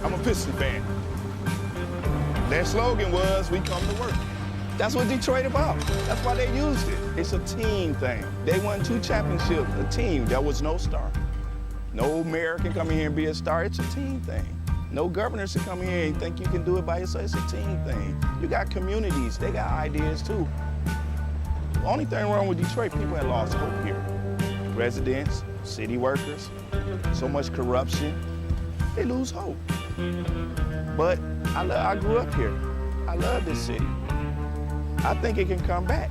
I'm a Pistons fan. Their slogan was, we come to work. That's what Detroit about. That's why they used it. It's a team thing. They won 2 championships, a team. There was no star. No mayor can come in here and be a star. It's a team thing. No governors can come in here and think you can do it by yourself. It's a team thing. You got communities. They got ideas, too. The only thing wrong with Detroit, people have lost hope here. Residents, city workers, so much corruption. They lose hope. But I grew up here. I love this city. I think it can come back.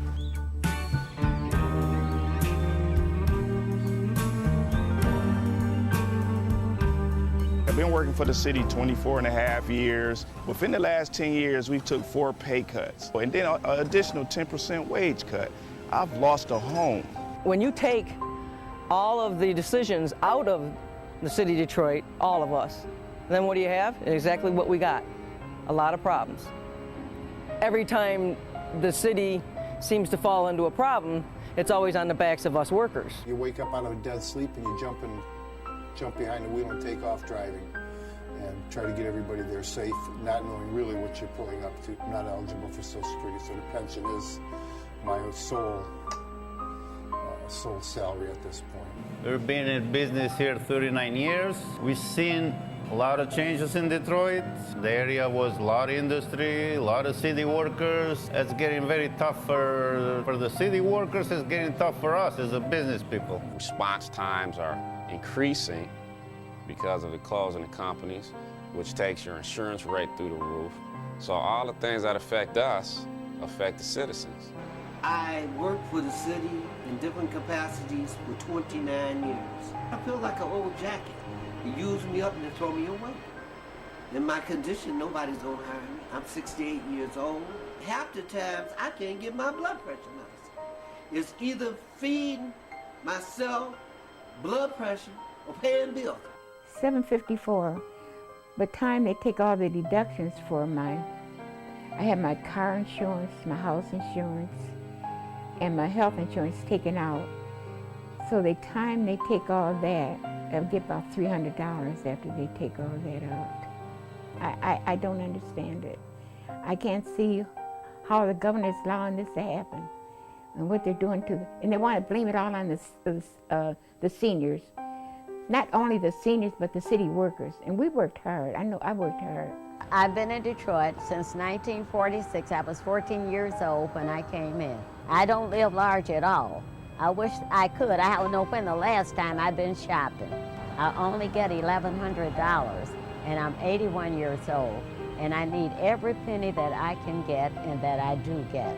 I've been working for the city 24 and a half years. Within the last 10 years, we took 4 pay cuts, and then an additional 10% wage cut. I've lost a home. When you take all of the decisions out of the city of Detroit, all of us, then what do you have? Exactly what we got, a lot of problems. Every time the city seems to fall into a problem, it's always on the backs of us workers. You wake up out of a dead sleep and you jump behind the wheel and take off driving and try to get everybody there safe, not knowing really what you're pulling up to. I'm not eligible for Social Security, so the pension is my sole salary at this point. We've been in business here 39 years. We've seen a lot of changes in Detroit. The area was a lot of industry, a lot of city workers. It's getting very tough for the city workers. It's getting tough for us as a business people. Response times are increasing because of the closing of companies, which takes your insurance rate through the roof. So all the things that affect us affect the citizens. I worked for the city in different capacities for 29 years. I feel like an old jacket. You use me up and they throw me away. In my condition, nobody's gonna hire me. I'm 68 years old. Half the times, I can't get my blood pressure medicine. It's either feeding myself, blood pressure, or paying bills. $754. By the time they take all the deductions for I have my car insurance, my house insurance, and my health insurance taken out. So the time they take all that, I'll get about $300 after they take all that out. I don't understand it. I can't see how the governor is allowing this to happen and what they're doing to and they want to blame it all on the seniors. Not only the seniors, but the city workers. And we worked hard. I know I worked hard. I've been in Detroit since 1946. I was 14 years old when I came in. I don't live large at all. I wish I could. I don't know when the last time I've been shopping. I only get $1,100, and I'm 81 years old, and I need every penny that I can get and that I do get.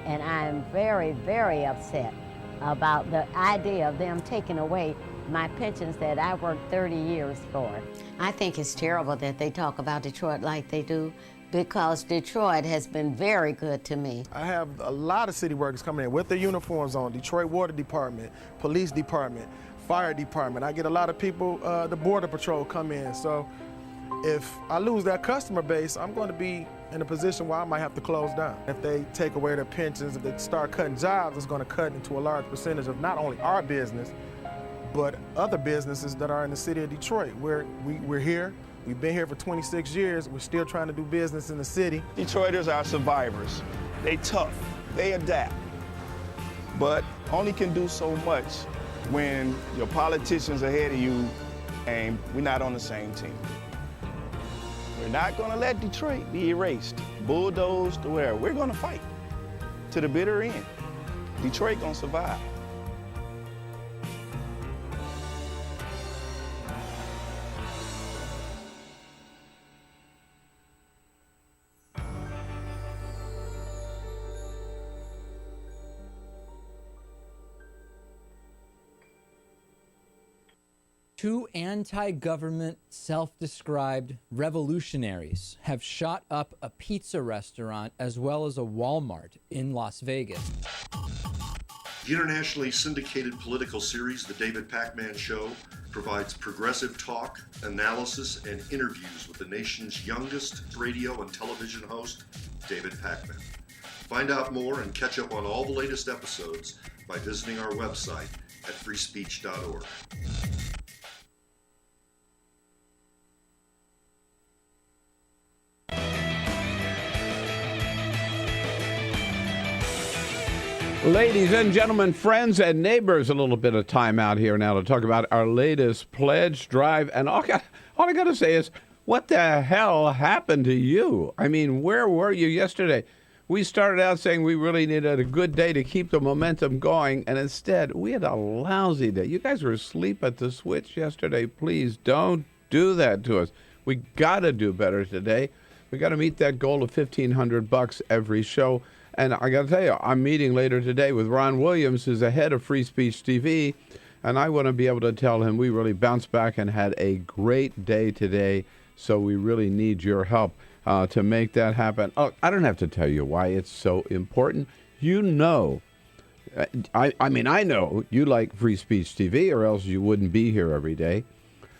And I'm very, very upset about the idea of them taking away my pensions that I worked 30 years for. I think it's terrible that they talk about Detroit like they do, because Detroit has been very good to me. I have a lot of city workers coming in with their uniforms on, Detroit Water Department, Police Department, Fire Department. I get a lot of people, the Border Patrol come in. So if I lose that customer base, I'm going to be in a position where I might have to close down. If they take away their pensions, if they start cutting jobs, it's going to cut into a large percentage of not only our business, but other businesses that are in the city of Detroit. We're here. We've been here for 26 years. We're still trying to do business in the city. Detroiters are survivors. They tough. They adapt. But only can do so much when your politicians are ahead of you and we're not on the same team. We're not going to let Detroit be erased, bulldozed, or whatever. We're going to fight to the bitter end. Detroit going to survive. Two anti-government, self-described revolutionaries have shot up a pizza restaurant as well as a Walmart in Las Vegas. The internationally syndicated political series, The David Pakman Show, provides progressive talk, analysis, and interviews with the nation's youngest radio and television host, David Pakman. Find out more and catch up on all the latest episodes by visiting our website at freespeech.org. Ladies and gentlemen, friends and neighbors, a little bit of time out here now to talk about our latest pledge drive. And all I got to say is, what the hell happened to you? I mean, where were you yesterday? We started out saying we really needed a good day to keep the momentum going, and instead, we had a lousy day. You guys were asleep at the switch yesterday. Please don't do that to us. We got to do better today. We got to meet that goal of $1,500 every show. And I got to tell you, I'm meeting later today with Ron Williams, who's the head of Free Speech TV, and I want to be able to tell him we really bounced back and had a great day today, so we really need your help to make that happen. Oh, I don't have to tell you why it's so important. You know, I mean, I know you like Free Speech TV, or else you wouldn't be here every day.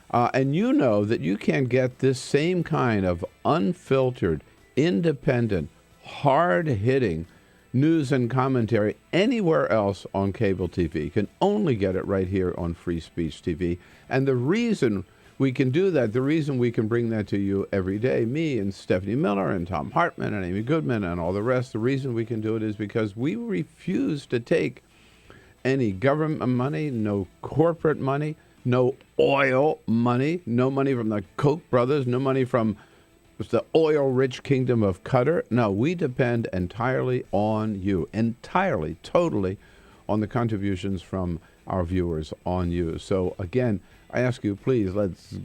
And you know that you can't get this same kind of unfiltered, independent, hard-hitting news and commentary anywhere else on cable TV. You can only get it right here on Free Speech TV. And the reason we can do that, the reason we can bring that to you every day, me and Stephanie Miller and Tom Hartman and Amy Goodman and all the rest, the reason we can do it is because we refuse to take any government money, no corporate money, no oil money, no money from the Koch brothers, no money from the oil-rich kingdom of Qatar. No, we depend entirely on you, entirely, totally on the contributions from our viewers on you. So again, I ask you, please, let's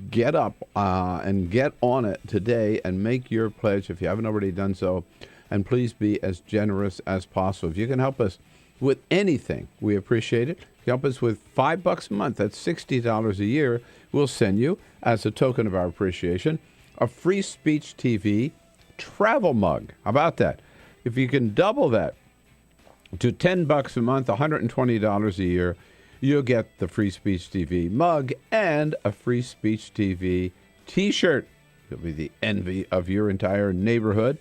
get up and get on it today and make your pledge if you haven't already done so. And please be as generous as possible. If you can help us with anything, we appreciate it. If you help us with $5 a month, that's $60 a year, we'll send you, as a token of our appreciation, a Free Speech TV travel mug. How about that? If you can double that to $10 a month, $120 a year, you'll get the Free Speech TV mug and a Free Speech TV T-shirt. You'll be the envy of your entire neighborhood.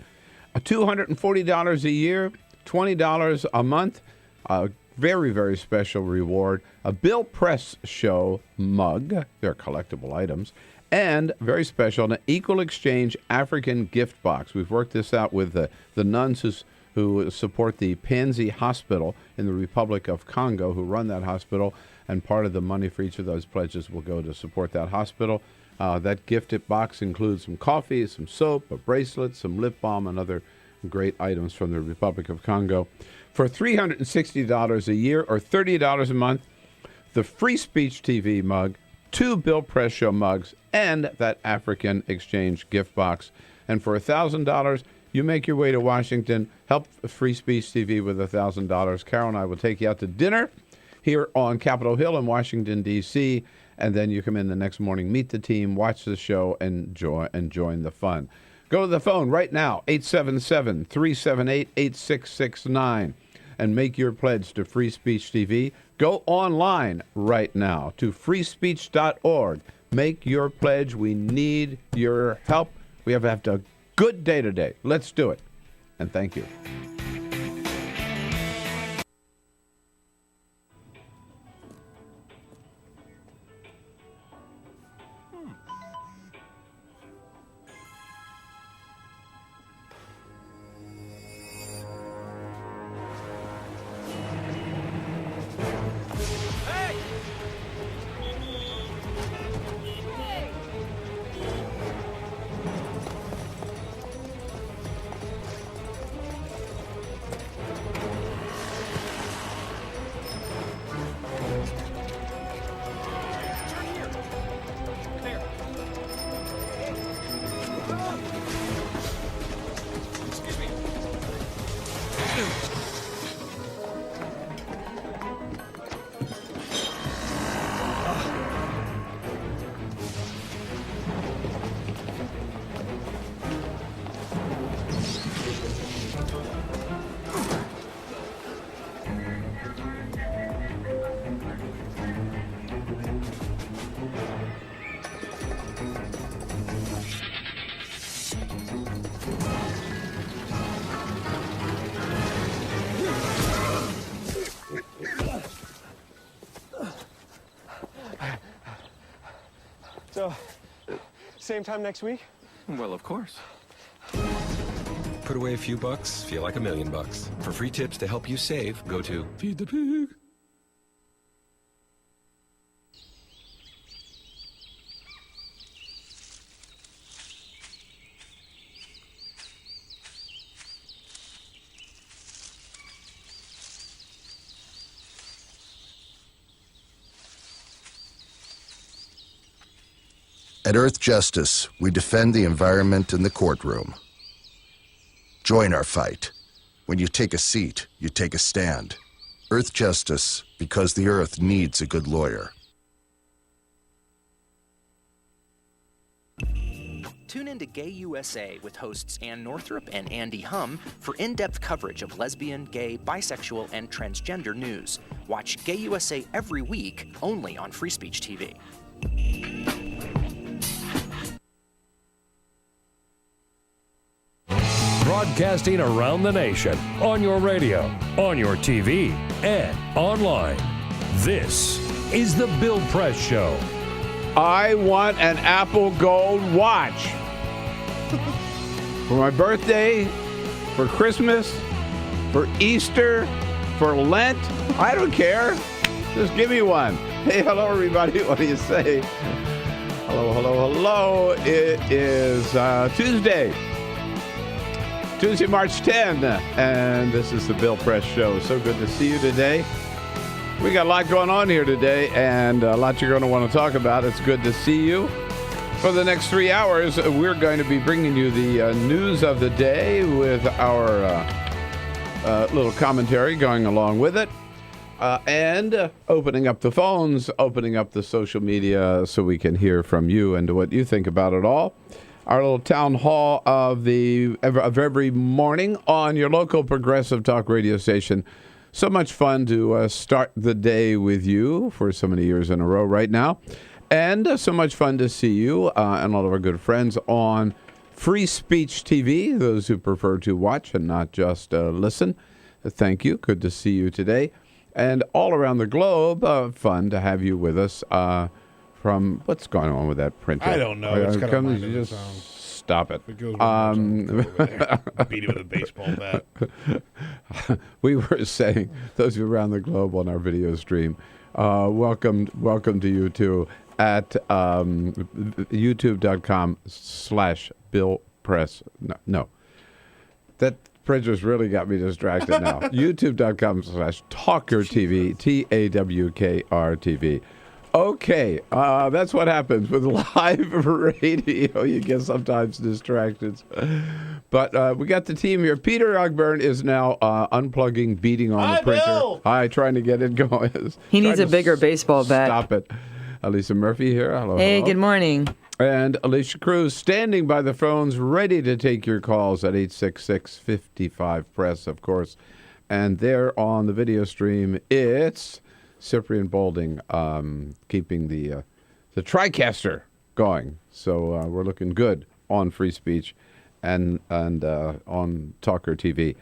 $240 a year, $20 a month. A very, very special reward. A Bill Press Show mug. They're collectible items. And very special, an Equal Exchange African gift box. We've worked this out with the nuns who support the Panzi Hospital in the Republic of Congo, who run that hospital, and part of the money for each of those pledges will go to support that hospital. That gift box includes some coffee, some soap, a bracelet, some lip balm, and other great items from the Republic of Congo. For $360 a year or $30 a month, the Free Speech TV mug, 2 Bill Press Show mugs, and that African Exchange gift box. And for $1,000, you make your way to Washington, help Free Speech TV with $1,000. Carol and I will take you out to dinner here on Capitol Hill in Washington, D.C., and then you come in the next morning, meet the team, watch the show, and join the fun. Go to the phone right now, 877-378-8669, and make your pledge to Free Speech TV. Go online right now to freespeech.org. Make your pledge. We need your help. We have a good day today. Let's do it. And thank you. So, same time next week? Well, of course. Put away a few bucks, feel like $1 million. For free tips to help you save, go to Feed the Pig. At Earth Justice, we defend the environment in the courtroom. Join our fight. When you take a seat, you take a stand. Earth Justice, because the Earth needs a good lawyer. Tune in to Gay USA with hosts Ann Northrup and Andy Hum for in-depth coverage of lesbian, gay, bisexual, and transgender news. Watch Gay USA every week, only on Free Speech TV. Broadcasting around the nation, on your radio, on your TV, and online. This is the Bill Press Show. I want an Apple Gold watch. For my birthday, for Christmas, for Easter, for Lent. I don't care. Just give me one. Hey, hello, everybody. What do you say? Hello, hello, hello. It is Tuesday, March 10, and this is the Bill Press Show. So good to see you today. We got a lot going on here today, and a lot you're going to want to talk about. It's good to see you. For the next 3 hours, we're going to be bringing you the news of the day with our little commentary going along with it, and opening up the phones, opening up the social media so we can hear from you and what you think about it all. Our little town hall of every morning on your local progressive talk radio station. So much fun to start the day with you for so many years in a row right now. And so much fun to see you and all of our good friends on Free Speech TV, those who prefer to watch and not just listen. Thank you. Good to see you today. And all around the globe, fun to have you with us. From what's going on with that printer? I don't know. It's got a mind of its own. Stop it. It goes beat it with a baseball bat. We were saying, those of you around the globe on our video stream, welcome to you too at youtube.com/BillPress. No. That printer's really got me distracted now. youtube.com/TawkrTV, TAWKRTV. Okay, that's what happens with live radio. You get sometimes distracted. But we got the team here. Peter Ogburn is now unplugging, beating on the printer. Bill! Hi, trying to get it going. He needs a bigger baseball bat. Stop it. Elisa Murphy here. Hello. Hey, hello. good morning. And Alicia Cruz standing by the phones, ready to take your calls at 866-55-PRESS, of course. And there on the video stream, it's Cyprian Bolding keeping the TriCaster going. So we're looking good on Free Speech and on TawkrTV.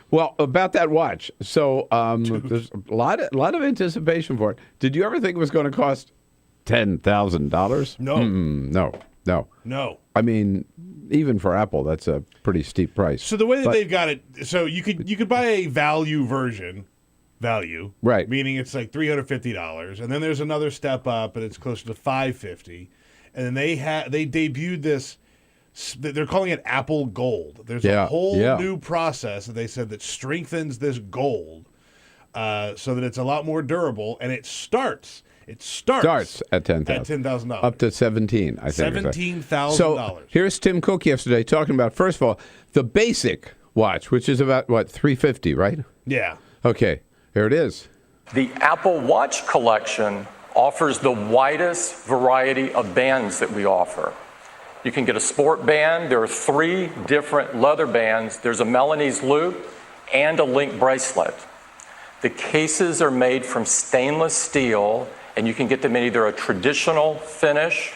Well, about that watch. So there's a lot of anticipation for it. Did you ever think it was going to cost $10,000? No. No. I mean, even for Apple, that's a pretty steep price. So the way that they've got it, so you could buy a value version. Right. Meaning it's like $350, and then there's another step up, and it's closer to $550, and then they debuted this. They're calling it Apple Gold. There's a whole new process that they said that strengthens this gold, so that it's a lot more durable, and it starts at $10,000. At $10,000. Up to $17,000, I think. $17,000. So here's Tim Cook yesterday talking about, first of all, the basic watch, which is about $350, right? Yeah. Okay. Here it is. The Apple Watch collection offers the widest variety of bands that we offer. You can get a sport band. There are 3 different leather bands. There's a Melanie's loop and a link bracelet. The cases are made from stainless steel, and you can get them in either a traditional finish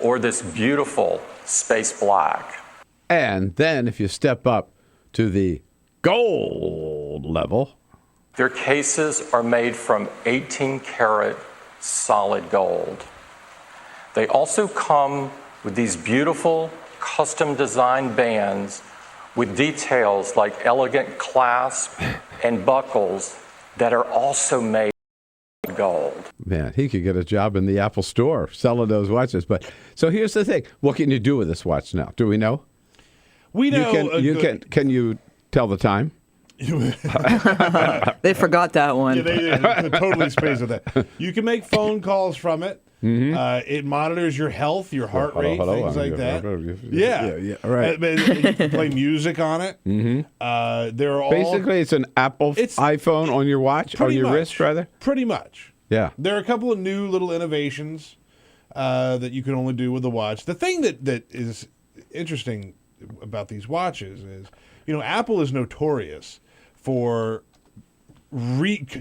or this beautiful space black. And then if you step up to the gold level, their cases are made from 18-karat solid gold. They also come with these beautiful custom-designed bands with details like elegant clasp and buckles that are also made of gold. Man, he could get a job in the Apple store selling those watches. But so here's the thing: what can you do with this watch now? Do we know? We know. Can you tell the time? They forgot that one. Yeah, they totally spaced with that. You can make phone calls from it. Mm-hmm. It monitors your health, your heart rate, things like that. Yeah, right. You can play music on it. Mm-hmm. They're all basically it's an Apple iPhone on your watch, on your wrist, rather. Pretty much. Yeah. There are a couple of new little innovations that you can only do with the watch. The thing that is interesting about these watches is, Apple is notorious for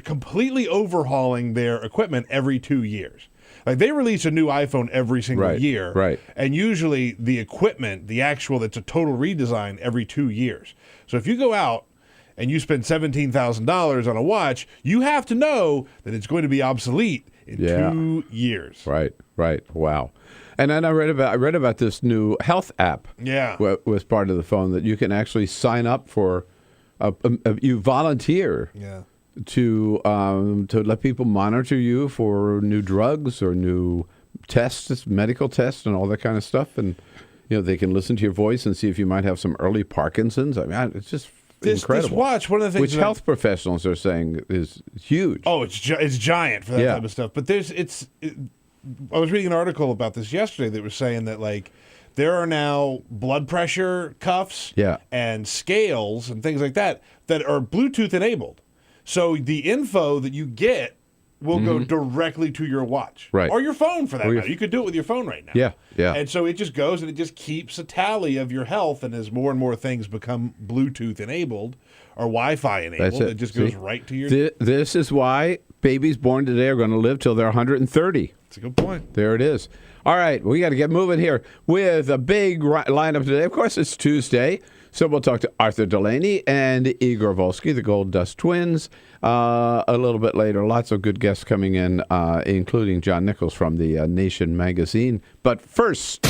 completely overhauling their equipment every 2 years. Like, they release a new iPhone every single year. Right. And usually the equipment, it's a total redesign every 2 years. So if you go out and you spend $17,000 on a watch, you have to know that it's going to be obsolete in 2 years. Right. Wow. And then I read about this new health app. Yeah. Was part of the phone that you can actually sign up for. You volunteer. Yeah. To let people monitor you for new drugs or new tests, medical tests, and all that kind of stuff, and they can listen to your voice and see if you might have some early Parkinson's. I mean, it's just incredible. This watch, one of the things which health professionals are saying is huge. Oh, it's giant for that type of stuff. But I was reading an article about this yesterday that was saying that there are now blood pressure cuffs and scales and things like that are Bluetooth enabled. So the info that you get will go directly to your watch. Right. Or your phone, for that matter. You could do it with your phone right now. Yeah. And so it just goes and it just keeps a tally of your health. And as more and more things become Bluetooth enabled or Wi-Fi enabled, it just goes right to your... This is why babies born today are going to live till they're 130. That's a good point. There it is. All right, we got to get moving here with a big lineup today. Of course, it's Tuesday. So we'll talk to Arthur Delaney and Igor Volsky, the Gold Dust Twins, a little bit later. Lots of good guests coming in, including John Nichols from the Nation magazine. But first...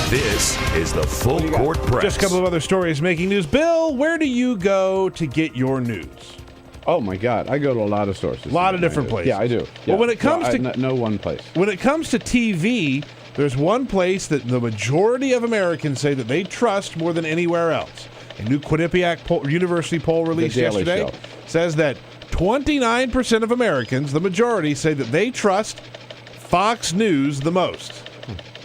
This is the Full Court Press. Just a couple of other stories making news. Bill, where do you go to get your news? Oh, my God. I go to a lot of sources. A lot of different places. Yeah, I do. Yeah. Well, when it comes to... No one place. When it comes to TV... There's one place that the majority of Americans say that they trust more than anywhere else. A new Quinnipiac University poll released yesterday says that 29% of Americans, the majority, say that they trust Fox News the most.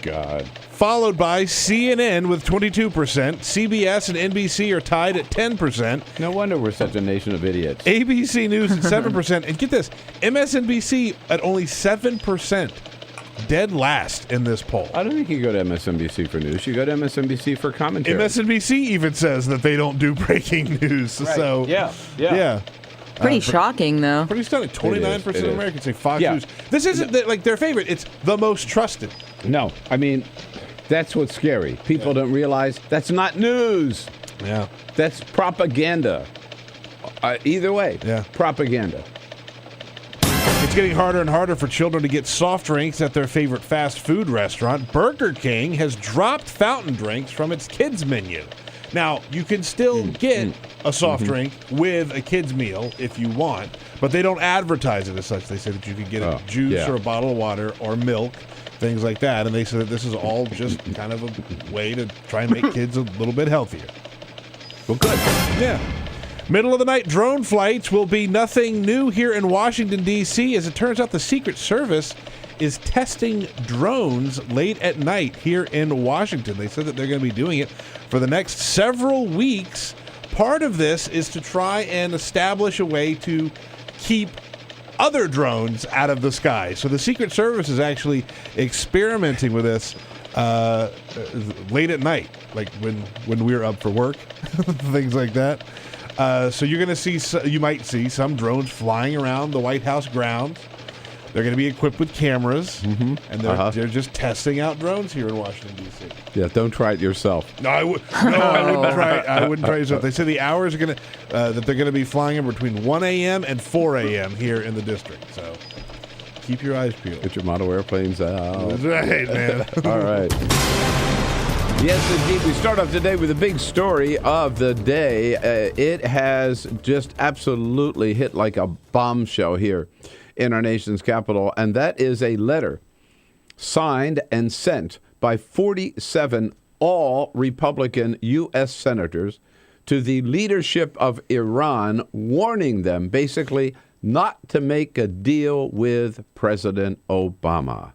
God. Followed by CNN with 22%. CBS and NBC are tied at 10%. No wonder we're such a nation of idiots. ABC News at 7%. And get this, MSNBC at only 7%. Dead last in this poll. I don't think you go to MSNBC for news. You go to MSNBC for commentary. MSNBC even says that they don't do breaking news. Right. So yeah. Pretty shocking, though. Pretty stunning. 29% of Americans say Fox News. This isn't their favorite. It's the most trusted. No, I mean, that's what's scary. People don't realize that's not news. Yeah. That's propaganda. Either way, propaganda. It's getting harder and harder for children to get soft drinks at their favorite fast food restaurant. Burger King has dropped fountain drinks from its kids menu. Now, you can still get a soft drink with a kids meal if you want, but they don't advertise it as such. They say that you can get a juice or a bottle of water or milk, things like that, and they say that this is all just kind of a way to try and make kids a little bit healthier. Well, good. Yeah. Middle of the night drone flights will be nothing new here in Washington, D.C. As it turns out, the Secret Service is testing drones late at night here in Washington. They said that they're going to be doing it for the next several weeks. Part of this is to try and establish a way to keep other drones out of the sky. So the Secret Service is actually experimenting with this late at night, like when we're up for work, things like that. So you're going to see, you might see some drones flying around the White House grounds. They're going to be equipped with cameras, and they're just testing out drones here in Washington, D.C. Yeah, don't try it yourself. No, I wouldn't try it. I wouldn't try it yourself. They say the hours are going to that they're going to be flying in between 1 a.m. and 4 a.m. here in the district. So keep your eyes peeled. Get your model airplanes out. That's right, man. All right. Yes, indeed. We start off today with a big story of the day. It has just absolutely hit like a bombshell here in our nation's capital, and that is a letter signed and sent by 47 all Republican U.S. senators to the leadership of Iran, warning them basically not to make a deal with President Obama.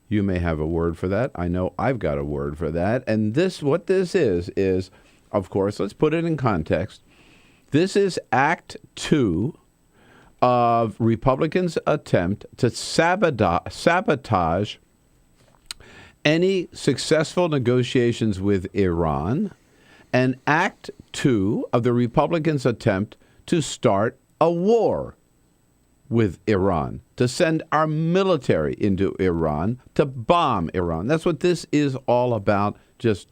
You may have a word for that. I know I've got a word for that. And what this is, of course, let's put it in context. This is Act 2 of Republicans' attempt to sabotage any successful negotiations with Iran, and Act 2 of the Republicans' attempt to start a war with Iran, to send our military into Iran, to bomb Iran. That's what this is all about. Just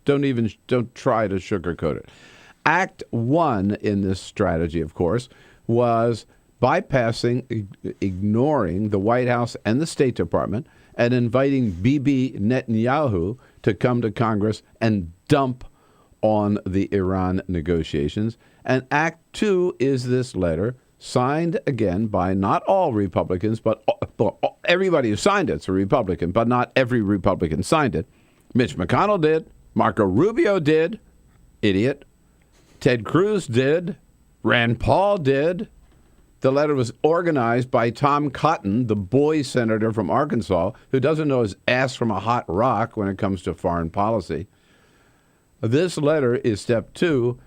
don't try to sugarcoat it. Act 1 in this strategy, of course, was bypassing, ignoring the White House and the State Department and inviting Bibi Netanyahu to come to Congress and dump on the Iran negotiations. And Act 2 is this letter signed again by not all Republicans, but everybody who signed it's a Republican, but not every Republican signed it. Mitch McConnell did. Marco Rubio did. Idiot. Ted Cruz did. Rand Paul did. The letter was organized by Tom Cotton, the boy senator from Arkansas, who doesn't know his ass from a hot rock when it comes to foreign policy. This letter is step 2.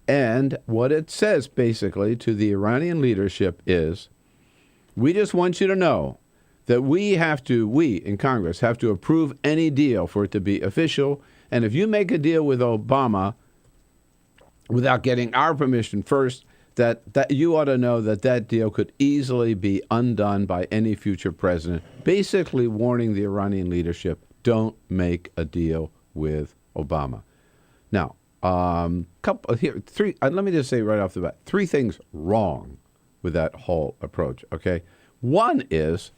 And what it says, basically, to the Iranian leadership is, we just want you to know that we in Congress have to approve any deal for it to be official. And if you make a deal with Obama without getting our permission first, that you ought to know that deal could easily be undone by any future president, basically warning the Iranian leadership, don't make a deal with Obama. Now, let me just say right off the bat, 3 things wrong with that whole approach, okay? One is,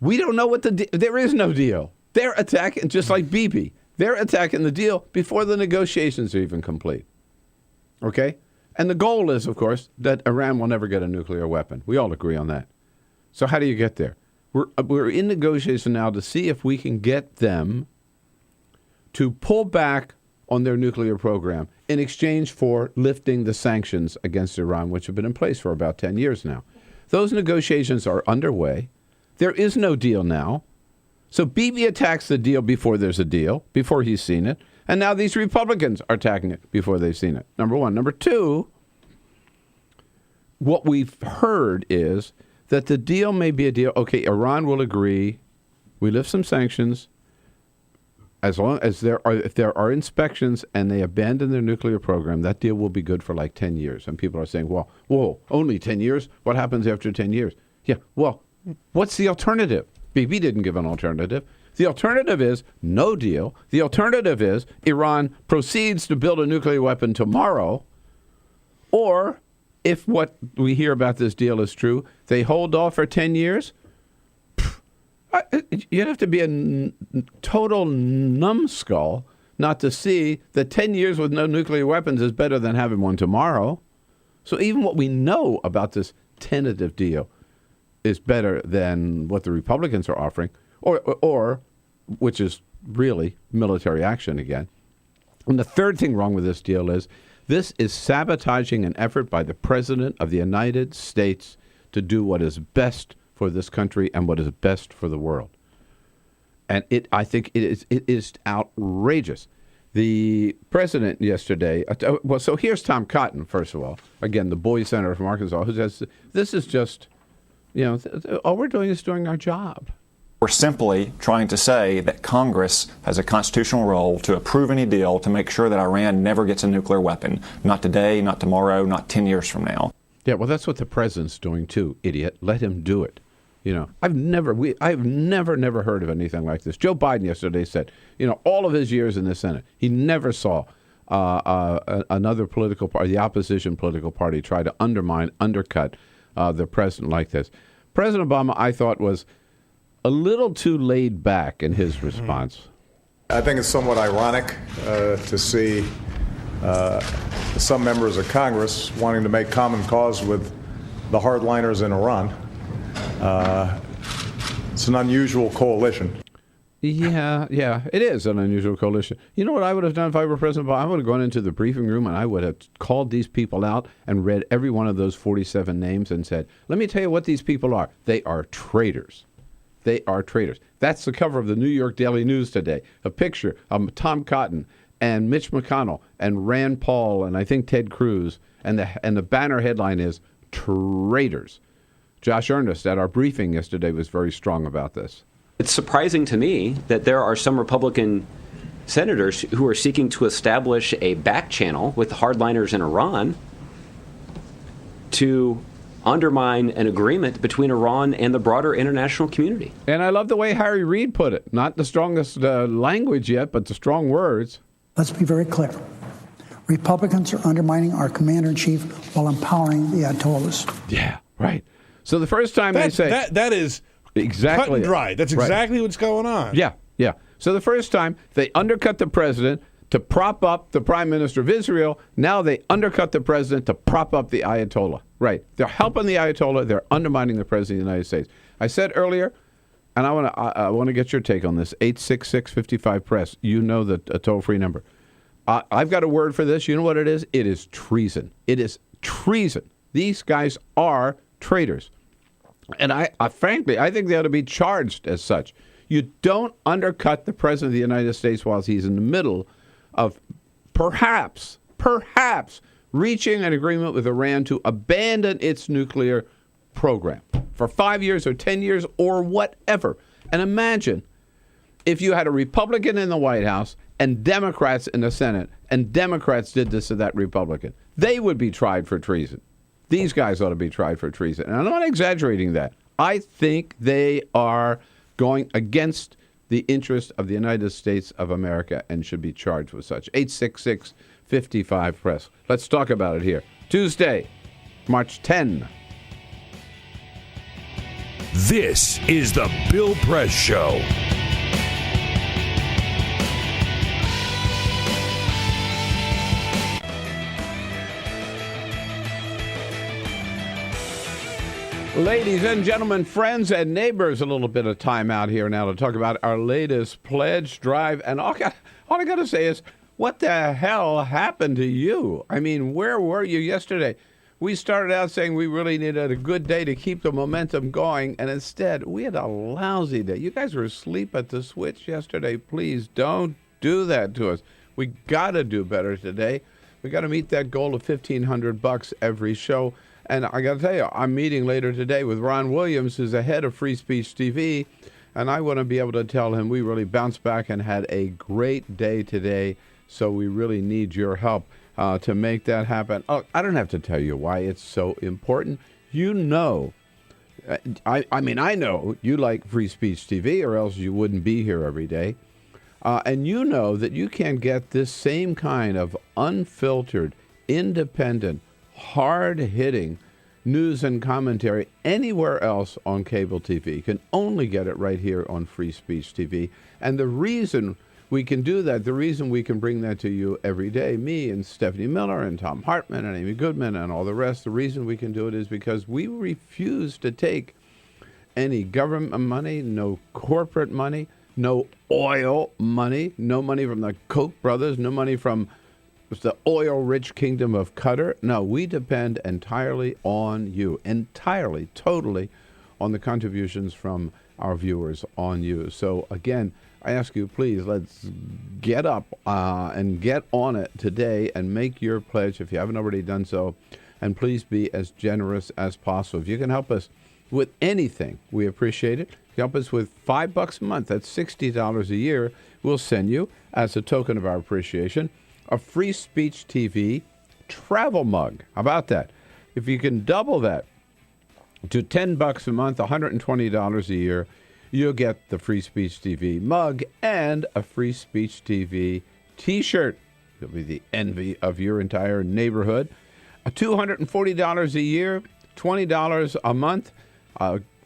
we don't know there is no deal. They're attacking, just like Bibi, they're attacking the deal before the negotiations are even complete, okay? And the goal is, of course, that Iran will never get a nuclear weapon. We all agree on that. So how do you get there? We're in negotiation now to see if we can get them to pull back on their nuclear program in exchange for lifting the sanctions against Iran, which have been in place for about 10 years now. Those negotiations are underway. There is no deal now. So Bibi attacks the deal before there's a deal, before he's seen it. And now these Republicans are attacking it before they've seen it. Number one. Number two, what we've heard is that the deal may be a deal. Okay, Iran will agree. We lift some sanctions. As long as if there are inspections and they abandon their nuclear program, that deal will be good for like 10 years. And people are saying, well, whoa, only 10 years? What happens after 10 years? Yeah, well, what's the alternative? Bibi didn't give an alternative. The alternative is no deal. The alternative is Iran proceeds to build a nuclear weapon tomorrow. Or if what we hear about this deal is true, they hold off for 10 years. You'd have to be a total numbskull not to see that 10 years with no nuclear weapons is better than having one tomorrow. So even what we know about this tentative deal is better than what the Republicans are offering, or which is really military action again. And the third thing wrong with this deal is this is sabotaging an effort by the President of the United States to do what is best for this country and what is best for the world. And I think it is outrageous. The president yesterday, so here's Tom Cotton, first of all, again, the boy senator from Arkansas, who says, this is just, all we're doing is doing our job. We're simply trying to say that Congress has a constitutional role to approve any deal to make sure that Iran never gets a nuclear weapon. Not today, not tomorrow, not 10 years from now. Yeah, well, that's what the president's doing too, idiot. Let him do it. I've never heard of anything like this. Joe Biden yesterday said, all of his years in the Senate, he never saw another political party, the opposition political party, try to undercut the president like this. President Obama, I thought, was a little too laid back in his response. I think it's somewhat ironic to see some members of Congress wanting to make common cause with the hardliners in Iran. It's an unusual coalition. Yeah, it is an unusual coalition. You know what I would have done if I were President Obama? I would have gone into the briefing room and I would have called these people out and read every one of those 47 names and said, let me tell you what these people are. They are traitors. They are traitors. That's the cover of the New York Daily News today. A picture of Tom Cotton and Mitch McConnell and Rand Paul and I think Ted Cruz. And the banner headline is traitors. Josh Earnest at our briefing yesterday was very strong about this. It's surprising to me that there are some Republican senators who are seeking to establish a back channel with the hardliners in Iran to undermine an agreement between Iran and the broader international community. And I love the way Harry Reid put it. Not the strongest language yet, but the strong words. Let's be very clear. Republicans are undermining our commander-in-chief while empowering the Ayatollahs. Yeah, right. So the first time they say... That is exactly cut and dry. That's exactly what's going on. Yeah. So the first time they undercut the president to prop up the prime minister of Israel. Now they undercut the president to prop up the Ayatollah. Right. They're helping the Ayatollah. They're undermining the president of the United States. I said earlier, and I want to get your take on this, 866-55-PRESS. You know the toll-free number. I've got a word for this. You know what it is? It is treason. It is treason. These guys are traitors. And I frankly, I think they ought to be charged as such. You don't undercut the president of the United States while he's in the middle of perhaps reaching an agreement with Iran to abandon its nuclear program for 5 years or 10 years or whatever. And imagine if you had a Republican in the White House and Democrats in the Senate, and Democrats did this to that Republican. They would be tried for treason. These guys ought to be tried for treason. And I'm not exaggerating that. I think they are going against the interest of the United States of America and should be charged with such. 866-55-PRESS. Let's talk about it here. Tuesday, March 10. This is the Bill Press Show. Ladies and gentlemen, friends and neighbors, a little bit of time out here now to talk about our latest pledge drive. And all I got to say is, what the hell happened to you? I mean, where were you yesterday? We started out saying we really needed a good day to keep the momentum going, and instead, we had a lousy day. You guys were asleep at the switch yesterday. Please don't do that to us. We got to do better today. We got to meet that goal of $1,500 every show. And I got to tell you, I'm meeting later today with Ron Williams, who's the head of Free Speech TV, and I want to be able to tell him we really bounced back and had a great day today, so we really need your help to make that happen. Oh, I don't have to tell you why it's so important. You know, I mean, I know you like Free Speech TV, or else you wouldn't be here every day. And you know that you can get this same kind of unfiltered, independent, hard-hitting news and commentary anywhere else on cable TV. You can only get it right here on Free Speech TV. And the reason we can do that, the reason we can bring that to you every day, me and Stephanie Miller and Tom Hartman and Amy Goodman and all the rest, the reason we can do it is because we refuse to take any government money, no corporate money, no oil money, no money from the Koch brothers, no money from the oil-rich kingdom of Qatar. No, we depend entirely on you, entirely, totally on the contributions from our viewers on you. So, again, I ask you, please, let's get up and get on it today and make your pledge if you haven't already done so. And please be as generous as possible. If you can help us with anything, we appreciate it. If you help us with $5 a month, that's $60 a year, we'll send you, as a token of our appreciation, a Free Speech TV travel mug. How about that? If you can double that to $10 a month, $120 a year, you'll get the Free Speech TV mug and a Free Speech TV T-shirt. You'll be the envy of your entire neighborhood. $240 a year, $20 a month.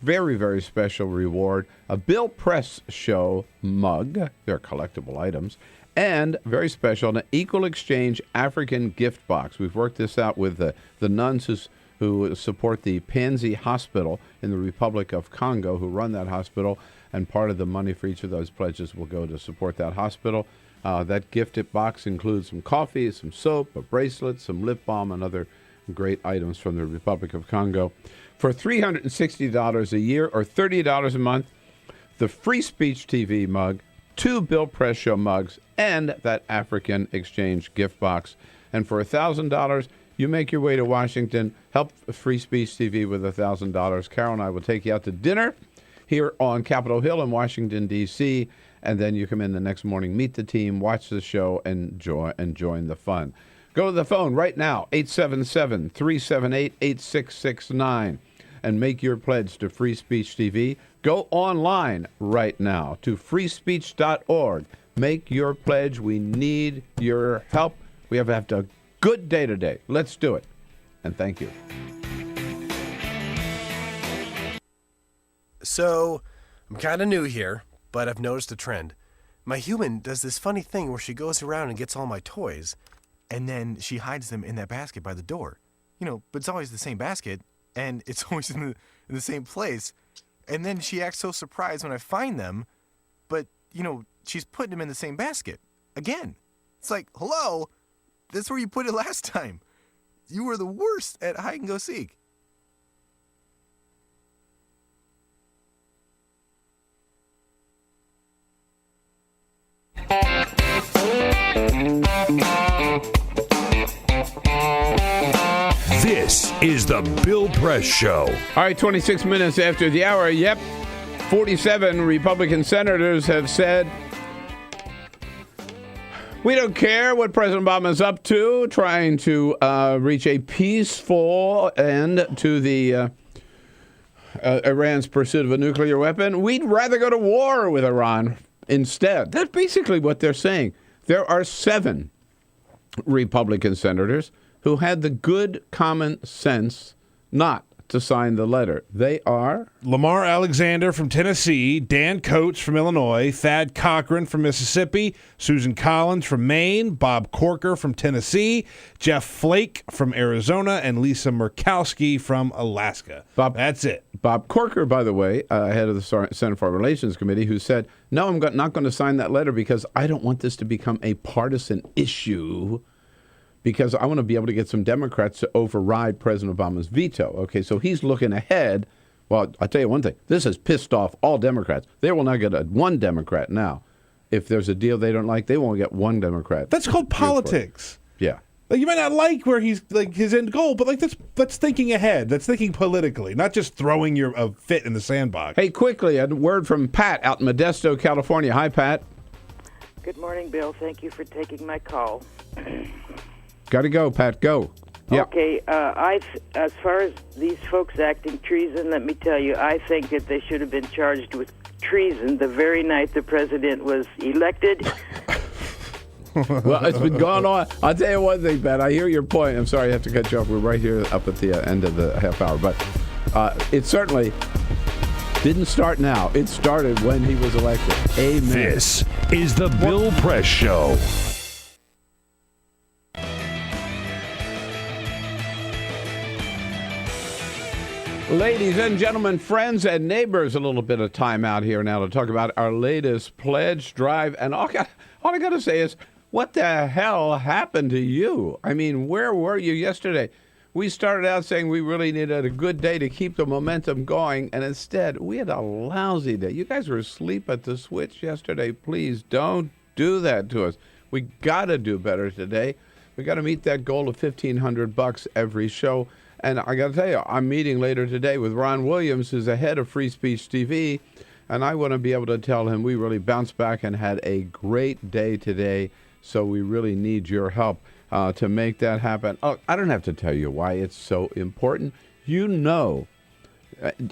very, very special reward, a Bill Press Show mug. They're collectible items. And very special, an Equal Exchange African gift box. We've worked this out with the nuns who support the Panzi Hospital in the Republic of Congo, who run that hospital, and part of the money for each of those pledges will go to support that hospital. That gift box includes some coffee, some soap, a bracelet, some lip balm, and other great items from the Republic of Congo. For $360 a year or $30 a month, the Free Speech TV mug, 2 Bill Press Show mugs, and that African Exchange gift box. And for $1,000, you make your way to Washington, help Free Speech TV with $1,000. Carol and I will take you out to dinner here on Capitol Hill in Washington, D.C., and then you come in the next morning, meet the team, watch the show, and join the fun. Go to the phone right now, 877-378-8669, and make your pledge to Free Speech TV. Go online right now to freespeech.org. Make your pledge. We need your help. We have a good day today. Let's do it. And thank you. So, I'm kind of new here, but I've noticed a trend. My human does this funny thing where she goes around and gets all my toys, and then she hides them in that basket by the door. But it's always the same basket, and it's always in the same place. And then she acts so surprised when I find them, but, she's putting them in the same basket. Again. It's like, hello? That's where you put it last time. You were the worst at hide and go seek. This is the Bill Press Show. All right, 26 minutes after the hour. Yep, 47 Republican senators have said, we don't care what President Obama is up to, trying to reach a peaceful end to the Iran's pursuit of a nuclear weapon. We'd rather go to war with Iran instead. That's basically what they're saying. There are 7 Republican senators who had the good common sense not to sign the letter. They are Lamar Alexander from Tennessee, Dan Coates from Illinois, Thad Cochran from Mississippi, Susan Collins from Maine, Bob Corker from Tennessee, Jeff Flake from Arizona, and Lisa Murkowski from Alaska. That's it. Bob Corker, by the way, head of the Senate Foreign Relations Committee, who said, no, I'm not going to sign that letter because I don't want this to become a partisan issue, because I want to be able to get some Democrats to override President Obama's veto. Okay, so he's looking ahead. Well, I'll tell you one thing. This has pissed off all Democrats. They will not get one Democrat now. If there's a deal they don't like, they won't get one Democrat. That's called politics. Yeah. You might not like where he's his end goal, but that's thinking ahead. That's thinking politically, not just throwing a fit in the sandbox. Hey, quickly, a word from Pat out in Modesto, California. Hi, Pat. Good morning, Bill. Thank you for taking my call. Got to go, Pat. Go. Yeah. Okay. As far as these folks acting treason, let me tell you, I think that they should have been charged with treason the very night the president was elected. Well, it's been going on. I'll tell you one thing, Pat. I hear your point. I'm sorry I have to cut you off. We're right here up at the end of the half hour. But it certainly didn't start now. It started when he was elected. Amen. This is the Bill Press Show. Ladies and gentlemen, friends and neighbors, a little bit of time out here now to talk about our latest pledge drive. And all I got to say is, what the hell happened to you? I mean, where were you yesterday? We started out saying we really needed a good day to keep the momentum going, and instead, we had a lousy day. You guys were asleep at the switch yesterday. Please don't do that to us. We got to do better today. We got to meet that goal of $1,500 every show. And I got to tell you, I'm meeting later today with Ron Williams, who's the head of Free Speech TV, and I want to be able to tell him we really bounced back and had a great day today, so we really need your help to make that happen. Oh, I don't have to tell you why it's so important. You know,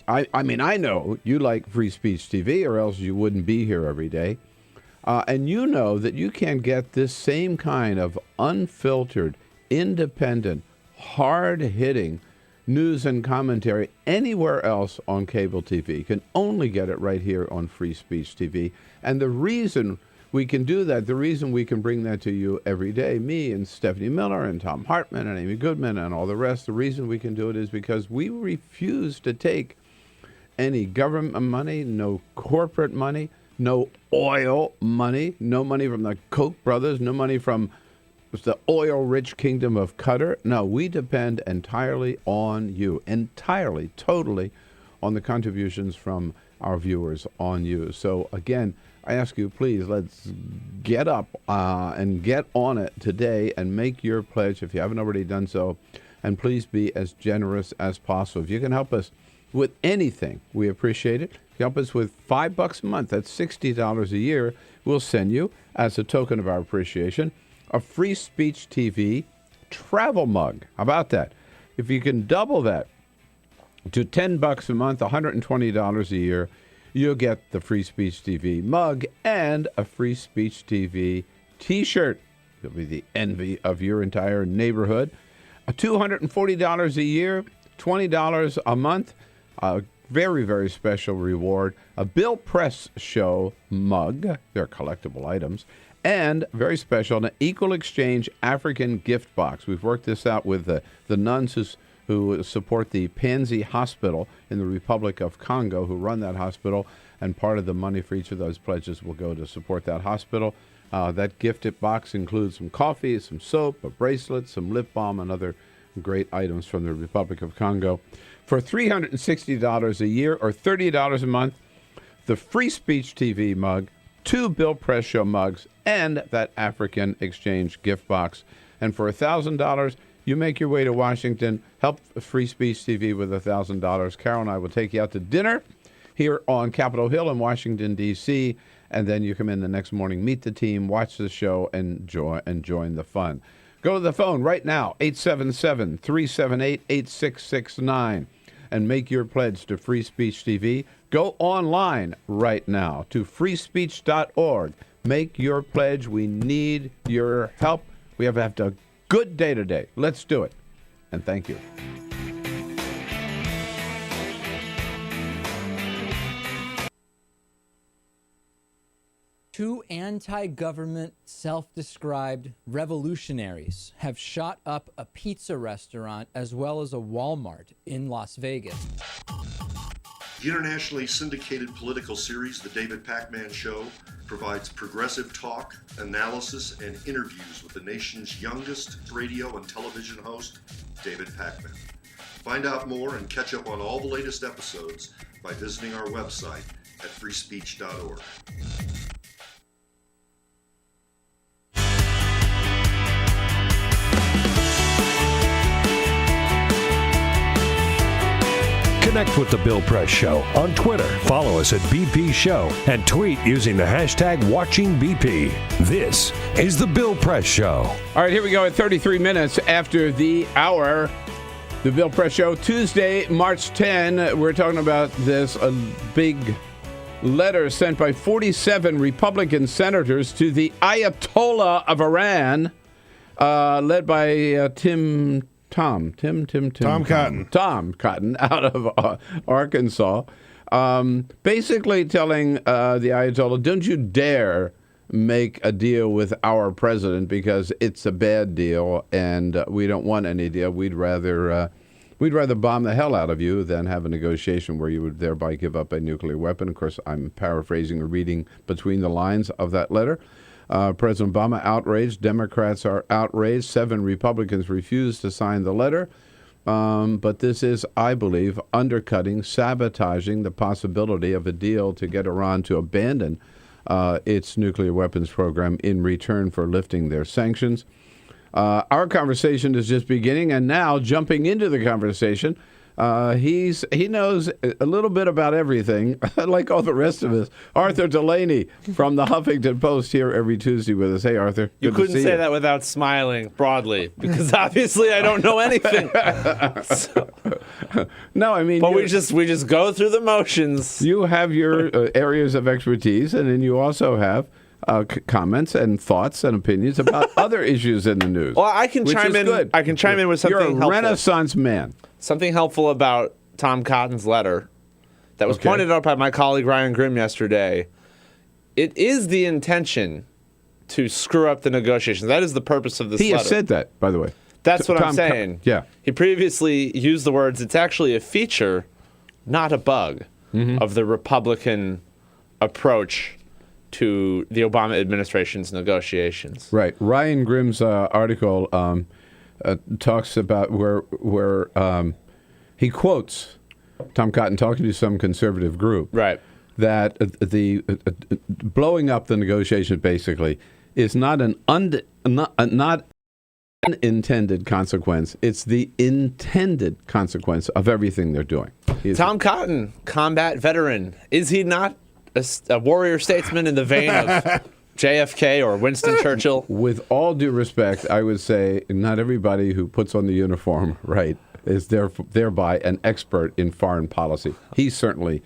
I mean, I know you like Free Speech TV, or else you wouldn't be here every day. And you know that you can get this same kind of unfiltered, independent, hard-hitting news and commentary anywhere else on cable TV. You can only get it right here on Free Speech TV. And the reason we can do that, the reason we can bring that to you every day, me and Stephanie Miller and Tom Hartman and Amy Goodman and all the rest, the reason we can do it is because we refuse to take any government money, no corporate money, no oil money, no money from the Koch brothers, no money from the oil-rich kingdom of Qatar. No, we depend entirely on you, entirely, totally on the contributions from our viewers, on you. So again, I ask you, please, let's get up and get on it today and make your pledge if you haven't already done so. And please be as generous as possible. If you can help us with anything, we appreciate it. If you help us with $5 a month, that's $60 a year. We'll send you, as a token of our appreciation, a Free Speech TV travel mug. How about that? If you can double that to $10 a month, $120 a year, you'll get the Free Speech TV mug and a Free Speech TV T-shirt. You'll be the envy of your entire neighborhood. $240 a year, $20 a month. A very, very special reward. A Bill Press Show mug. They're collectible items. And very special, an Equal Exchange African gift box. We've worked this out with the nuns who support the Panzi Hospital in the Republic of Congo, who run that hospital, and part of the money for each of those pledges will go to support that hospital. That gift box includes some coffee, some soap, a bracelet, some lip balm, and other great items from the Republic of Congo. For $360 a year or $30 a month, the Free Speech TV mug, 2 Bill Press Show mugs, and that African Exchange gift box. And for $1,000, you make your way to Washington, help Free Speech TV with $1,000. Carol and I will take you out to dinner here on Capitol Hill in Washington, D.C., and then you come in the next morning, meet the team, watch the show, and join the fun. Go to the phone right now, 877-378-8669, and make your pledge to Free Speech TV. Go online right now to freespeech.org. Make your pledge. We need your help. We have to have a good day today. Let's do it. And thank you. Two anti-government, self-described revolutionaries have shot up a pizza restaurant as well as a Walmart in Las Vegas. The internationally syndicated political series, The David Pakman Show, provides progressive talk, analysis, and interviews with the nation's youngest radio and television host, David Pakman. Find out more and catch up on all the latest episodes by visiting our website at freespeech.org. Connect with The Bill Press Show on Twitter. Follow us at BP Show and tweet using the hashtag WatchingBP. This is The Bill Press Show. All right, here we go at 33 minutes after the hour. The Bill Press Show, Tuesday, March 10. We're talking about this big letter sent by 47 Republican senators to the Ayatollah of Iran, led by Tom Cotton out of Arkansas, basically telling the Ayatollah, don't you dare make a deal with our president because it's a bad deal and we don't want any deal. We'd rather bomb the hell out of you than have a negotiation where you would thereby give up a nuclear weapon. Of course, I'm paraphrasing or reading between the lines of that letter. President Obama outraged. Democrats are outraged. 7 Republicans refused to sign the letter. But this is, I believe, undercutting, sabotaging the possibility of a deal to get Iran to abandon its nuclear weapons program in return for lifting their sanctions. Our conversation is just beginning, and now jumping into the conversation, he knows a little bit about everything, like all the rest of us. Arthur Delaney from the Huffington Post here every Tuesday with us. Hey, Arthur. You couldn't say that without smiling broadly, because obviously I don't know anything. No, I mean, but we just go through the motions. You have your areas of expertise, and then you also have comments and thoughts and opinions about other issues in the news. Well, I can chime in. Good. I can chime in with something You're a helpful. Renaissance man. something helpful about Tom Cotton's letter that was pointed out by my colleague Ryan Grimm yesterday. It is the intention to screw up the negotiations. That is the purpose of this letter. He has said that, by the way. That's what I'm saying. Yeah. He previously used the words, it's actually a feature, not a bug, of the Republican approach to the Obama administration's negotiations. Right. Ryan Grimm's article talks about where he quotes Tom Cotton talking to some conservative group. Right. That the blowing up the negotiations basically is not an unintended consequence. It's the intended consequence of everything they're doing. Tom Cotton, combat veteran, is he not a warrior statesman in the vein of JFK or Winston Churchill? With all due respect, I would say not everybody who puts on the uniform, right, is thereby an expert in foreign policy. He certainly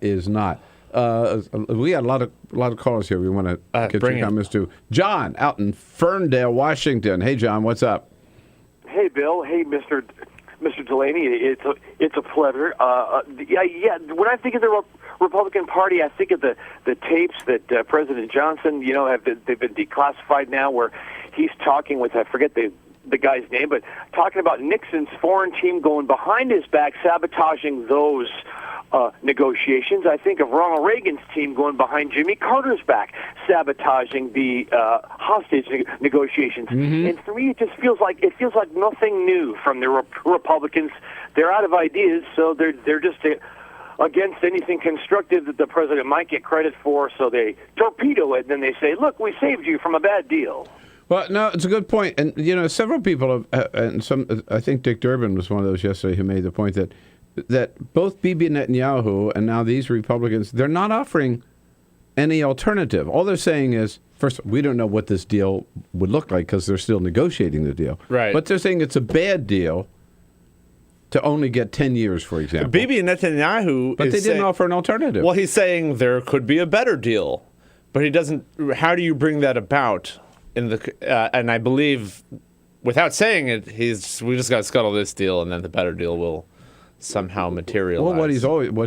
is not. We got a lot of callers here. We want to get your comments to John out in Ferndale, Washington. Hey, John, what's up? Hey, Bill. Hey, Mr. Delaney. It's a pleasure. Yeah. When I think of the Republican Party, I think of the tapes that President Johnson, they've been declassified now, where he's talking with, I forget the guy's name, but talking about Nixon's foreign team going behind his back, sabotaging those negotiations. I think of Ronald Reagan's team going behind Jimmy Carter's back, sabotaging the hostage negotiations. And for me, it feels like nothing new from the Republicans. They're out of ideas, so they're just against anything constructive that the president might get credit for. So they torpedo it, and then they say, "Look, we saved you from a bad deal." Well, no, it's a good point, and several people have, and some. I think Dick Durbin was one of those yesterday who made the point that both Bibi Netanyahu and now these Republicans, they're not offering any alternative. All they're saying is, first, we don't know what this deal would look like because they're still negotiating the deal. Right. But they're saying it's a bad deal to only get 10 years, for example. Bibi Netanyahu But they didn't offer an alternative. Well, he's saying there could be a better deal, but he doesn't. How do you bring that about? And I believe, without saying it, we just got to scuttle this deal, and then the better deal will somehow materialize. Well, what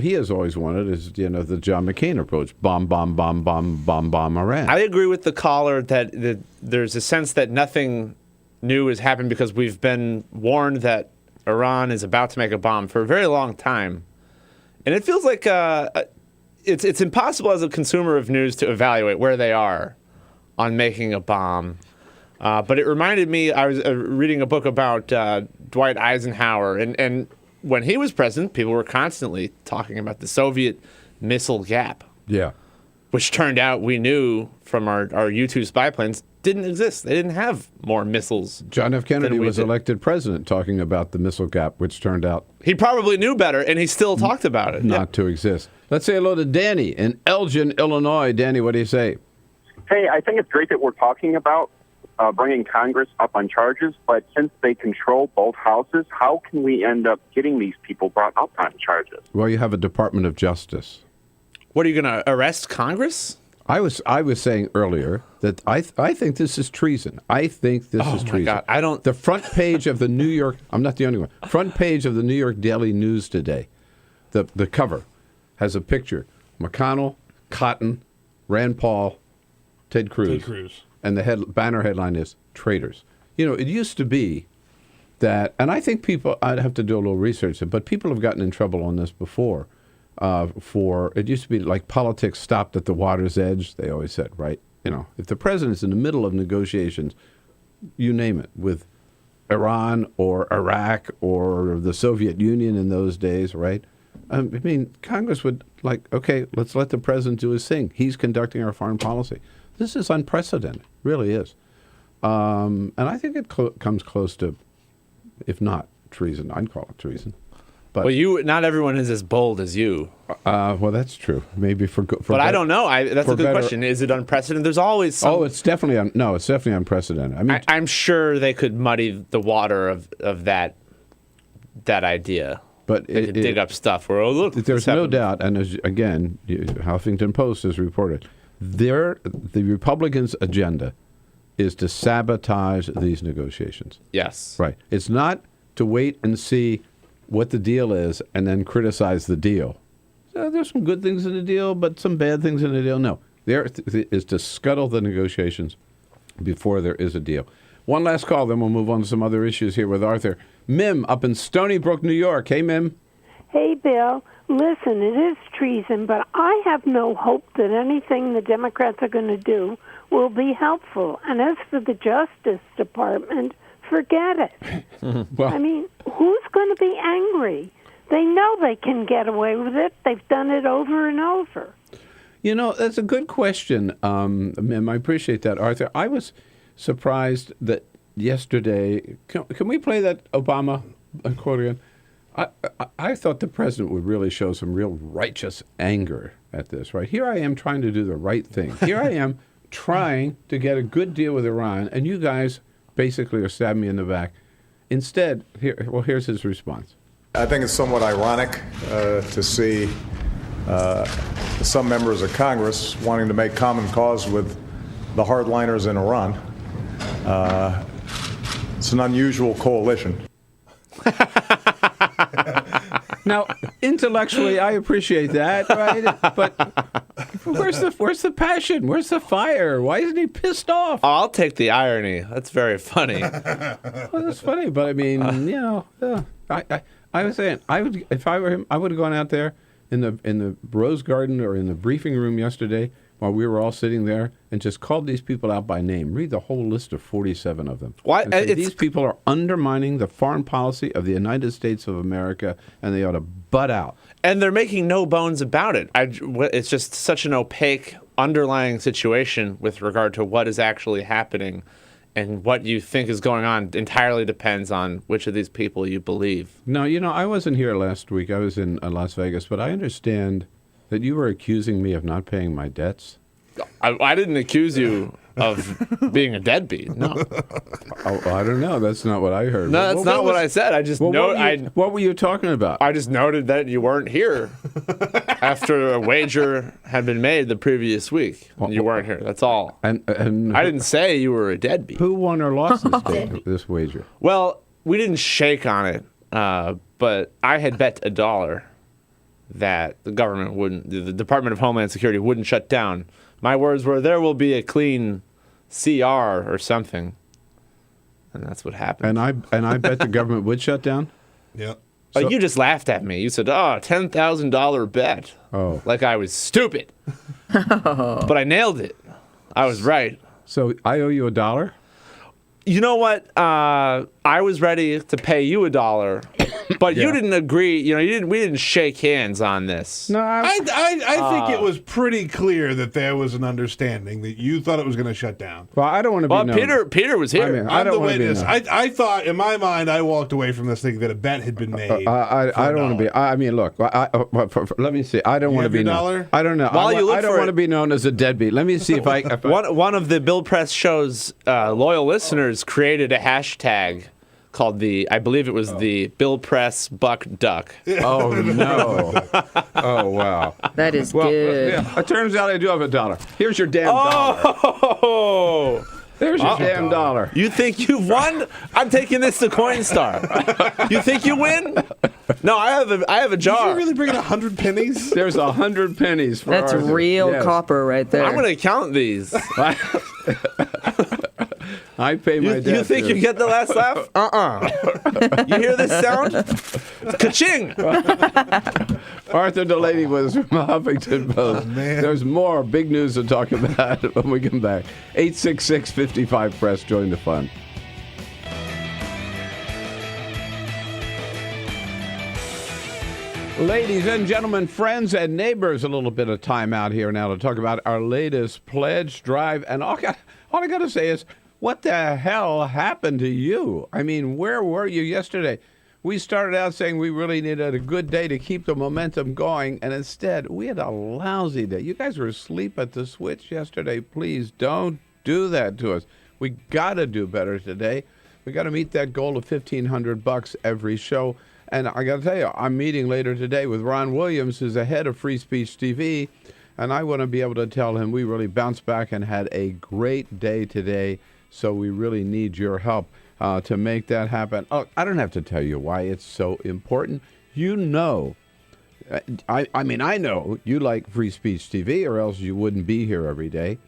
he has always wanted is, the John McCain approach: bomb, bomb, bomb, bomb, bomb, bomb Iran. I agree with the caller that there's a sense that nothing new has happened because we've been warned that Iran is about to make a bomb for a very long time, and it feels like it's impossible as a consumer of news to evaluate where they are on making a bomb. But it reminded me, I was reading a book about Dwight Eisenhower, and when he was president, people were constantly talking about the Soviet missile gap. Yeah. Which turned out, we knew from our U-2 spy planes, didn't exist. They didn't have more missiles. John F. Kennedy was elected president talking about the missile gap, which turned out... He probably knew better, and he still talked about it. Not to exist. Let's say hello to Danny in Elgin, Illinois. Danny, what do you say? Hey, I think it's great that we're talking about bringing Congress up on charges, but since they control both houses, how can we end up getting these people brought up on charges? Well, you have a Department of Justice. What, are you going to arrest Congress? I was saying earlier that I think this is treason. I think this is treason. God, I don't. The front page of the New York. I'm not the only one. Front page of the New York Daily News today. The cover has a picture: McConnell, Cotton, Rand Paul, Ted Cruz. And the banner headline is traitors. It used to be that, and I think I'd have to do a little research, but people have gotten in trouble on this before. It used to be like politics stopped at the water's edge, they always said, right? If the president's in the middle of negotiations, you name it, with Iran or Iraq or the Soviet Union in those days, right? Congress would okay, let's let the president do his thing. He's conducting our foreign policy. This is unprecedented, really is. And I think it comes close to, if not treason, I'd call it treason. But not everyone is as bold as you. Well, that's true. Maybe for but I don't know. That's a good question. Is it unprecedented? There's always some... Oh, it's definitely it's definitely unprecedented. I'm sure they could muddy the water of that idea. But they could dig up stuff where look. There's no doubt, and again, Huffington Post has reported, the Republicans' agenda is to sabotage these negotiations. Yes. Right. It's not to wait and see what the deal is and then criticize the deal. There's some good things in the deal, but some bad things in the deal. No, there is to scuttle the negotiations before there is a deal. One last call, then we'll move on to some other issues here with Arthur. Mim up in Stony Brook, New York. Hey, Mim. Hey, Bill. Listen, it is treason, but I have no hope that anything the Democrats are going to do will be helpful. And as for the Justice Department, forget it. Well, I mean, who's going to be angry? They know they can get away with it. They've done it over and over. You know, that's a good question, Mim. I appreciate that, Arthur. I was surprised that yesterday. Can we play that Obama quote again? I thought the president would really show some real righteous anger at this, right? Here I am trying to do the right thing. Here I am trying to get a good deal with Iran, and you guys basically are stabbing me in the back. Instead, here's his response. I think it's somewhat ironic to see some members of Congress wanting to make common cause with the hardliners in Iran. It's an unusual coalition. Now, intellectually, I appreciate that, right? But where's the passion? Where's the fire? Why isn't he pissed off? I'll take the irony. That's very funny. Well, that's funny, but I mean, I was saying, if I were him, I would have gone out there in the Rose Garden or in the briefing room yesterday while we were all sitting there and just called these people out by name. Read the whole list of 47 of them. Why? These people are undermining the foreign policy of the United States of America, and they ought to butt out. And they're making no bones about it. It's just such an opaque underlying situation with regard to what is actually happening. And what you think is going on entirely depends on which of these people you believe. No, I wasn't here last week. I was in Las Vegas, but I understand that you were accusing me of not paying my debts. I didn't accuse you of being a deadbeat. No. I don't know. That's not what I heard. No, that's not what I said. I just what were you talking about? I just noted that you weren't here after a wager had been made the previous week. You weren't here. That's all. And I didn't say you were a deadbeat. Who won or lost this wager? Well, we didn't shake on it, but I had bet $1 that the government wouldn't, the Department of Homeland Security wouldn't shut down. My words were, there will be a clean CR or something. And that's what happened. And I bet the government would shut down? Yep. So, you just laughed at me. You said, $10,000 bet. Oh. Like I was stupid. But I nailed it. I was right. So I owe you $1? You know what? I was ready to pay you $1, but you didn't agree. We didn't shake hands on this. No, I think it was pretty clear that there was an understanding that you thought it was going to shut down. Well, I don't want to be known. Peter was here. I mean, I'm the witness. I thought, in my mind, I walked away from this thinking that a bet had been made. I don't want to be. I mean, look. Let me see. I don't want to be known. I don't know. I don't want to be known as a deadbeat. Let me see if I. One of the Bill Press show's loyal listeners created a hashtag called I believe it was the Bill Press Buck Duck. Oh, no. Oh, wow. That is good. Yeah, it turns out I do have $1. Here's your damn dollar. Oh! There's your damn $1. You think you've won? I'm taking this to Coinstar. You think you win? No, I have a jar. Did you really bring in 100 pennies? There's 100 pennies for That's Arthur. real copper right there. I'm going to count these. I pay my debt. You think you get the last laugh? You hear this sound? Ka-ching! Arthur Delaney was from Huffington Post. Oh, man. There's more big news to talk about when we come back. 866-55-PRESS. Join the fun. Ladies and gentlemen, friends and neighbors, a little bit of time out here now to talk about our latest pledge drive. And all I got to say is, what the hell happened to you? I mean, where were you yesterday? We started out saying we really needed a good day to keep the momentum going, and instead, we had a lousy day. You guys were asleep at the switch yesterday. Please don't do that to us. We got to do better today. We got to meet that goal of $1,500 every show. And I got to tell you, I'm meeting later today with Ron Williams, who's the head of Free Speech TV, and I want to be able to tell him we really bounced back and had a great day today, so we really need your help. to make that happen. Oh, I don't have to tell you why it's so important. You know, I mean, I know you like Free Speech TV, or else you wouldn't be here every day.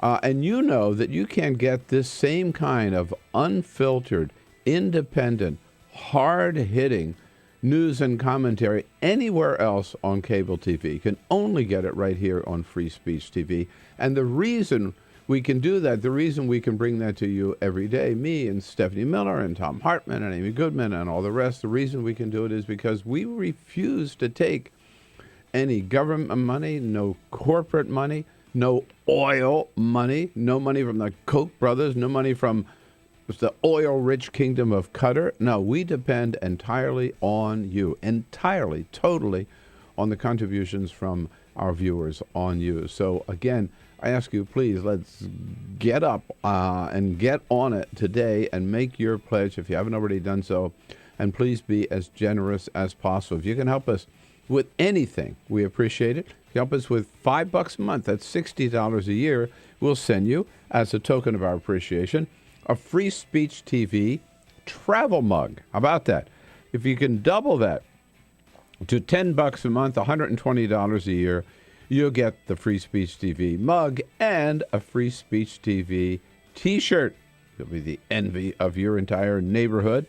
And you know that you can get this same kind of unfiltered, independent, hard-hitting news and commentary anywhere else on cable TV. You can only get it right here on Free Speech TV. And the reason we can do that, the reason we can bring that to you every day, me and Stephanie Miller and Tom Hartman and Amy Goodman and all the rest, the reason we can do it is because we refuse to take any government money, no corporate money, no oil money, no money from the Koch brothers, no money from the oil-rich kingdom of Qatar. No, we depend entirely on you, entirely, totally on the contributions from our viewers, on you. So again, I ask you, please, let's get up and get on it today and make your pledge if you haven't already done so. And please be as generous as possible. If you can help us with anything, we appreciate it. If you help us with $5 a month, that's $60 a year, we'll send you, as a token of our appreciation, a Free Speech TV travel mug. How about that? If you can double that to $10 a month, $120 a year, you'll get the Free Speech TV mug and a Free Speech TV T-shirt. You'll be the envy of your entire neighborhood.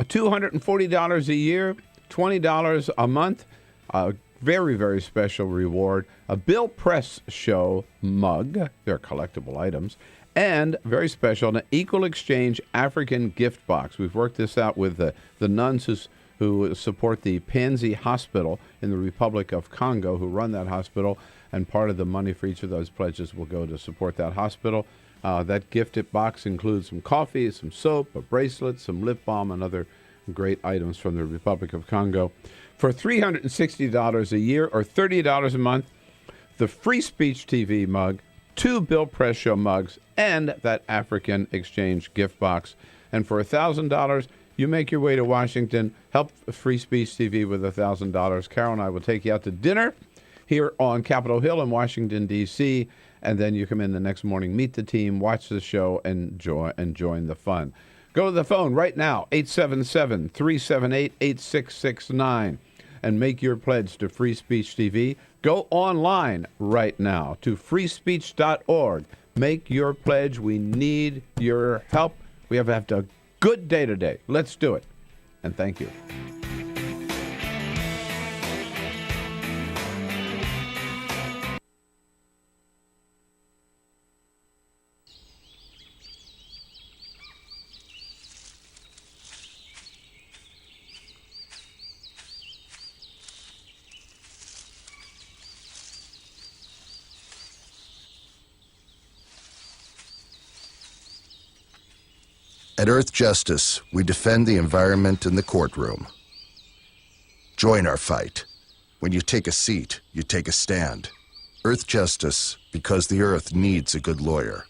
$240 a year, $20 a month. A very, very special reward. A Bill Press Show mug. They're collectible items. And very special, an Equal Exchange African gift box. We've worked this out with the nuns who support the Panzi Hospital in the Republic of Congo, who run that hospital, and part of the money for each of those pledges will go to support that hospital. That gift box includes some coffee, some soap, a bracelet, some lip balm, and other great items from the Republic of Congo. For $360 a year or $30 a month, the Free Speech TV mug, 2 Bill Press Show mugs, and that African Exchange gift box. And for $1,000, you make your way to Washington, help Free Speech TV with $1,000. Carol and I will take you out to dinner here on Capitol Hill in Washington, D.C., and then you come in the next morning, meet the team, watch the show, and join the fun. Go to the phone right now, 877-378-8669, and make your pledge to Free Speech TV. Go online right now to freespeech.org. Make your pledge. We need your help. We have a good day today. Let's do it. And thank you. At Earth Justice, we defend the environment in the courtroom. Join our fight. When you take a seat, you take a stand. Earth Justice, because the Earth needs a good lawyer.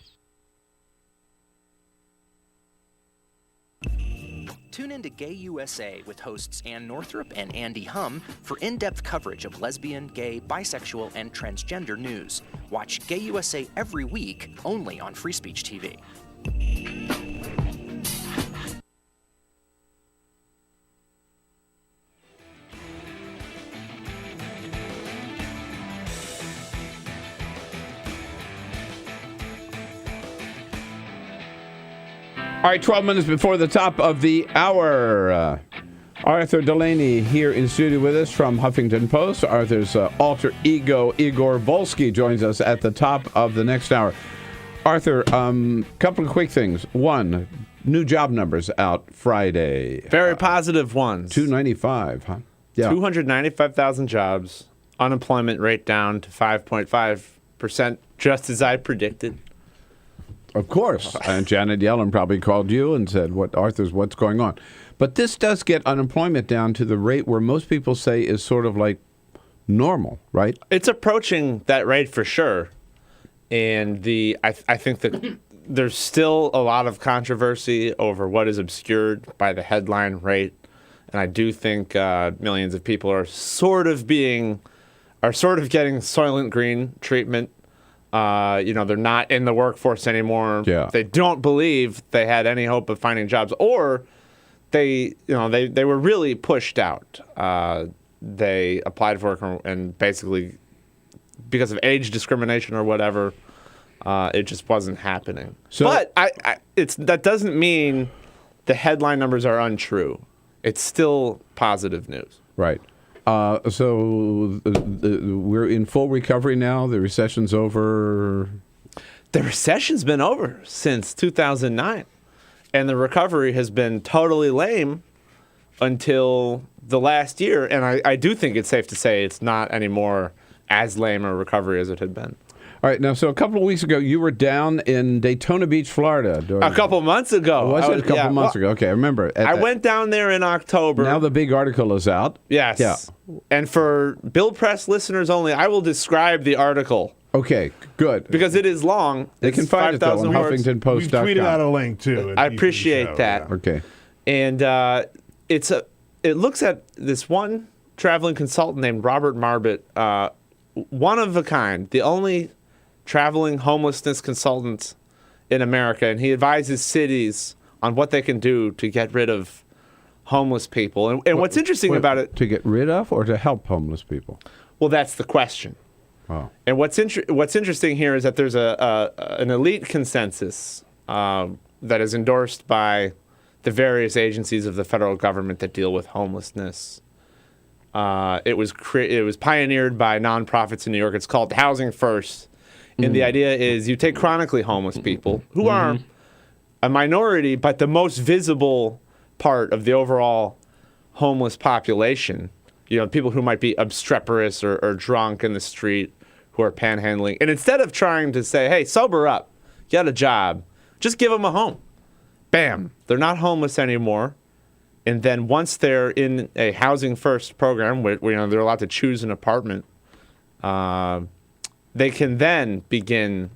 Tune in to Gay USA with hosts Ann Northrup and Andy Hum for in-depth coverage of lesbian, gay, bisexual, and transgender news. Watch Gay USA every week, only on Free Speech TV. All right, 12 minutes before the top of the hour. Arthur Delaney here in studio with us from Huffington Post. Arthur's alter ego, Igor Volsky, joins us at the top of the next hour. Arthur, couple of quick things. One, new job numbers out Friday. Very positive ones. 295, huh? Yeah. 295,000 jobs. Unemployment rate down to 5.5%, just as I predicted. Of course. And Janet Yellen probably called you and said, what's going on? But this does get unemployment down to the rate where most people say is sort of like normal, right? It's approaching that rate for sure. And I think that there's still a lot of controversy over what is obscured by the headline rate. And I do think millions of people are sort of getting Soylent Green treatment They're not in the workforce anymore. Yeah. They don't believe they had any hope of finding jobs, or they were really pushed out. They applied for work and basically, because of age discrimination or whatever, it just wasn't happening. But that doesn't mean the headline numbers are untrue. It's still positive news. Right. So we're in full recovery now. The recession's over. The recession's been over since 2009, and the recovery has been totally lame until the last year. And I do think it's safe to say it's not anymore as lame a recovery as it had been. All right. Now, so a couple of weeks ago, you were down in Daytona Beach, Florida. A couple months ago. Was it a couple months ago? Okay, I remember. I went down there in October. Now the big article is out. Yes. Yeah. And for Bill Press listeners only, I will describe the article. Okay, good. Because it is long. They can find it, though, on HuffingtonPost.com. We tweeted out a link, too. I appreciate that. Yeah. Okay. And it looks at this one traveling consultant named Robert Marbut, one of a kind, the only traveling homelessness consultant in America, and he advises cities on what they can do to get rid of homeless people. And what's interesting about it... To get rid of or to help homeless people? Well, that's the question. Oh. And what's interesting here is that there's an elite consensus that is endorsed by the various agencies of the federal government that deal with homelessness. It was pioneered by nonprofits in New York. It's called Housing First. And the idea is you take chronically homeless people who are a minority, but the most visible part of the overall homeless population. People who might be obstreperous or drunk in the street, who are panhandling. And instead of trying to say, hey, sober up, get a job, just give them a home. Bam, they're not homeless anymore. And then once they're in a Housing First program, where they're allowed to choose an apartment, they can then begin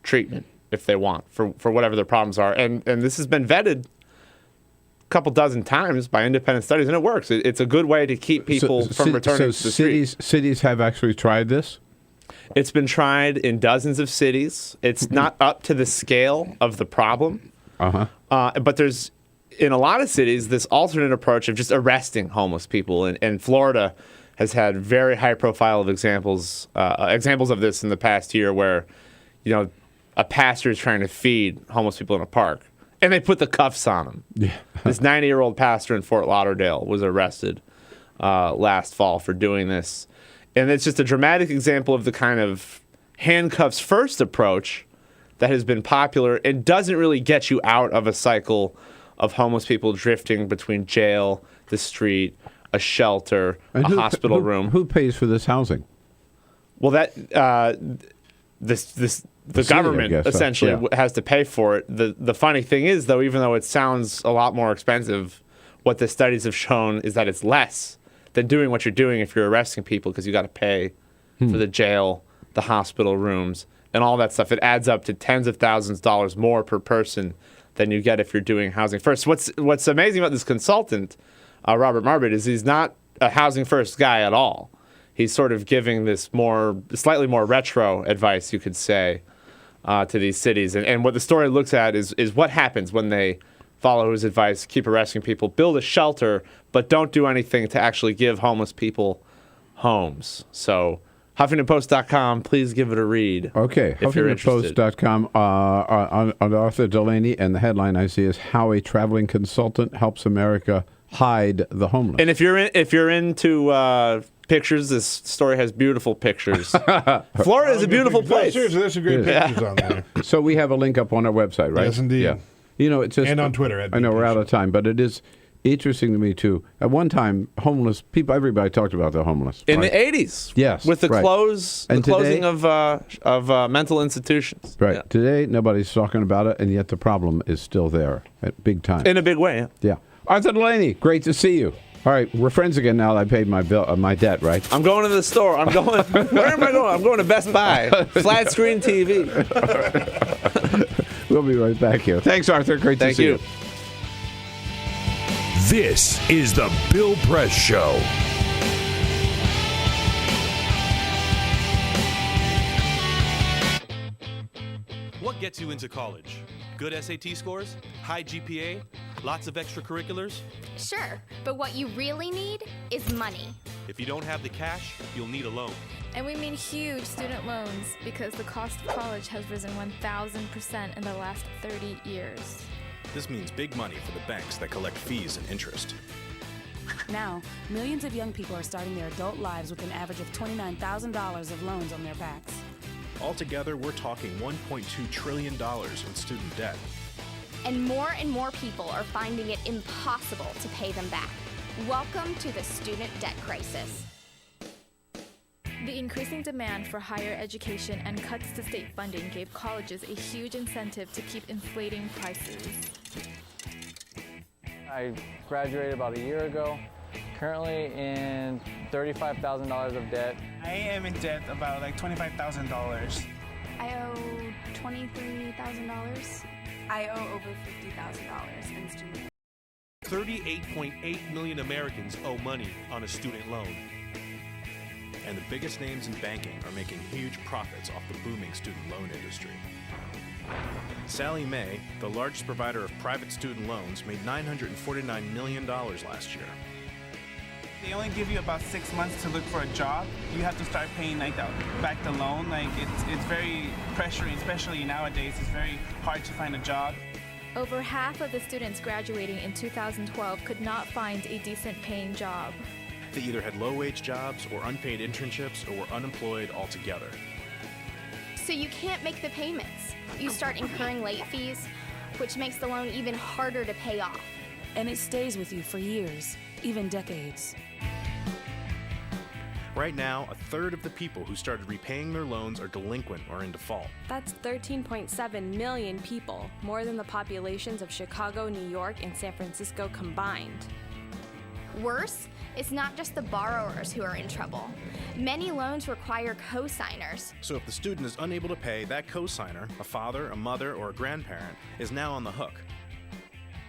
treatment if they want for whatever their problems are. And this has been vetted a couple dozen times by independent studies, and it works. It's a good way to keep people from returning to the street. Cities have actually tried this? It's been tried in dozens of cities. It's not up to the scale of the problem. But there's, in a lot of cities, this alternate approach of just arresting homeless people. And Florida has had very high-profile examples of this in the past year, where, a pastor is trying to feed homeless people in a park, and they put the cuffs on him. Yeah. This 90-year-old pastor in Fort Lauderdale was arrested last fall for doing this, and it's just a dramatic example of the kind of handcuffs first approach that has been popular and doesn't really get you out of a cycle of homeless people drifting between jail, the street, a shelter, a hospital room. Who pays for this housing? Well, that the government guess, essentially has to pay for it. The funny thing is, though, even though it sounds a lot more expensive, what the studies have shown is that it's less than doing what you're doing if you're arresting people, because you got to pay for the jail, the hospital rooms, and all that stuff. It adds up to tens of thousands of dollars more per person than you get if you're doing Housing First. What's amazing about this consultant, Robert Marbut, is he's not a Housing First guy at all. He's sort of giving this slightly more retro advice, you could say, to these cities. And what the story looks at is what happens when they follow his advice, keep arresting people, build a shelter, but don't do anything to actually give homeless people homes. So HuffingtonPost.com, please give it a read. Okay, HuffingtonPost.com on Arthur Delaney, and the headline I see is "How a Traveling Consultant Helps America Hide the Homeless." And if you're into pictures, this story has beautiful pictures. Florida is a beautiful place. Seriously, there's some great pictures on there. So we have a link up on our website, right? Yes, indeed. Yeah. It's just, and on Twitter. I know we're out of time, but it is interesting to me too. At one time, homeless people, everybody talked about the homeless in the 80s. Yes, with the right. closing of mental institutions. Right. Yeah. Today, nobody's talking about it, and yet the problem is still there at big time. In a big way. Yeah. Arthur Delaney, great to see you. All right, we're friends again now that I paid my bill, my debt, right? I'm going to the store. Where am I going? I'm going to Best Buy. Flat screen TV. We'll be right back here. Thanks, Arthur. Great to see you. This is the Bill Press Show. into college? Good SAT scores? High GPA? Lots of extracurriculars? Sure, but what you really need is money. If you don't have the cash, you'll need a loan. And we mean huge student loans because the cost of college has risen 1,000% in the last 30 years. This means big money for the banks that collect fees and interest. Now, millions of young people are starting their adult lives with an average of $29,000 of loans on their backs. Altogether, we're talking $1.2 trillion in student debt. And more people are finding it impossible to pay them back. Welcome to the student debt crisis. The increasing demand for higher education and cuts to state funding gave colleges a huge incentive to keep inflating prices. I graduated about a year ago, currently in $35,000 of debt. I am in debt about like $25,000. I owe $23,000. I owe over $50,000 in student debt. 38.8 million Americans owe money on a student loan. And the biggest names in banking are making huge profits off the booming student loan industry. Sallie Mae, the largest provider of private student loans, made $949 million last year. They only give you about 6 months to look for a job. You have to start paying back the loan. It's very pressuring, especially nowadays. It's very hard to find a job. Over half of the students graduating in 2012 could not find a decent paying job. They either had low-wage jobs or unpaid internships or were unemployed altogether. So you can't make the payments. You start incurring late fees, which makes the loan even harder to pay off. And it stays with you for years, even decades. Right now, a third of the people who started repaying their loans are delinquent or in default. That's 13.7 million people, more than the populations of Chicago, New York, and San Francisco combined. Worse, it's not just the borrowers who are in trouble. Many loans require co-signers. So if the student is unable to pay, that co-signer, a father, a mother, or a grandparent, is now on the hook.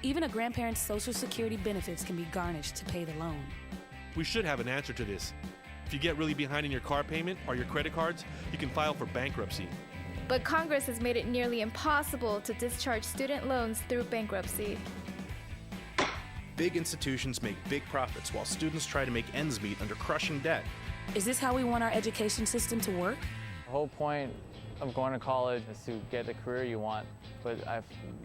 Even a grandparent's Social Security benefits can be garnished to pay the loan. We should have an answer to this. If you get really behind in your car payment or your credit cards, you can file for bankruptcy. But Congress has made it nearly impossible to discharge student loans through bankruptcy. Big institutions make big profits while students try to make ends meet under crushing debt. Is this how we want our education system to work? The whole point of going to college is to get the career you want, but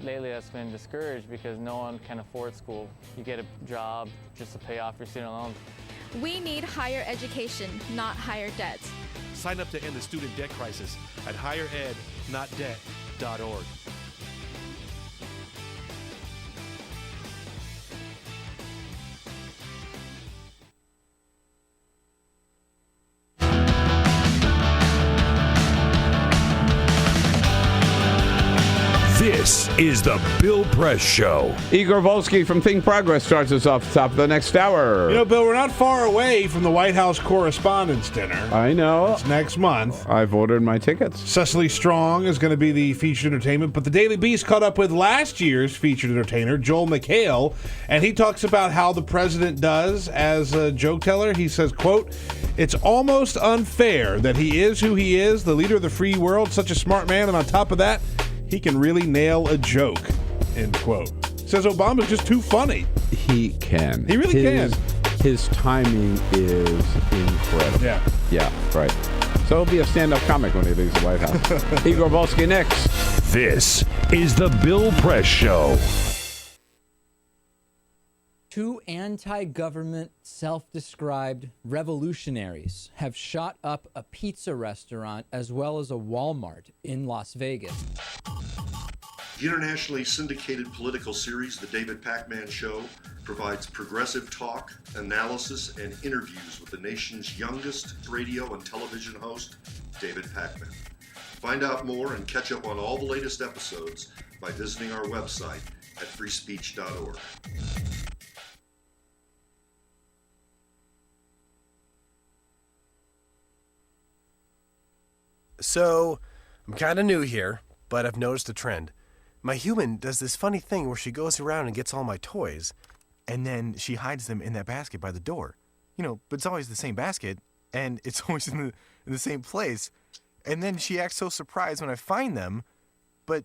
lately that's been discouraged because no one can afford school. You get a job just to pay off your student loans. We need higher education, not higher debt. Sign up to end the student debt crisis at higherednotdebt.org. This is the Bill Press Show. Igor Volsky from Think Progress starts us off the top of the next hour. You know, Bill, we're not far away from the White House Correspondents' Dinner. I know. It's next month. I've ordered my tickets. Cecily Strong is going to be the featured entertainment, but the Daily Beast caught up with last year's featured entertainer, Joel McHale, and he talks about how the president does as a joke teller. He says, quote, "It's almost unfair that he is who he is, the leader of the free world, such a smart man, and on top of that, he can really nail a joke," end quote. Says Obama's just too funny. He can. He really can. His timing is incredible. Yeah. Yeah, right. So he'll be a stand-up comic when he leaves the White House. Igor Volsky next. This is the Bill Press Show. Two anti-government, self-described revolutionaries have shot up a pizza restaurant as well as a Walmart in Las Vegas. The internationally syndicated political series, The David Pakman Show, provides progressive talk, analysis, and interviews with the nation's youngest radio and television host, David Pakman. Find out more and catch up on all the latest episodes by visiting our website at freespeech.org. So, I'm kind of new here, but I've noticed a trend. My human does this funny thing where she goes around and gets all my toys, and then she hides them in that basket by the door. You know, but it's always the same basket, and it's always in the same place. And then she acts so surprised when I find them, but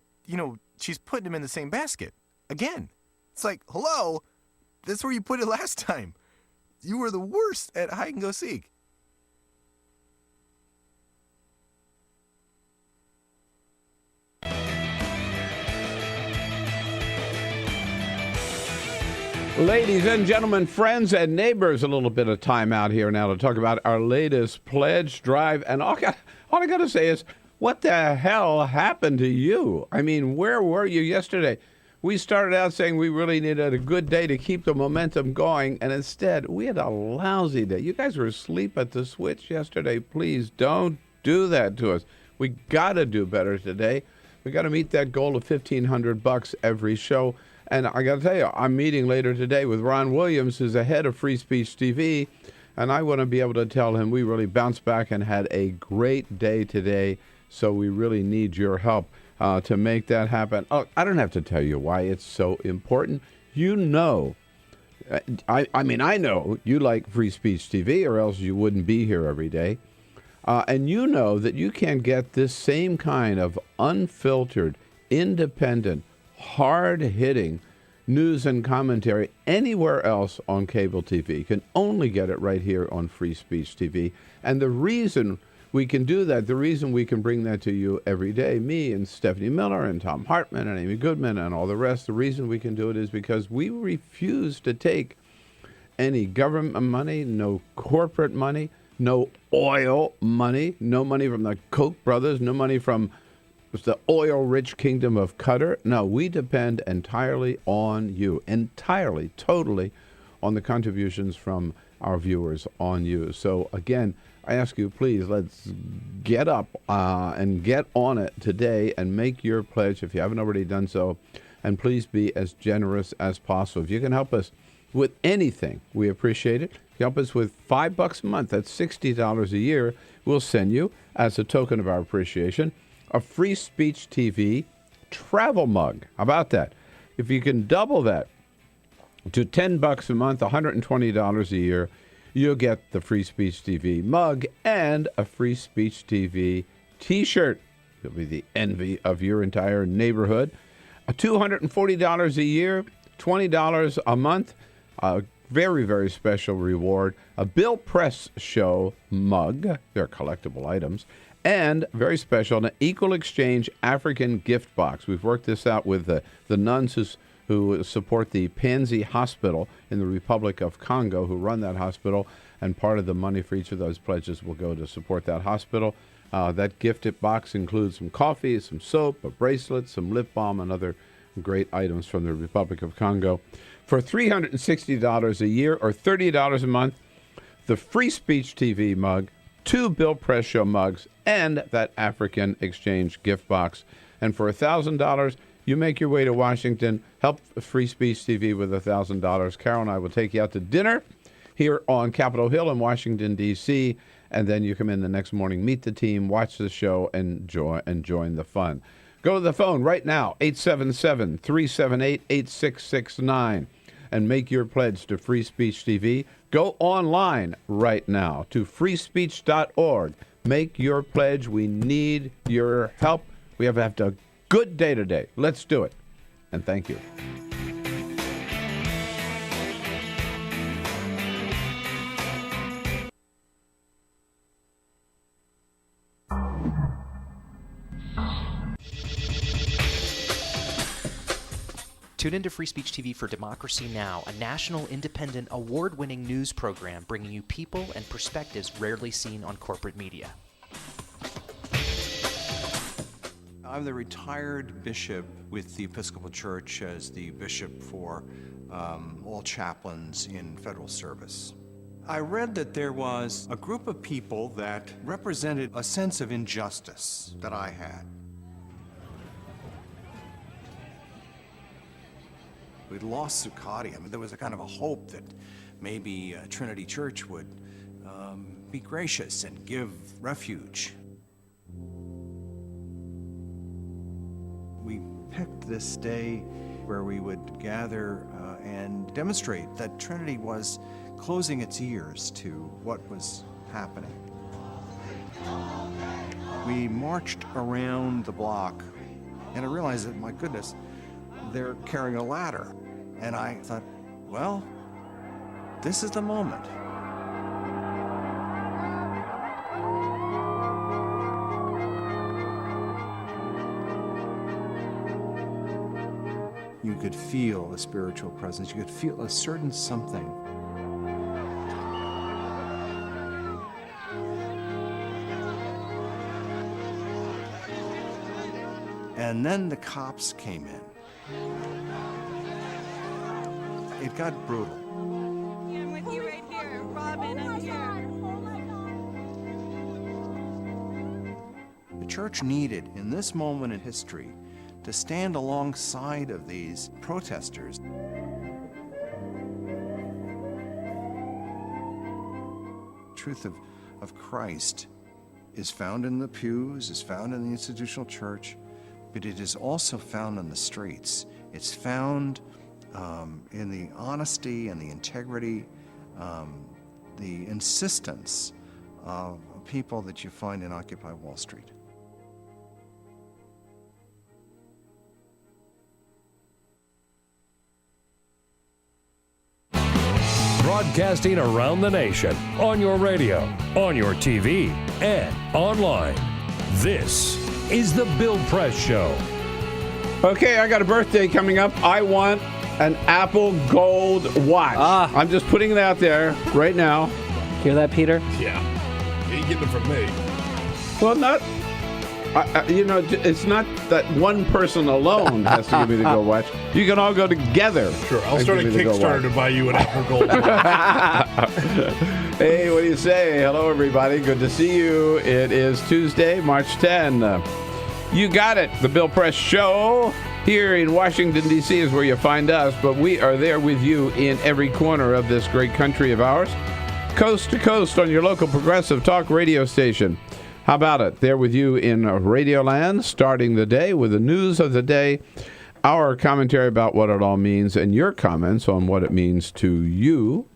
she's putting them in the same basket. Again. It's like, hello? That's where you put it last time. You were the worst at hide and go seek. Ladies and gentlemen, friends and neighbors, a little bit of time out here now to talk about our latest pledge drive. And all I got to say is, what the hell happened to you? I mean, where were you yesterday? We started out saying we really needed a good day to keep the momentum going, and instead, we had a lousy day. You guys were asleep at the switch yesterday. Please don't do that to us. We got to do better today. We got to meet that goal of $1,500 every show. And I got to tell you, I'm meeting later today with Ron Williams, who's the head of Free Speech TV, and I want to be able to tell him we really bounced back and had a great day today, so we really need your help to make that happen. Oh, I don't have to tell you why it's so important. You know, I know you like Free Speech TV, or else you wouldn't be here every day. And you know that you can get this same kind of unfiltered, independent, hard-hitting news and commentary anywhere else on cable TV. You can only get it right here on Free Speech TV. And the reason we can do that, the reason we can bring that to you every day, me and Stephanie Miller and Tom Hartman and Amy Goodman and all the rest, the reason we can do it is because we refuse to take any government money, no corporate money, no oil money, no money from the Koch brothers, no money from the oil-rich kingdom of Qatar. No, we depend entirely on you, entirely, totally on the contributions from our viewers on you. So again, I ask you, please, let's get up and get on it today and make your pledge if you haven't already done so. And please be as generous as possible. If you can help us with anything, we appreciate it. If you help us with $5 a month, that's $60 a year, we'll send you, as a token of our appreciation, a Free Speech TV travel mug. How about that? If you can double that to $10 a month, $120 a year, you'll get the Free Speech TV mug and a Free Speech TV T-shirt. You'll be the envy of your entire neighborhood. $240 a year, $20 a month, a very, very special reward, a Bill Press Show mug. They're collectible items. And very special, an Equal Exchange African gift box. We've worked this out with the nuns who support the Panzi Hospital in the Republic of Congo, who run that hospital, and part of the money for each of those pledges will go to support that hospital. That gift box includes some coffee, some soap, a bracelet, some lip balm, and other great items from the Republic of Congo. For $360 a year or $30 a month, the Free Speech TV mug, 2 Bill Press Show mugs, and that African Exchange gift box. And for $1,000, you make your way to Washington, help Free Speech TV with $1,000. Carol and I will take you out to dinner here on Capitol Hill in Washington, D.C., and then you come in the next morning, meet the team, watch the show, and join the fun. Go to the phone right now, 877-378-8669, and make your pledge to Free Speech TV. Go online right now to freespeech.org. Make your pledge. We need your help. We have a good day today. Let's do it. And thank you. Tune into Free Speech TV for Democracy Now!, a national, independent, award-winning news program bringing you people and perspectives rarely seen on corporate media. I'm the retired bishop with the Episcopal Church as the bishop for all chaplains in federal service. I read that there was a group of people that represented a sense of injustice that I had. We'd lost Zuccotti. I mean, there was a kind of a hope that maybe Trinity Church would be gracious and give refuge. We picked this day where we would gather and demonstrate that Trinity was closing its ears to what was happening. We marched around the block And I realized that, my goodness, they're carrying a ladder. And I thought, well, this is the moment. You could feel a spiritual presence. You could feel a certain something. And then the cops came in. It got brutal. Yeah, I'm with you right here. Robin, I'm here. The church needed, in this moment in history, to stand alongside of these protesters. The truth of Christ is found in the pews, is found in the institutional church, but it is also found on the streets. It's found in the honesty and the integrity, the insistence of people that you find in Occupy Wall Street. Broadcasting around the nation, on your radio, on your TV, and online. This is the Bill Press Show. Okay, I got a birthday coming up. I want an Apple Gold watch. I'm just putting it out there right now. Hear that, Peter? Yeah. You ain't getting it from me. Well, not... it's not that one person alone has to give me the gold watch. You can all go together. Sure, I'll start a Kickstarter to buy you an Apple Gold watch. Hey, what do you say? Hello, everybody. Good to see you. It is Tuesday, March 10. You got it. The Bill Press Show here in Washington, D.C. is where you find us, but we are there with you in every corner of this great country of ours, coast to coast on your local progressive talk radio station. How about it? There with you in Radioland, starting the day with the news of the day, our commentary about what it all means, and your comments on what it means to you.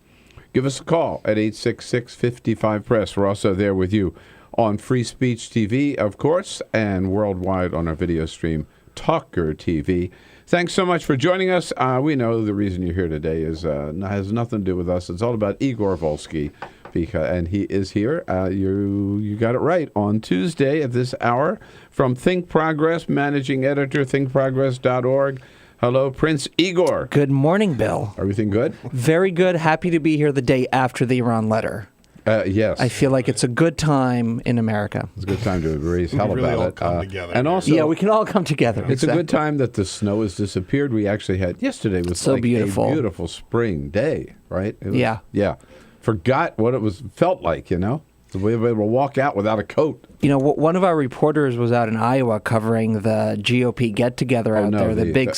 Give us a call at 866-55-PRESS. We're also there with you on Free Speech TV, of course, and worldwide on our video stream, TawkrTV. Thanks so much for joining us. We know the reason you're here today has nothing to do with us. It's all about Igor Volsky. And he is here. You got it right. On Tuesday at this hour, from Think Progress, managing editor, thinkprogress.org. Hello, Prince Igor. Good morning, Bill. Everything good? Very good. Happy to be here the day after the Iran letter. Yes. I feel like it's a good time in America. It's a good time to raise hell really about all it. Come together. And also, yeah, we can all come together. It's a good time that the snow has disappeared. We actually had yesterday was so like beautiful. A beautiful spring day, right? It was, yeah. Yeah. Forgot what it felt like, to be able to walk out without a coat. One of our reporters was out in Iowa covering the GOP get-together out there, the big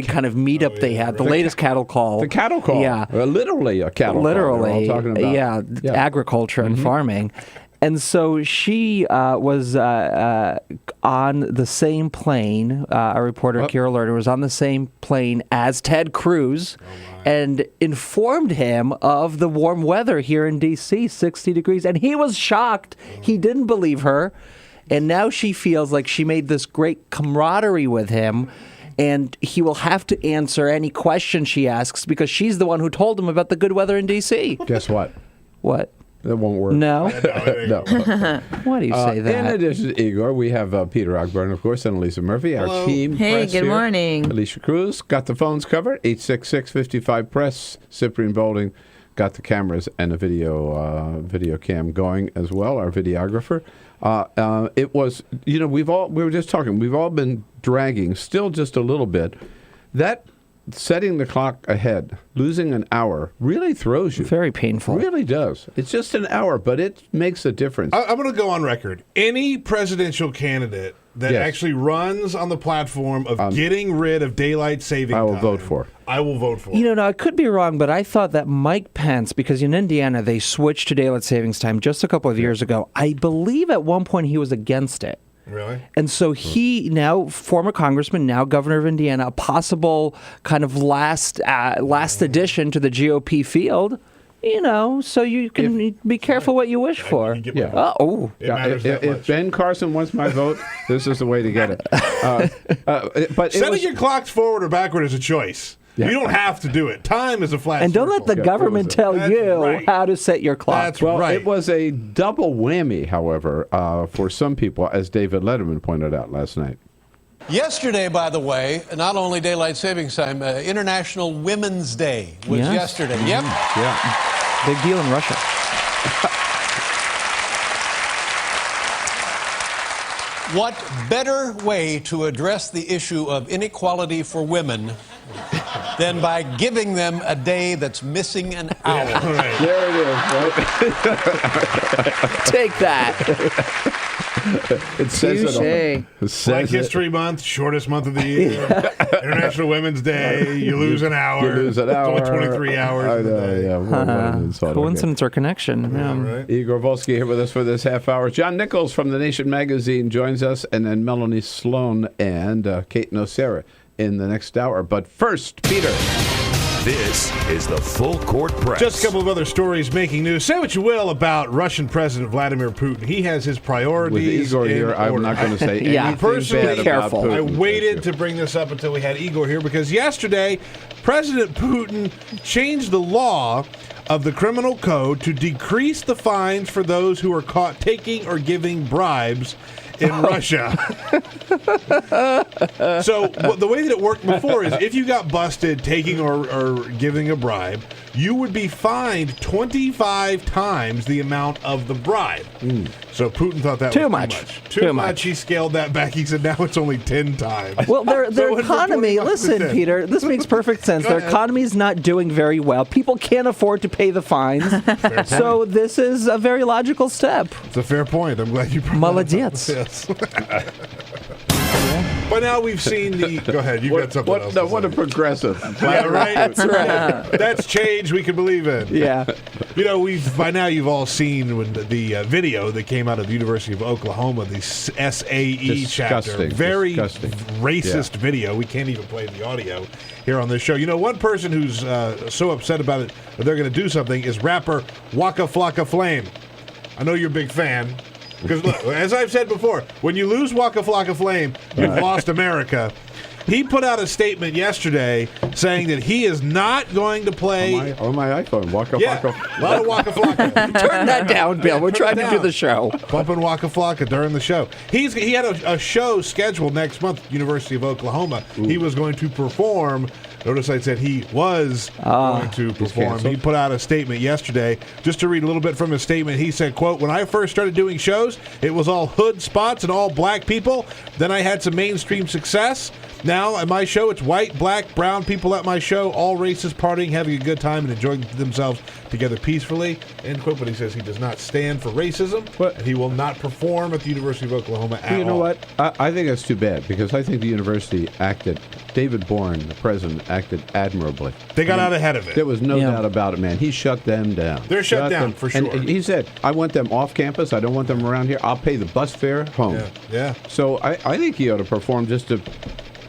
kind of meetup they had, the latest cattle call. The cattle call. Yeah. Literally a cattle call. Literally. We're all talking about. Yeah, agriculture and farming. And so she was on the same plane, our reporter, Kira Lerner, was on the same plane as Ted Cruz and informed him of the warm weather here in D.C., 60 degrees. And he was shocked. He didn't believe her. And now she feels like she made this great camaraderie with him. And he will have to answer any question she asks because she's the one who told him about the good weather in D.C. Guess what? What? That won't work. No. No. Why do you say that? In addition to Igor, we have Peter Ogburn, of course, and Elisa Murphy, our team. Hey, good morning. Alicia Cruz got the phones covered. 866-55-PRESS. Cyprian Bolding got the cameras and the video cam going as well. Our videographer. It was, we were just talking. We've all been dragging, still just a little bit. That. Setting the clock ahead, losing an hour, really throws you. Very painful. Really does. It's just an hour, but it makes a difference. I'm going to go on record. Any presidential candidate that actually runs on the platform of getting rid of daylight saving time, I will vote for. I will vote for. Now, I could be wrong, but I thought that Mike Pence, because in Indiana they switched to daylight savings time just a couple of years ago, I believe at one point he was against it. Really? And so he now, former congressman, now governor of Indiana, a possible kind of last addition to the GOP field. So you can be careful what you wish for. Yeah. If Ben Carson wants my vote, this is the way to get it. But setting your clocks forward or backward is a choice. Yeah. You don't have to do it. Time is a flat And don't let the government tell you how to set your clock. That's right. It was a double whammy, however, for some people, as David Letterman pointed out last night. Yesterday, by the way, not only Daylight Savings Time, International Women's Day was yesterday. Yep. Yeah. Big deal in Russia. What better way to address the issue of inequality for women than by giving them a day that's missing an hour? Right. There it is. Right? Take that. It says it all. Black History Month, shortest month of the year. International Women's Day, you lose an hour. You lose an hour. It's only 23 hours. Coincidence or connection. Right. Igor Volsky here with us for this half hour. John Nichols from The Nation magazine joins us, and then Melanie Sloan and Kate Nocera in the next hour. But first, Peter. This is the Full Court Press. Just a couple of other stories making news. Say what you will about Russian President Vladimir Putin. He has his priorities. With Igor here, I'm not going to say anything personally, bad about Putin. I waited to bring this up until we had Igor here because yesterday, President Putin changed the law of the criminal code to decrease the fines for those who are caught taking or giving bribes in Russia. So the way that it worked before is if you got busted taking or giving a bribe, you would be fined 25 times the amount of the bribe. So Putin thought that was too much. Too much. He scaled that back. He said now it's only 10 times. Well, their economy, listen, Peter, this makes perfect sense. Their economy is not doing very well. People can't afford to pay the fines. So this is a very logical step. It's a fair point. I'm glad you brought Молодец. Yes. By now we've seen the. Go ahead. You've got something else. No, what a progressive. Yeah, right. That's right. That's change we can believe in. Yeah. By now you've all seen when the video that came out of the University of Oklahoma, the SAE chapter. Very racist video. We can't even play the audio here on this show. One person who's so upset about it that they're going to do something is rapper Waka Flocka Flame. I know you're a big fan. Because, look, as I've said before, when you lose Waka Flocka Flame, you've lost America. He put out a statement yesterday saying that he is not going to play... On my iPhone, Waka Flocka. A lot of Waka Flocka. Turn that down, Bill. We're trying to do the show. Bumping Waka Flocka during the show. He had a show scheduled next month, University of Oklahoma. Ooh. He was going to perform... Notice I said he was going to perform. He put out a statement yesterday. Just to read a little bit from his statement, he said, quote, "When I first started doing shows, it was all hood spots and all black people. Then I had some mainstream success. Now at my show, it's white, black, brown people at my show, all races partying, having a good time, and enjoying themselves together peacefully." End quote. But he says he does not stand for racism, and he will not perform at the University of Oklahoma at all. You know what? I think that's too bad, because I think the university acted, David Bourne, the president, acted admirably. They got out ahead of it. There was no doubt about it, man. He shut them down. They're shut down, for sure. And he said, I want them off campus. I don't want them around here. I'll pay the bus fare home. Yeah. So I think he ought to perform just to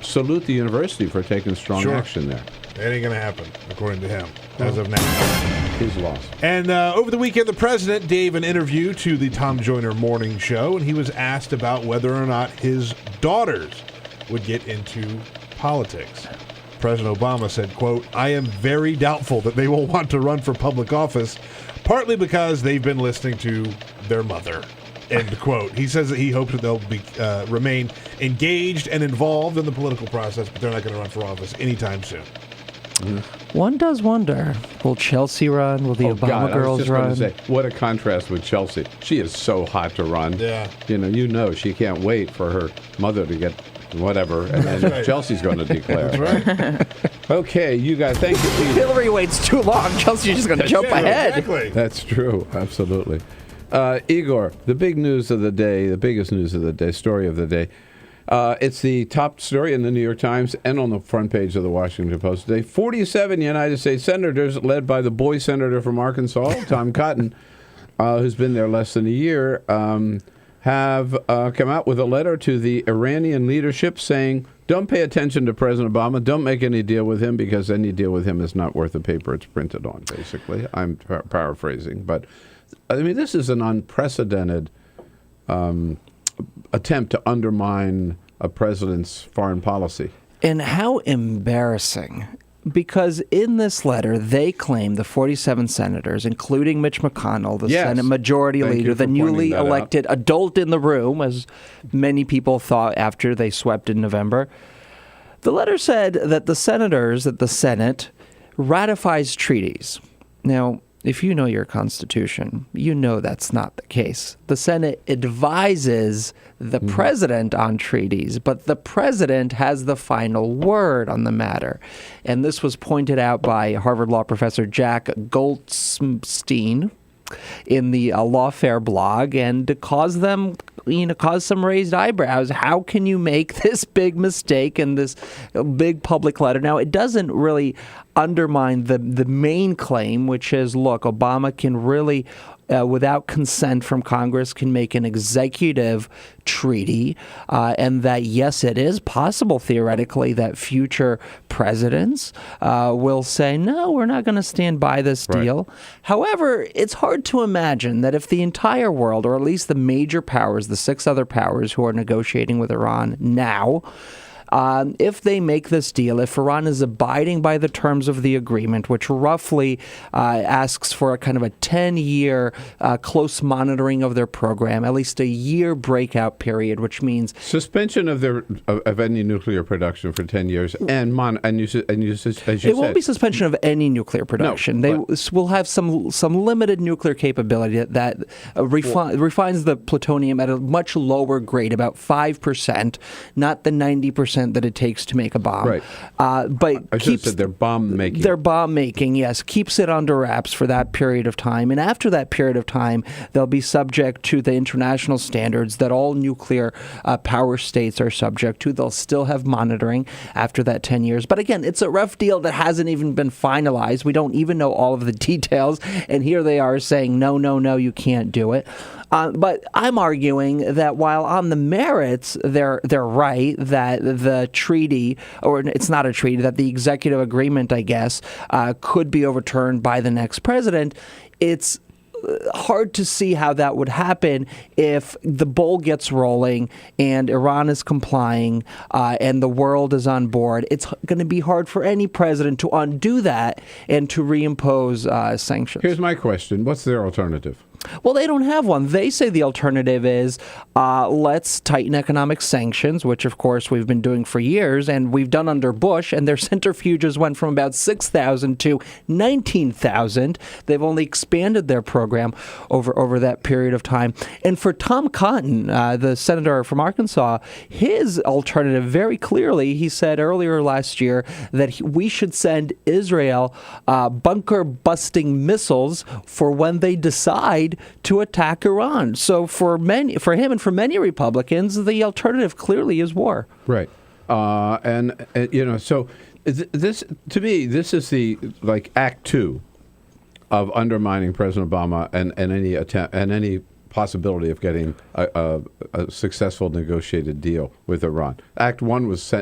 salute the university for taking strong action there. That ain't going to happen, according to him, as of now. His loss. And over the weekend, the president gave an interview to the Tom Joyner Morning Show, and he was asked about whether or not his daughters would get into politics. President Obama said, quote, "I am very doubtful that they will want to run for public office, partly because they've been listening to their mother." End quote. He says that he hopes that they'll be remain engaged and involved in the political process, but they're not going to run for office anytime soon. Mm-hmm. One does wonder, will Chelsea run? Will the Obama girls run? I was just going to say, what a contrast with Chelsea. She is so hot to run. Yeah. You know she can't wait for her mother to get whatever, and then Chelsea's going to declare. That's right. Okay, you guys, thank you, Peter. Hillary waits too long. Chelsea's just going to jump ahead. Exactly. That's true. Absolutely. Igor, the big news of the day, the biggest news of the day, story of the day. It's the top story in the New York Times and on the front page of the Washington Post today. 47 United States senators, led by the boy senator from Arkansas, Tom Cotton, who's been there less than a year, have come out with a letter to the Iranian leadership saying, don't pay attention to President Obama. Don't make any deal with him because any deal with him is not worth the paper it's printed on, basically. I'm paraphrasing. But, I mean, this is an unprecedented attempt to undermine a president's foreign policy. And how embarrassing. Because in this letter, they claim, the 47 senators, including Mitch McConnell, the Senate Majority Leader, the newly elected adult in the room, as many people thought after they swept in November. The letter said that the Senate ratifies treaties. Now, if you know your Constitution, you know that's not the case. The Senate advises the president on treaties, but the president has the final word on the matter. And this was pointed out by Harvard Law professor Jack Goldstein in the Lawfare blog, and caused some raised eyebrows. How can you make this big mistake in this big public letter? Now, it doesn't really undermine the main claim, which is, look, Obama can really, without consent from Congress, can make an executive treaty, and that, yes, it is possible, theoretically, that future presidents will say, no, we're not going to stand by this deal. However, it's hard to imagine that if the entire world, or at least the major powers, the 6 other powers who are negotiating with Iran now, if they make this deal, if Iran is abiding by the terms of the agreement, which roughly asks for a kind of a 10-year close monitoring of their program, at least a year breakout period, which means suspension of any nuclear production for 10 years, and you said it won't be suspension of any nuclear production. They will have some limited nuclear capability that refines the plutonium at a much lower grade, about 5%, not the 90% that it takes to make a bomb. Right. But I should have said they're bomb making. They're bomb making, yes. Keeps it under wraps for that period of time. And after that period of time, they'll be subject to the international standards that all nuclear power states are subject to. They'll still have monitoring after that 10 years. But again, it's a rough deal that hasn't even been finalized. We don't even know all of the details. And here they are saying, no, you can't do it. But I'm arguing that while on the merits they're right that the treaty, or it's not a treaty, that the executive agreement, I guess, could be overturned by the next president, it's hard to see how that would happen if the ball gets rolling and Iran is complying and the world is on board. It's going to be hard for any president to undo that and to reimpose sanctions. Here's my question. What's their alternative? Well, they don't have one. They say the alternative is let's tighten economic sanctions, which, of course, we've been doing for years, and we've done under Bush, and their centrifuges went from about 6,000 to 19,000. They've only expanded their program over that period of time. And for Tom Cotton, the senator from Arkansas, his alternative, very clearly, he said earlier last year that we should send Israel bunker-busting missiles for when they decide to attack Iran. So for him and for many Republicans, the alternative clearly is war. Right. And so this, to me, this is the Act 2 of undermining President Obama and any attempt and any possibility of getting a successful negotiated deal with Iran. Act 1 was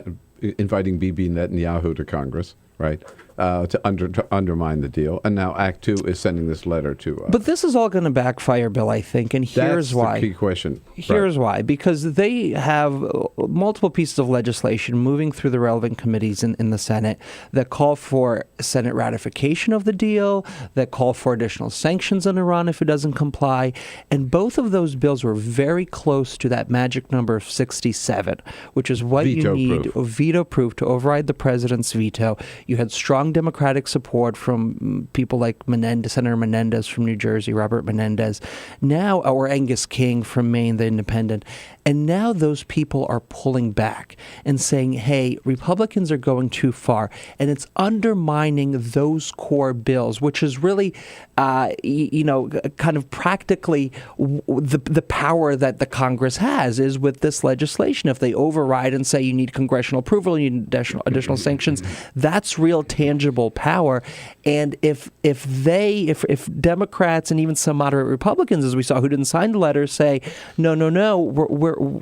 inviting Bibi Netanyahu to Congress, right? To undermine the deal. And now Act 2 is sending this letter to... But this is all going to backfire, Bill, I think, and here's why. That's the key question. Here's why. Because they have multiple pieces of legislation moving through the relevant committees in the Senate that call for Senate ratification of the deal, that call for additional sanctions on Iran if it doesn't comply. And both of those bills were very close to that magic number of 67, which is what you need, veto-proof, to override the president's veto. You had strong Democratic support from people like Senator Menendez from New Jersey, Robert Menendez, or Angus King from Maine, the independent. And now those people are pulling back and saying, hey, Republicans are going too far. And it's undermining those core bills, which is really, kind of practically the power that the Congress has is with this legislation. If they override and say you need congressional approval, you need additional sanctions, that's real tangible power. And if Democrats and even some moderate Republicans, as we saw, who didn't sign the letter, say, no,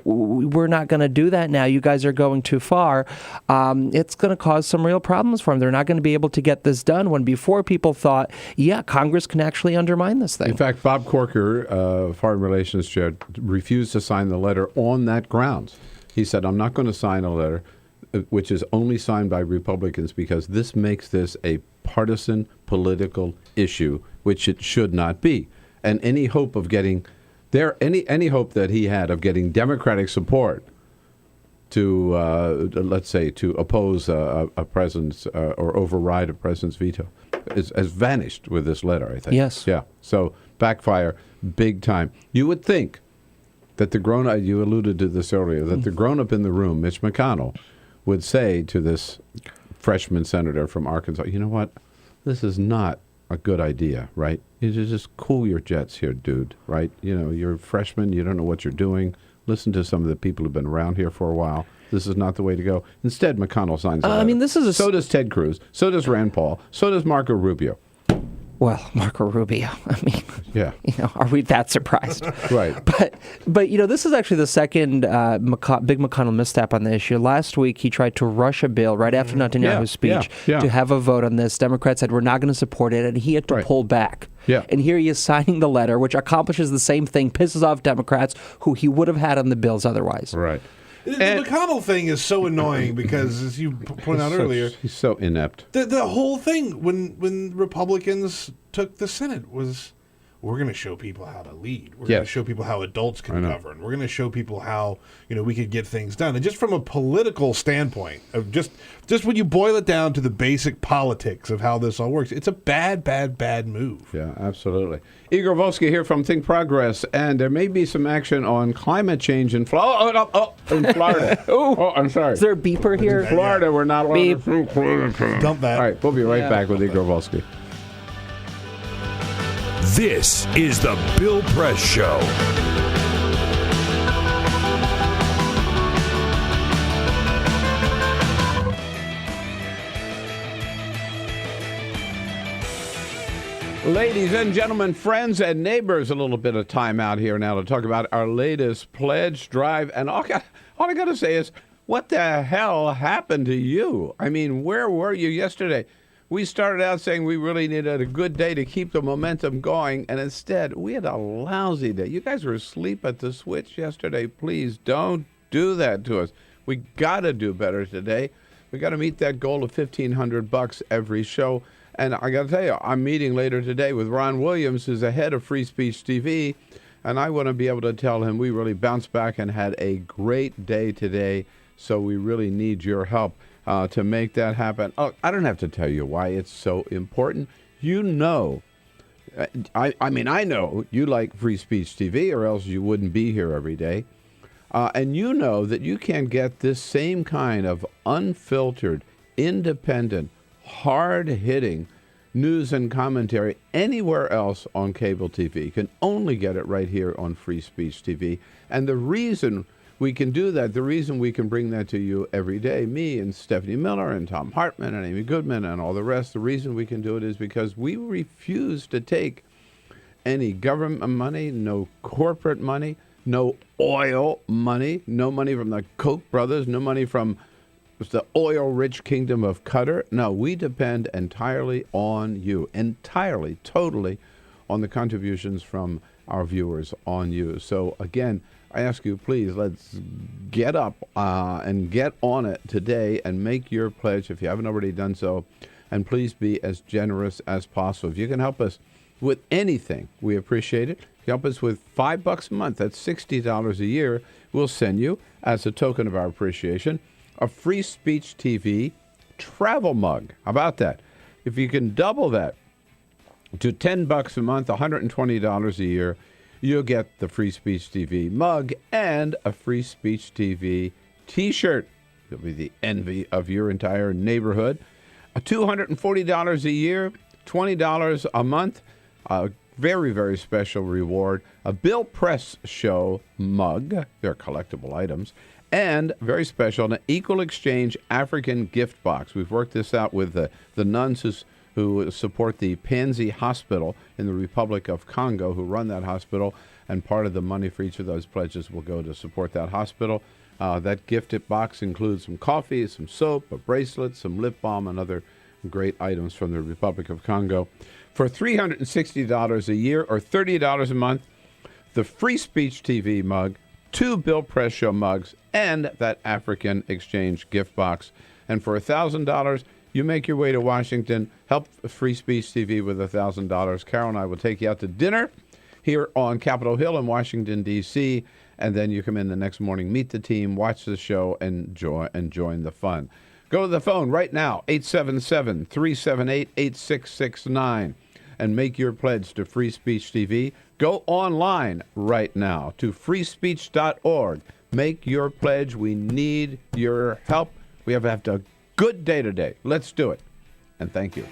we're not going to do that now. You guys are going too far. It's going to cause some real problems for them. They're not going to be able to get this done when before people thought, yeah, Congress can actually undermine this thing. In fact, Bob Corker, Foreign Relations Chair, refused to sign the letter on that grounds. He said, I'm not going to sign a letter which is only signed by Republicans because this makes this a partisan political issue, which it should not be. And any hope of getting any hope that he had of getting Democratic support to, let's say, to oppose a president's or override a president's veto has vanished with this letter, I think. Yes. Yeah. So backfire big time. You would think that the grown-up, you alluded to this earlier, that the grown-up in the room, Mitch McConnell, would say to this freshman senator from Arkansas, you know what, this is not a good idea, right? You just cool your jets here, dude, right? You know, you're a freshman, you don't know what you're doing. Listen to some of the people who've been around here for a while. This is not the way to go. Instead, McConnell signs a letter. So does Ted Cruz. So does Rand Paul. So does Marco Rubio. Well, Marco Rubio. I mean, yeah. Are we that surprised? Right. But this is actually the second big McConnell misstep on the issue. Last week, he tried to rush a bill right after Netanyahu's speech to have a vote on this. Democrats said, we're not going to support it, and he had to pull back. Yeah. And here he is signing the letter, which accomplishes the same thing, pisses off Democrats who he would have had on the bills otherwise. Right. The McConnell thing is so annoying because, as you pointed out earlier, he's so inept. The whole thing when Republicans took the Senate was, we're going to show people how to lead. We're going to show people how adults can govern. We're going to show people how we could get things done. And just from a political standpoint, of just when you boil it down to the basic politics of how this all works, it's a bad move. Yeah, absolutely. Igor Volsky here from Think Progress, and there may be some action on climate change in Florida. In Florida. Oh, I'm sorry. Is there a beeper here? In Florida, we're not allowed to dump that. All right, we'll be right back with Igor Volsky. This is the Bill Press Show. Ladies and gentlemen, friends and neighbors, a little bit of time out here now to talk about our latest pledge drive. And all I got to say is, what the hell happened to you? I mean, where were you yesterday? We started out saying we really needed a good day to keep the momentum going, and instead, we had a lousy day. You guys were asleep at the switch yesterday. Please don't do that to us. We got to do better today. We got to meet that goal of $1,500 every show. And I got to tell you, I'm meeting later today with Ron Williams, who's the head of Free Speech TV, and I want to be able to tell him we really bounced back and had a great day today, so we really need your help to make that happen. Oh, I don't have to tell you why it's so important. You know, I mean, I know you like Free Speech TV, or else you wouldn't be here every day. And you know that you can get this same kind of unfiltered, independent, hard-hitting news and commentary anywhere else on cable TV. You can only get it right here on Free Speech TV. And the reason we can do that, the reason we can bring that to you every day, me and Stephanie Miller and Tom Hartman and Amy Goodman and all the rest, the reason we can do it is because we refuse to take any government money, no corporate money, no oil money, no money from the Koch brothers, no money from the oil-rich kingdom of Qatar. No, we depend entirely on you, entirely, totally on the contributions from our viewers on you. So again, I ask you, please, let's get up and get on it today and make your pledge if you haven't already done so. And please be as generous as possible. If you can help us with anything, we appreciate it. If you help us with $5 a month, that's $60 a year, we'll send you, as a token of our appreciation, a Free Speech TV travel mug. How about that? If you can double that to $10 a month, $120 a year, you'll get the Free Speech TV mug and a Free Speech TV T-shirt. You'll be the envy of your entire neighborhood. $240 a year, $20 a month. A very, very special reward. A Bill Press Show mug. They're collectible items. and very special, an equal exchange African gift box. We've worked this out with the nuns who support the Panzi Hospital in the Republic of Congo, who run that hospital, and part of the money for each of those pledges will go to support that hospital. That gift box includes some coffee, some soap, a bracelet, some lip balm, and other great items from the Republic of Congo. For $360 a year or $30 a month, the Free Speech TV mug, 2 Bill Press Show mugs, and that African exchange gift box. And for $1,000, you make your way to Washington, help Free Speech TV with $1,000. Carol and I will take you out to dinner here on Capitol Hill in Washington, D.C., and then you come in the next morning, meet the team, watch the show, and join the fun. Go to the phone right now, 877-378-8669, and make your pledge to Free Speech TV. Go online right now to freespeech.org. Make your pledge. We need your help. We have had a good day today. Let's do it. And thank you.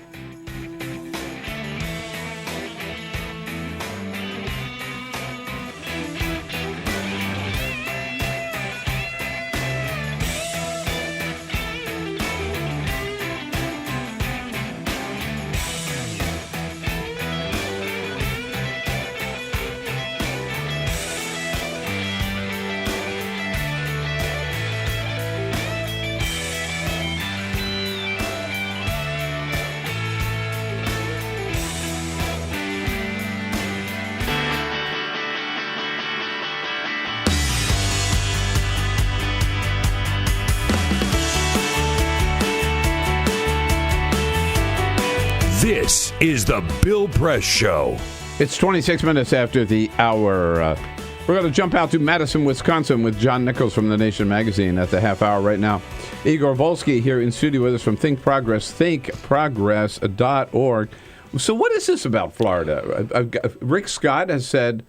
This is the Bill Press Show. It's 26 minutes after the hour. We're going to jump out to Madison, Wisconsin with John Nichols from The Nation magazine at the half hour right now. Igor Volsky here in studio with us from Think Progress, thinkprogress.org. So what is this about Florida? Rick Scott has said,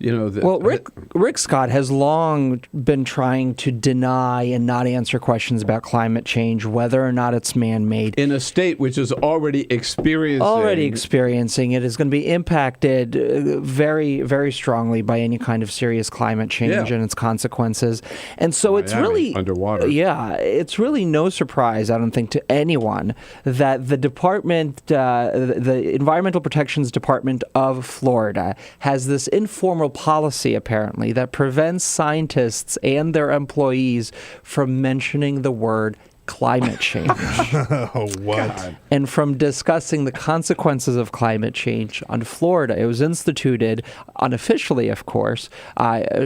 Rick Scott has long been trying to deny and not answer questions about climate change, whether or not it's man-made. In a state which is already experiencing it, is going to be impacted very, very strongly by any kind of serious climate change and its consequences. And so it's really underwater. Yeah, it's really no surprise, I don't think, to anyone that the department, the Environmental Protections Department of Florida, has this informal policy, apparently, that prevents scientists and their employees from mentioning the word climate change. What? And from discussing the consequences of climate change on Florida. It was instituted unofficially, of course,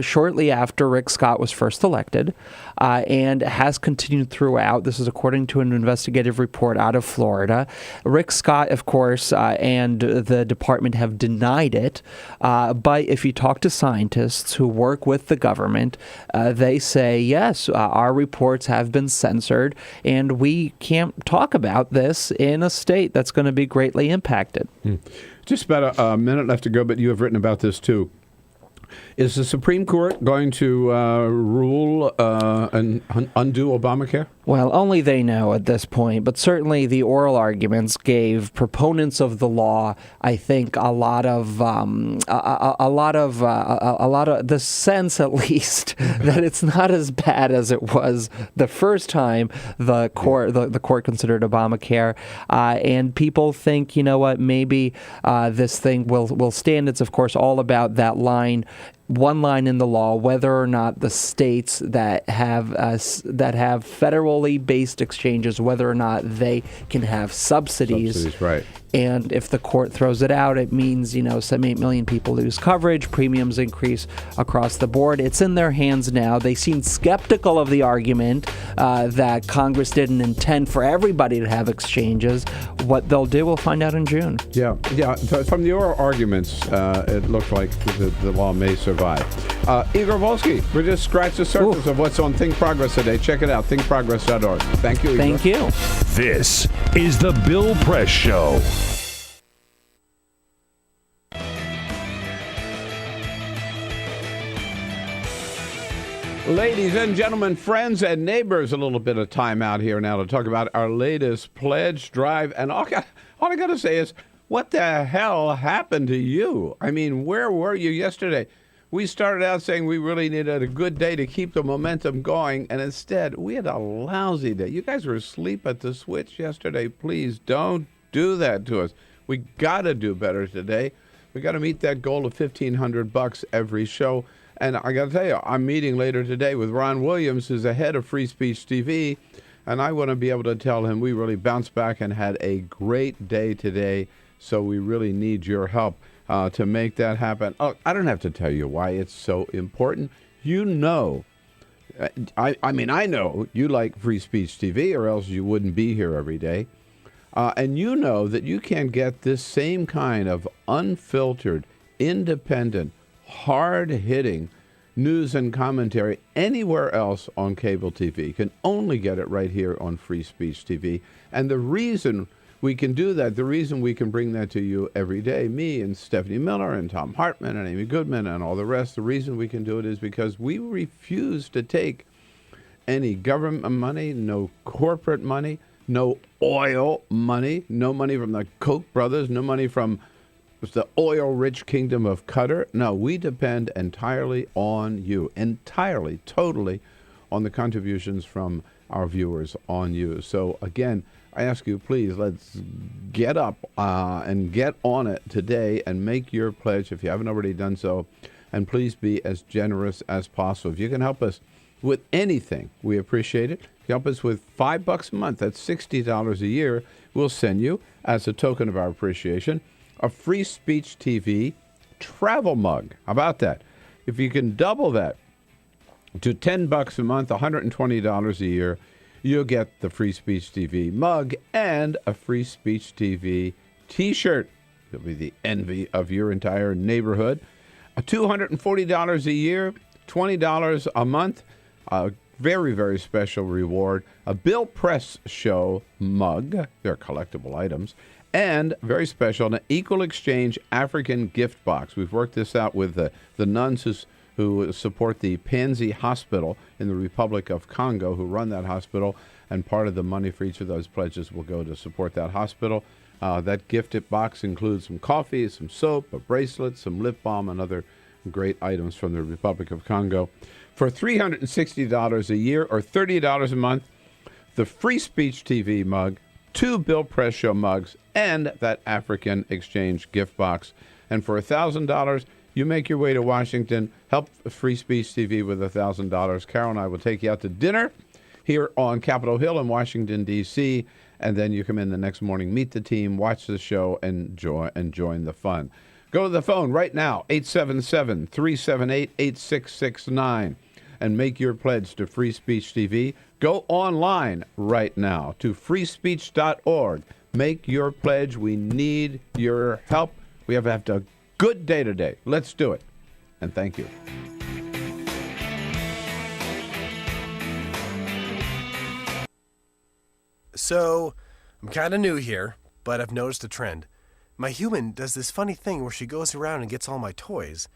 shortly after Rick Scott was first elected, and has continued throughout. This is according to an investigative report out of Florida. Rick Scott, of course, and the department have denied it, but if you talk to scientists who work with the government, they say, yes, our reports have been censored, and we can't talk about this in a state that's going to be greatly impacted. Just about a minute left to go, but you have written about this too. Is the Supreme Court going to rule and undo Obamacare? Well, only they know at this point, but certainly the oral arguments gave proponents of the law, I think, a lot of the sense, at least, that it's not as bad as it was the first time the court considered Obamacare, and people think, you know what, maybe this thing will stand. It's of course all about that line. One line in the law, whether or not the states that have federally based exchanges, whether or not they can have subsidies. Right. And if the court throws it out, it means, some 8 million people lose coverage, premiums increase across the board. It's in their hands now. They seem skeptical of the argument that Congress didn't intend for everybody to have exchanges. What they'll do, we'll find out in June. Yeah. So from the oral arguments, it looked like the law may survive. Igor Volsky, we just scratched the surface of what's on Think Progress today. Check it out, thinkprogress.org. Thank you, Igor. Thank you. This is the Bill Press Show. Ladies and gentlemen, friends and neighbors, a little bit of time out here now to talk about our latest pledge drive. And all I got to say is, what the hell happened to you? I mean, where were you yesterday? We started out saying we really needed a good day to keep the momentum going, and instead we had a lousy day. You guys were asleep at the switch yesterday. Please don't do that to us. We got to do better today. We got to meet that goal of $1,500 every show. And I got to tell you, I'm meeting later today with Ron Williams, who's the head of Free Speech TV, and I want to be able to tell him we really bounced back and had a great day today. So we really need your help to make that happen. Oh, I don't have to tell you why it's so important. You know, I mean, I know you like Free Speech TV, or else you wouldn't be here every day. And you know that you can get this same kind of unfiltered, independent, hard-hitting news and commentary anywhere else on cable TV. You can only get it right here on Free Speech TV. And the reason we can do that, the reason we can bring that to you every day, me and Stephanie Miller and Tom Hartman and Amy Goodman and all the rest, the reason we can do it is because we refuse to take any government money, no corporate money, no oil money, no money from the Koch brothers, no money from the oil-rich kingdom of Qatar. No, we depend entirely on you, entirely, totally on the contributions from our viewers on you. So again, I ask you, please, let's get up and get on it today and make your pledge if you haven't already done so. And please be as generous as possible. If you can help us with anything, we appreciate it. If you help us with $5 a month, that's $60 a year, we'll send you, as a token of our appreciation, a Free Speech TV travel mug. How about that? If you can double that to $10 a month, $120 a year, you'll get the Free Speech TV mug and a Free Speech TV T-shirt. You'll be the envy of your entire neighborhood. $240 a year, $20 a month. A very, very special reward. A Bill Press Show mug. They're collectible items. And very special, an Equal Exchange African gift box. We've worked this out with the nuns who support the Panzi Hospital in the Republic of Congo, who run that hospital, and part of the money for each of those pledges will go to support that hospital. That gift box includes some coffee, some soap, a bracelet, some lip balm, and other great items from the Republic of Congo. For $360 a year or $30 a month, the Free Speech TV mug, 2 Bill Press Show mugs, and that African Exchange gift box. And for $1,000, you make your way to Washington, help Free Speech TV with $1,000. Carol and I will take you out to dinner here on Capitol Hill in Washington, D.C., and then you come in the next morning, meet the team, watch the show, and join the fun. Go to the phone right now, 877-378-8669, and make your pledge to Free Speech TV. Go online right now to freespeech.org. Make your pledge. We need your help. We have a good day today. Let's do it. And thank you. So, I'm kind of new here, but I've noticed a trend. My human does this funny thing where she goes around and gets all my toys,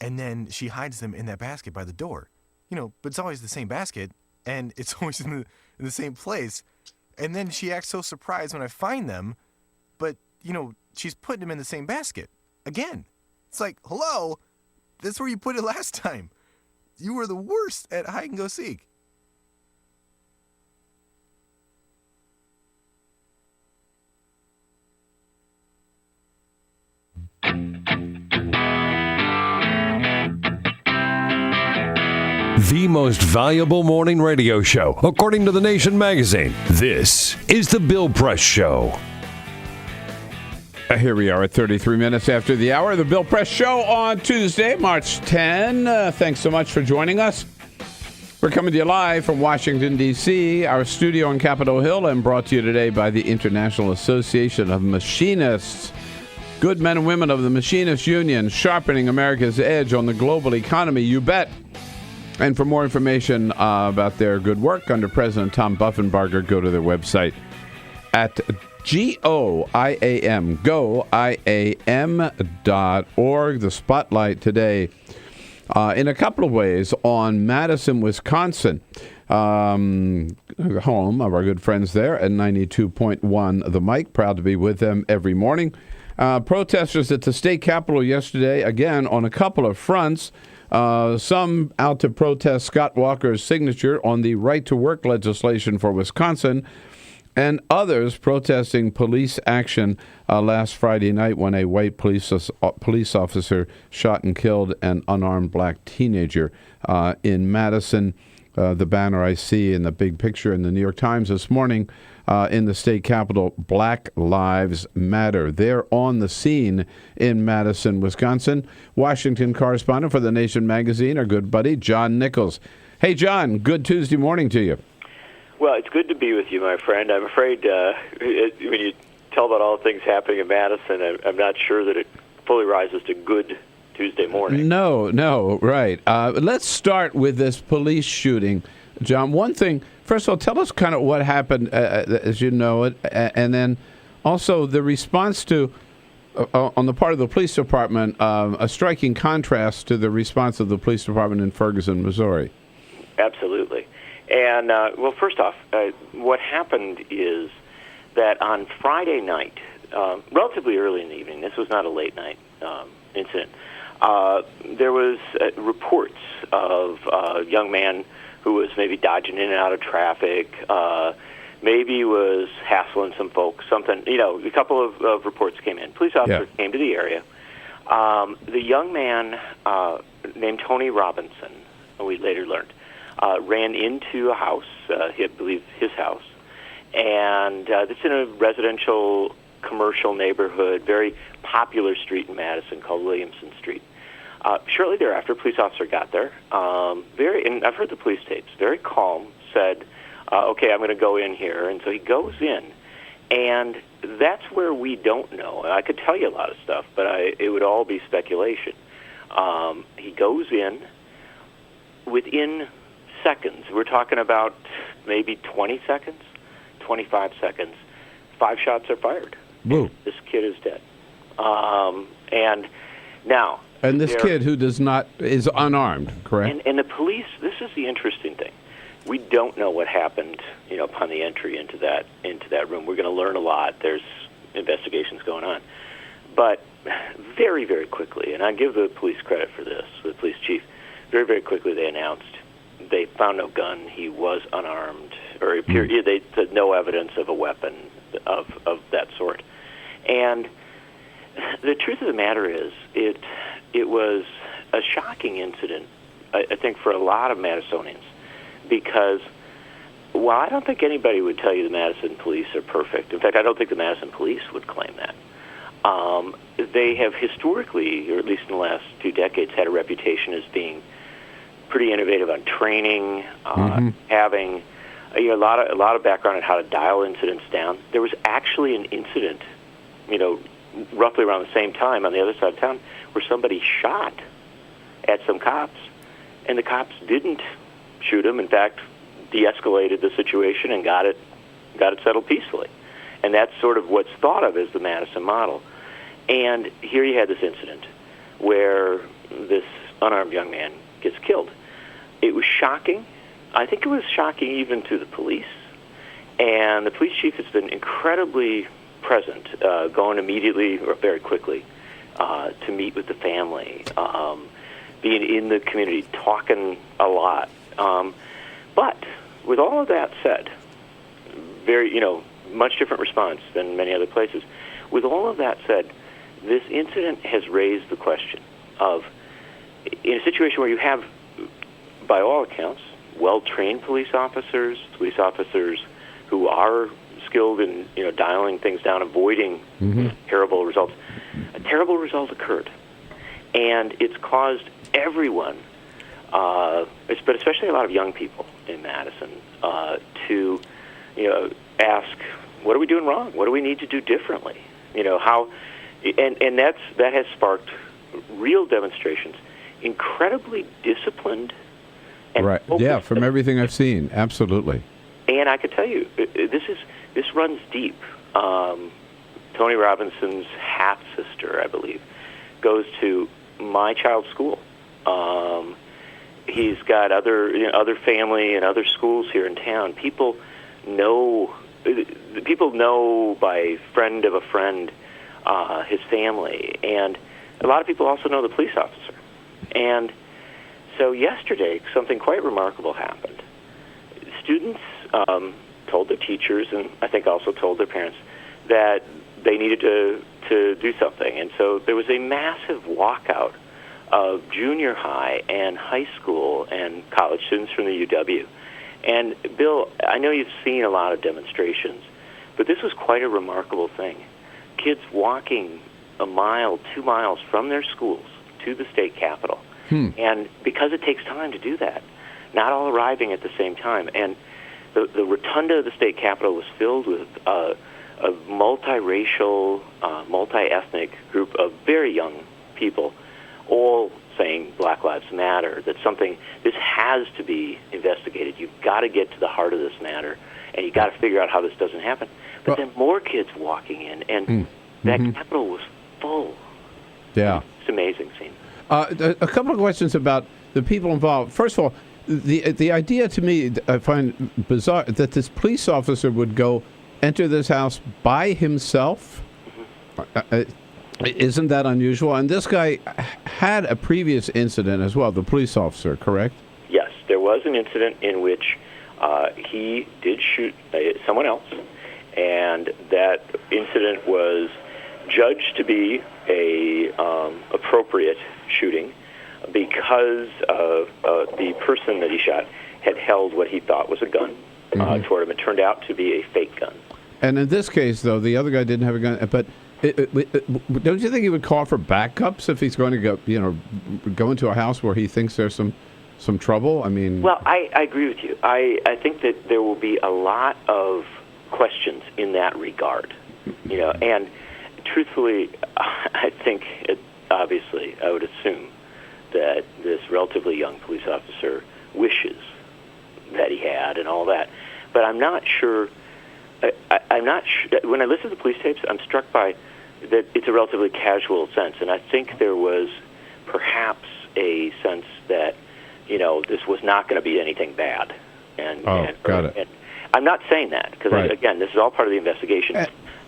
and then she hides them in that basket by the door. You know, but it's always the same basket, and it's always in the same place. And then she acts so surprised when I find them, but, you know, she's putting them in the same basket. Again. It's like, hello, that's where you put it last time. You were the worst at hide and go seek. The most valuable morning radio show, according to The Nation magazine. This is The Bill Press Show. Here we are at 33 minutes after the hour. The Bill Press Show on Tuesday, March 10. Thanks so much for joining us. We're coming to you live from Washington, D.C., our studio on Capitol Hill, and brought to you today by the International Association of Machinists. Good men and women of the Machinists Union, sharpening America's edge on the global economy, you bet. And for more information about their good work under President Tom Buffenbarger, go to their website at GOIAM.org. The spotlight today in a couple of ways on Madison, Wisconsin, home of our good friends there at 92.1 The Mic. Proud to be with them every morning. Protesters at the state capitol yesterday, again, on a couple of fronts. Some out to protest Scott Walker's signature on the right-to-work legislation for Wisconsin, and others protesting police action last Friday night when a white police officer shot and killed an unarmed black teenager in Madison. The banner I see in the big picture in the New York Times this morning in the state capitol, Black Lives Matter. They're on the scene in Madison, Wisconsin. Washington correspondent for The Nation magazine, our good buddy, John Nichols. Hey, John, good Tuesday morning to you. Well, it's good to be with you, my friend. I'm afraid when you tell about all the things happening in Madison, I'm not sure that it fully rises to good Tuesday morning. No, right. Let's start with this police shooting. John, one thing, first of all, tell us kind of what happened as you know it, and then also the response to, on the part of the police department, a striking contrast to the response of the police department in Ferguson, Missouri. Absolutely. And, well, first off, what happened is that on Friday night, relatively early in the evening, this was not a late night incident, there was reports of a young man who was maybe dodging in and out of traffic, maybe was hassling some folks, something, a couple of reports came in. Police officers came to the area. The young man named Tony Robinson, we later learned, ran into a house, I believe his house, and it's in a residential, commercial neighborhood, very popular street in Madison called Williamson Street. Shortly thereafter, a police officer got there, and I've heard the police tapes, very calm, said, okay, I'm going to go in here, and so he goes in, and that's where we don't know. I could tell you a lot of stuff, but it would all be speculation. He goes in within seconds. We're talking about maybe 20 seconds, 25 seconds. 5 shots are fired. Woo. This kid is dead. And now... And this kid who is unarmed, correct? And the police, this is the interesting thing. We don't know what happened, upon the entry into that room. We're going to learn a lot. There's investigations going on. But very, very quickly, and I give the police credit for this, the police chief, very, very quickly they announced they found no gun. He was unarmed, or they said no evidence of a weapon of that sort. And the truth of the matter is, it was a shocking incident, I think, for a lot of Madisonians, because while I don't think anybody would tell you the Madison police are perfect, in fact, I don't think the Madison police would claim that. They have historically, or at least in the last 2 decades, had a reputation as being pretty innovative on training, having a lot of background on how to dial incidents down. There was actually an incident, roughly around the same time on the other side of town, where somebody shot at some cops, and the cops didn't shoot him. In fact, de-escalated the situation and got it settled peacefully. And that's sort of what's thought of as the Madison model. And here you had this incident where this unarmed young man gets killed. It was shocking. I think it was shocking even to the police. And the police chief has been incredibly present, going immediately or very quickly to meet with the family, being in the community, talking a lot. But with all of that said, very, much different response than many other places. With all of that said, this incident has raised the question of, in a situation where you have, by all accounts, well-trained police officers who are skilled in dialing things down, avoiding terrible results. A terrible result occurred, and it's caused everyone, but especially a lot of young people in Madison, to ask, what are we doing wrong? What do we need to do differently? How, and that has sparked real demonstrations. Incredibly disciplined. And right. Yeah, from everything I've seen, absolutely. And I could tell you, this runs deep. Tony Robinson's half sister, I believe, goes to my child's school. He's got other family and other schools here in town. People know by friend of a friend his family, and a lot of people also know the police officer. And so yesterday, something quite remarkable happened. Students told their teachers, and I think also told their parents, that they needed to do something. And so there was a massive walkout of junior high and high school and college students from the UW. And, Bill, I know you've seen a lot of demonstrations, but this was quite a remarkable thing. Kids walking a mile, 2 miles from their schools to the state capitol. And because it takes time to do that, not all arriving at the same time. And the rotunda of the state capitol was filled with a multiracial, multi-ethnic group of very young people, all saying Black Lives Matter, that this has to be investigated. You've got to get to the heart of this matter, and you've got to figure out how this doesn't happen. But then more kids walking in, and that capitol was full. Yeah. It's an amazing scene. A couple of questions about the people involved. First of all, the idea to me, I find bizarre, that this police officer would enter this house by himself. Isn't that unusual? And this guy had a previous incident as well, the police officer, correct? Yes, there was an incident in which he did shoot someone else, and that incident was judged to be a appropriate shooting because the person that he shot had held what he thought was a gun toward him. It turned out to be a fake gun. And in this case, though, the other guy didn't have a gun. But don't you think he would call for backups if he's going to go into a house where he thinks there's some trouble? I mean, well, I agree with you. I think that there will be a lot of questions in that regard, and truthfully, I think obviously I would assume that this relatively young police officer wishes that he had and all that, but I'm not sure. I'm not sure. When I listen to the police tapes, I'm struck by that it's a relatively casual sense, and I think there was perhaps a sense that this was not going to be anything bad. Got it. And I'm not saying that because again, this is all part of the investigation.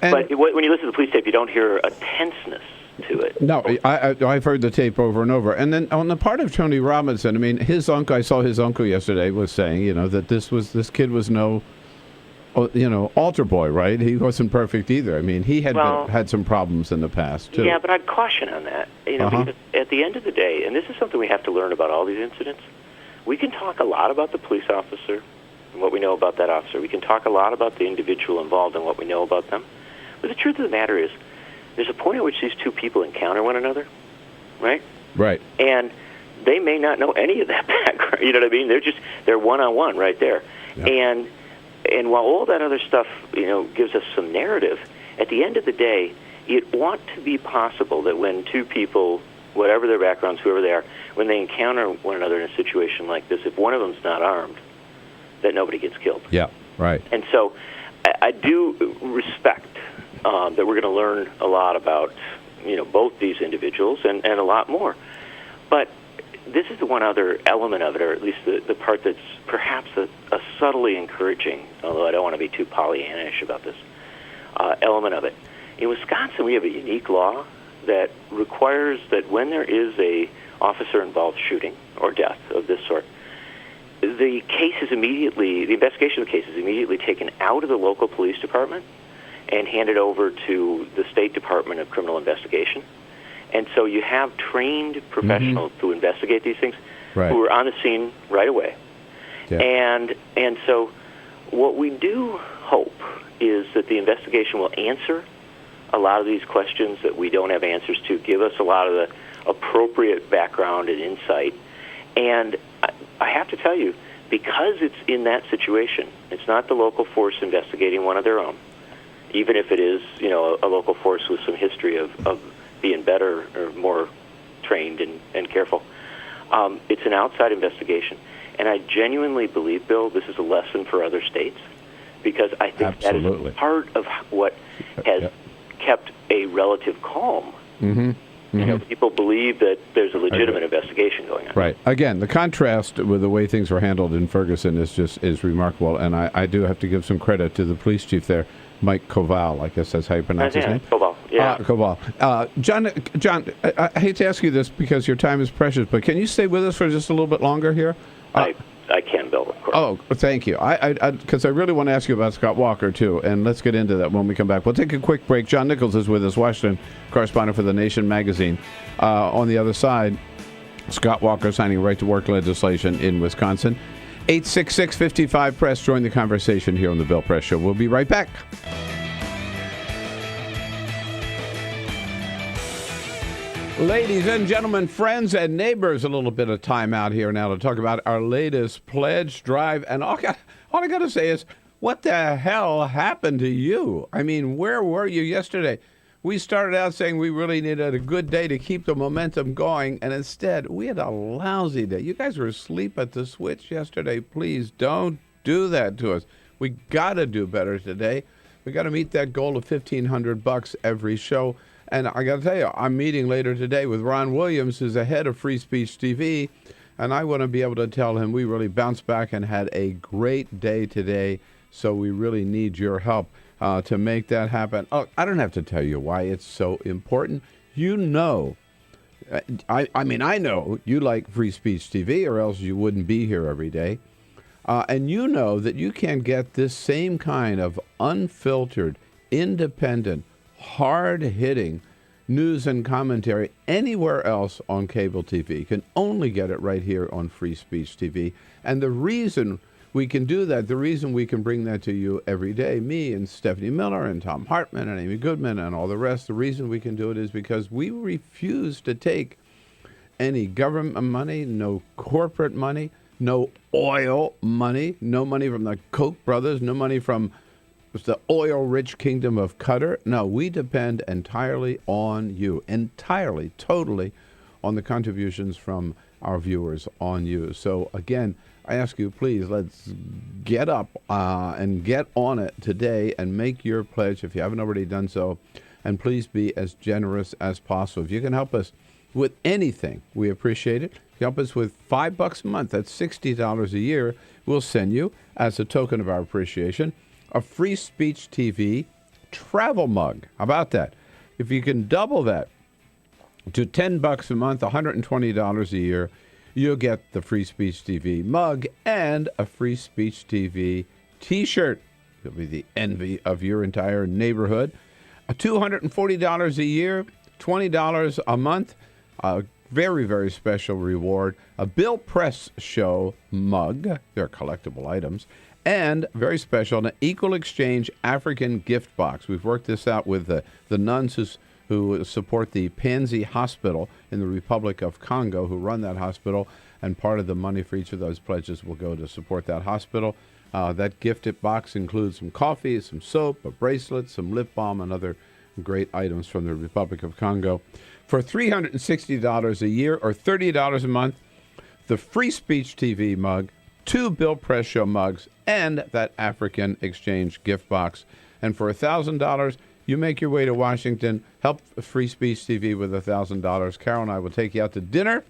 But when you listen to the police tape, you don't hear a tenseness to it. No, I've heard the tape over and over. And then on the part of Tony Robinson, I mean, his uncle. I saw his uncle yesterday was saying, that this kid was no, altar boy, right? He wasn't perfect either. I mean, he had had some problems in the past too. Yeah, but I'd caution on that. Because at the end of the day, and this is something we have to learn about all these incidents. We can talk a lot about the police officer and what we know about that officer. We can talk a lot about the individual involved and what we know about them. But the truth of the matter is, there's a point at which these two people encounter one another, right? Right. And they may not know any of that background. You know what I mean? They're one-on-one right there. Yeah. And while all that other stuff, gives us some narrative, at the end of the day, it ought to be possible that when two people, whatever their backgrounds, whoever they are, when they encounter one another in a situation like this, if one of them's not armed, that nobody gets killed. Yeah, right. And so I do respect that we're going to learn a lot about, both these individuals and a lot more. But this is the one other element of it, or at least the part that's perhaps a subtly encouraging, although I don't want to be too Pollyannish about this, element of it. In Wisconsin, we have a unique law that requires that when there is a officer-involved shooting or death of this sort, the investigation of the case is immediately taken out of the local police department and handed over to the State Department of Criminal Investigation. And so you have trained professionals who investigate these things who are on the scene right away. Yeah. And so what we do hope is that the investigation will answer a lot of these questions that we don't have answers to, give us a lot of the appropriate background and insight. And I have to tell you, because it's in that situation, it's not the local force investigating one of their own, even if it is, a local force with some history of being better or more trained and careful. It's an outside investigation. And I genuinely believe, Bill, this is a lesson for other states, because I think that is part of what has kept a relative calm. People believe that there's a legitimate investigation going on. Right. Again, the contrast with the way things were handled in Ferguson is remarkable, and I do have to give some credit to the police chief there, Mike Koval. I guess that's how you pronounce his name. Koval. Yeah. Come on. John, I hate to ask you this because your time is precious, but can you stay with us for just a little bit longer here? I can, Bill, of course. Oh, thank you. Because I really want to ask you about Scott Walker, too, and let's get into that when we come back. We'll take a quick break. John Nichols is with us, Washington correspondent for The Nation magazine. On the other side, Scott Walker signing right-to-work legislation in Wisconsin. 866-55-PRESS. Join the conversation here on The Bill Press Show. We'll be right back. Ladies and gentlemen, friends and neighbors, a little bit of time out here now to talk about our latest pledge drive. And all I got to say is, what the hell happened to you? I mean, where were you yesterday? We started out saying we really needed a good day to keep the momentum going, and instead, we had a lousy day. You guys were asleep at the switch yesterday. Please don't do that to us. We got to do better today. We got to meet that goal of $1,500 every show. And I got to tell you, I'm meeting later today with Ron Williams, who's the head of Free Speech TV, and I want to be able to tell him we really bounced back and had a great day today, so we really need your help to make that happen. Oh, I don't have to tell you why it's so important. You know, I mean, I know you like Free Speech TV, or else you wouldn't be here every day. And you know that you can get this same kind of unfiltered, independent, hard-hitting news and commentary anywhere else on cable TV. You can only get it right here on Free Speech TV. And the reason we can do that, the reason we can bring that to you every day, me and Stephanie Miller and Tom Hartman and Amy Goodman and all the rest, the reason we can do it is because we refuse to take any government money, no corporate money, no oil money, no money from the Koch brothers, no money from the oil-rich kingdom of Qatar. No, we depend entirely on you, entirely, totally on the contributions from our viewers on you. So again, I ask you, please, let's get up and get on it today and make your pledge if you haven't already done so. And please be as generous as possible. If you can help us with anything, we appreciate it. If you help us with $5 a month, that's $60 a year, we'll send you, as a token of our appreciation, a Free Speech TV travel mug. How about that? If you can double that to $10 a month, $120 a year, you'll get the Free Speech TV mug and a Free Speech TV T-shirt. You'll be the envy of your entire neighborhood. $240 a year, $20 a month. A very, very special reward. A Bill Press Show mug. They're collectible items. And very special, an Equal Exchange African gift box. We've worked this out with the nuns who support the Panzi Hospital in the Republic of Congo, who run that hospital, and part of the money for each of those pledges will go to support that hospital. That gift box includes some coffee, some soap, a bracelet, some lip balm, and other great items from the Republic of Congo. For $360 a year or $30 a month, the Free Speech TV mug, 2 Bill Press Show mugs, and that African Exchange gift box. And for $1,000, you make your way to Washington, help Free Speech TV with $1,000. Carol and I will take you out to dinner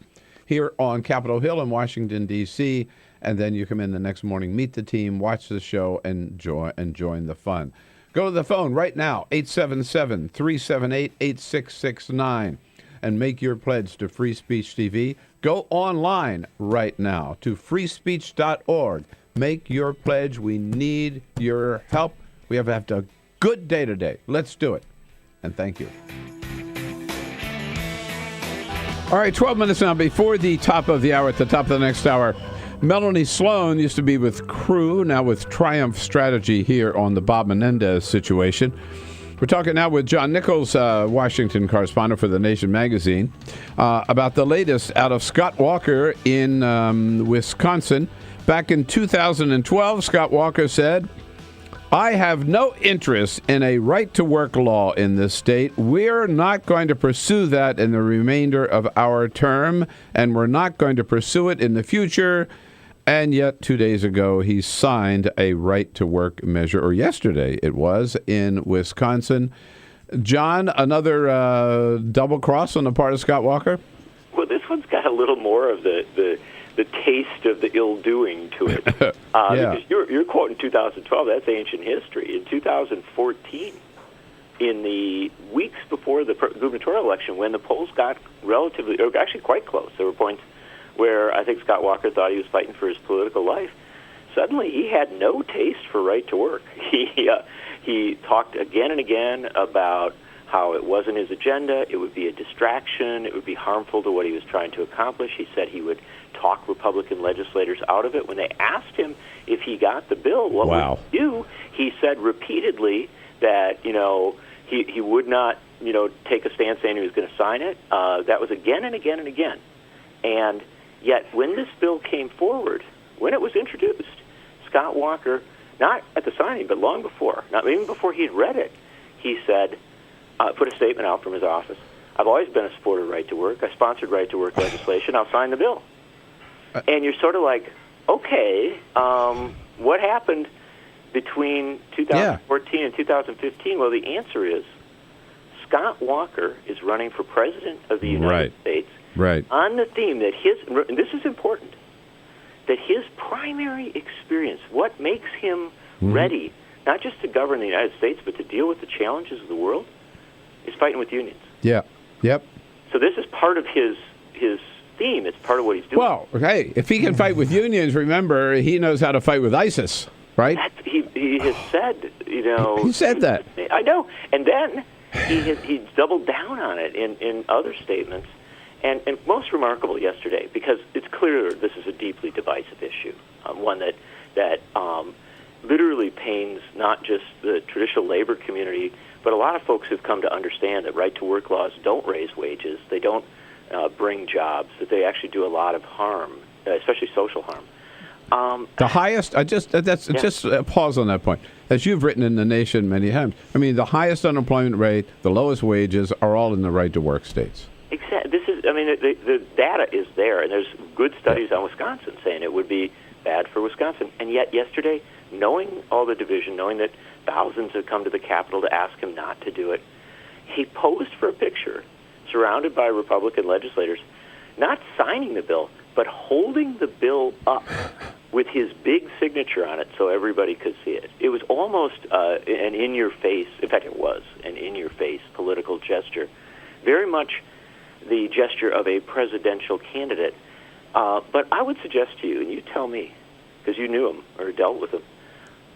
here on Capitol Hill in Washington, D.C., and then you come in the next morning, meet the team, watch the show, and join the fun. Go to the phone right now, 877-378-8669, and make your pledge to Free Speech TV. Go online right now to freespeech.org. Make your pledge. We need your help. We have a good day today. Let's do it. And thank you. All right, 12 minutes now before the top of the hour. At the top of the next hour, Melanie Sloan used to be with Crew, now with Triumph Strategy here on the Bob Menendez situation. We're talking now with John Nichols, Washington correspondent for The Nation magazine, about the latest out of Scott Walker in Wisconsin. Back in 2012, Scott Walker said, "I have no interest in a right-to-work law in this state. We're not going to pursue that in the remainder of our term, and we're not going to pursue it in the future." And yet, 2 days ago, he signed a right-to-work measure, or yesterday it was, in Wisconsin. John, another double cross on the part of Scott Walker? Well, this one's got a little more of the taste of the ill-doing to it. Because you're quoting 2012, that's ancient history. In 2014, in the weeks before the gubernatorial election, when the polls got relatively, or actually quite close, there were points where I think Scott Walker thought he was fighting for his political life. Suddenly, he had no taste for right to work. He talked again and again about how it wasn't his agenda, it would be a distraction, it would be harmful to what he was trying to accomplish. He said he would talk Republican legislators out of it. When they asked him if he got the bill, what would he do? He said repeatedly that, he would not, take a stand saying he was going to sign it. That was again and again and again. And yet, when this bill came forward, when it was introduced, Scott Walker, not at the signing, but long before, not even before he'd read it, he said, put a statement out from his office. I've always been a supporter of right to work. I sponsored right to work legislation. I'll sign the bill. And you're sort of like, okay, what happened between 2014 and 2015? Well, the answer is Scott Walker is running for president of the United States on the theme that and this is important, that his primary experience, what makes him ready, not just to govern the United States, but to deal with the challenges of the world, is fighting with unions. Yeah. Yep. So this is part of his theme. It's part of what he's doing. Well, hey, if he can fight with unions, remember, he knows how to fight with ISIS, right? He has said, He said that. I know. And then he doubled down on it in other statements. And most remarkable yesterday, because it's clear this is a deeply divisive issue, one that literally pains not just the traditional labor community, but a lot of folks have come to understand that right-to-work laws don't raise wages, they don't bring jobs, that they actually do a lot of harm, especially social harm. The highest, just pause on that point. As you've written in The Nation many times, I mean, the highest unemployment rate, the lowest wages are all in the right-to-work states. Exactly. The data is there, and there's good studies on Wisconsin saying it would be bad for Wisconsin. And yet yesterday, knowing all the division, knowing that thousands have come to the Capitol to ask him not to do it, he posed for a picture surrounded by Republican legislators, not signing the bill, but holding the bill up with his big signature on it so everybody could see it. It was almost an in-your-face, in fact it was an in-your-face political gesture, very much the gesture of a presidential candidate. But I would suggest to you, and you tell me, because you knew him or dealt with him,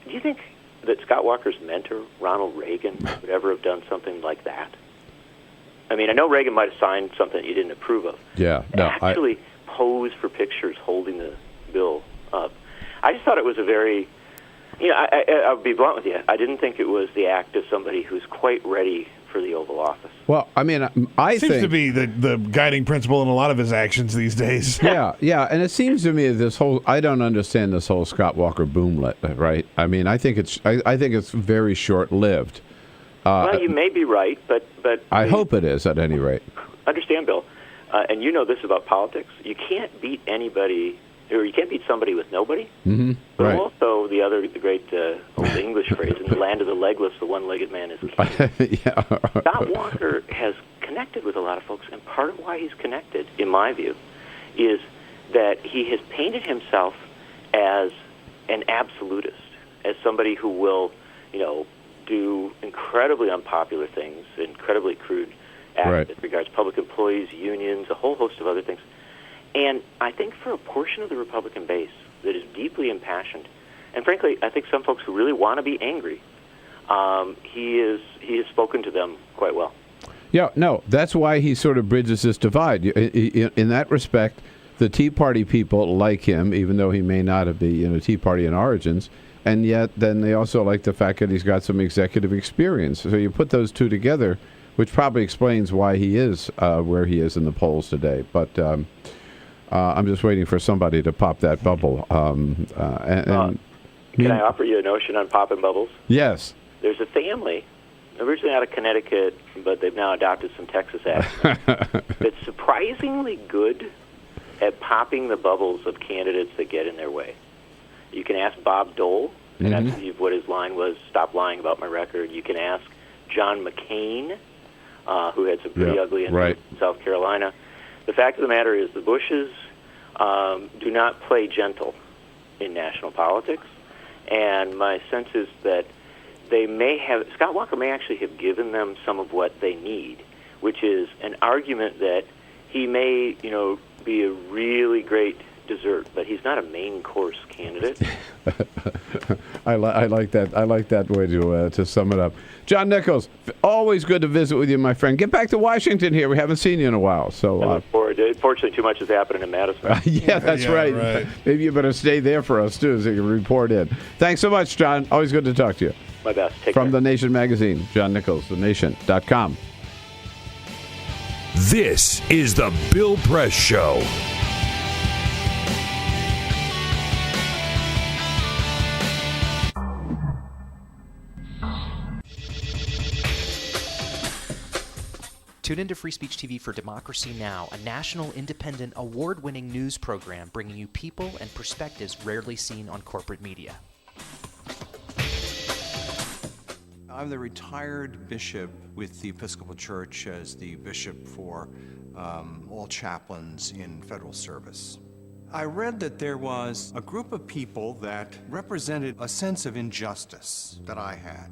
do you think that Scott Walker's mentor, Ronald Reagan, would ever have done something like that? I mean, I know Reagan might have signed something you didn't approve of. Yeah, no. Actually pose for pictures holding the bill up. I just thought it was a very, I'll be blunt with you, I didn't think it was the act of somebody who's quite ready for the Oval Office. Well, I mean, I seems think to be the guiding principle in a lot of his actions these days. Yeah, and it seems to me I don't understand this whole Scott Walker boomlet, right? I mean, I think it's very short-lived. Well, you may be right, but I hope it is at any rate. Understand, Bill, and you know this about politics. You can't beat anybody, or you can't beat somebody with nobody. Mm-hmm. But right. also the great old English phrase, in the land of the legless, the one-legged man is king. Yeah. Scott Walker has connected with a lot of folks, and part of why he's connected, in my view, is that he has painted himself as an absolutist, as somebody who will, do incredibly unpopular things, incredibly crude acts as regards public employees, unions, a whole host of other things. And I think for a portion of the Republican base that is deeply impassioned, and frankly, I think some folks who really want to be angry, he has spoken to them quite well. Yeah, no, that's why he sort of bridges this divide. In that respect, the Tea Party people like him, even though he may not be Tea Party in origins, and yet then they also like the fact that he's got some executive experience. So you put those two together, which probably explains why he is where he is in the polls today. But I'm just waiting for somebody to pop that bubble. Can I offer you a notion on popping bubbles? Yes. There's a family, originally out of Connecticut, but they've now adopted some Texas accents, that's surprisingly good at popping the bubbles of candidates that get in their way. You can ask Bob Dole, and I believe what his line was, stop lying about my record. You can ask John McCain, who had some pretty ugly in South Carolina. The fact of the matter is the Bushes do not play gentle in national politics, and my sense is that Scott Walker may actually have given them some of what they need, which is an argument that he may, be a really great dessert, but he's not a main course candidate. I like that. I like that way to sum it up. John Nichols, always good to visit with you, my friend. Get back to Washington here. We haven't seen you in a while. So, I look forward to it. Fortunately, too much has happened in Madison. Yeah, that's right. Maybe you better stay there for us, too, so you can report in. Thanks so much, John. Always good to talk to you. My best. Take From care. The Nation magazine, John Nichols, thenation.com. This is the Bill Press Show. Tune into Free Speech TV for Democracy Now!, a national, independent, award-winning news program bringing you people and perspectives rarely seen on corporate media. I'm the retired bishop with the Episcopal Church as the bishop for all chaplains in federal service. I read that there was a group of people that represented a sense of injustice that I had.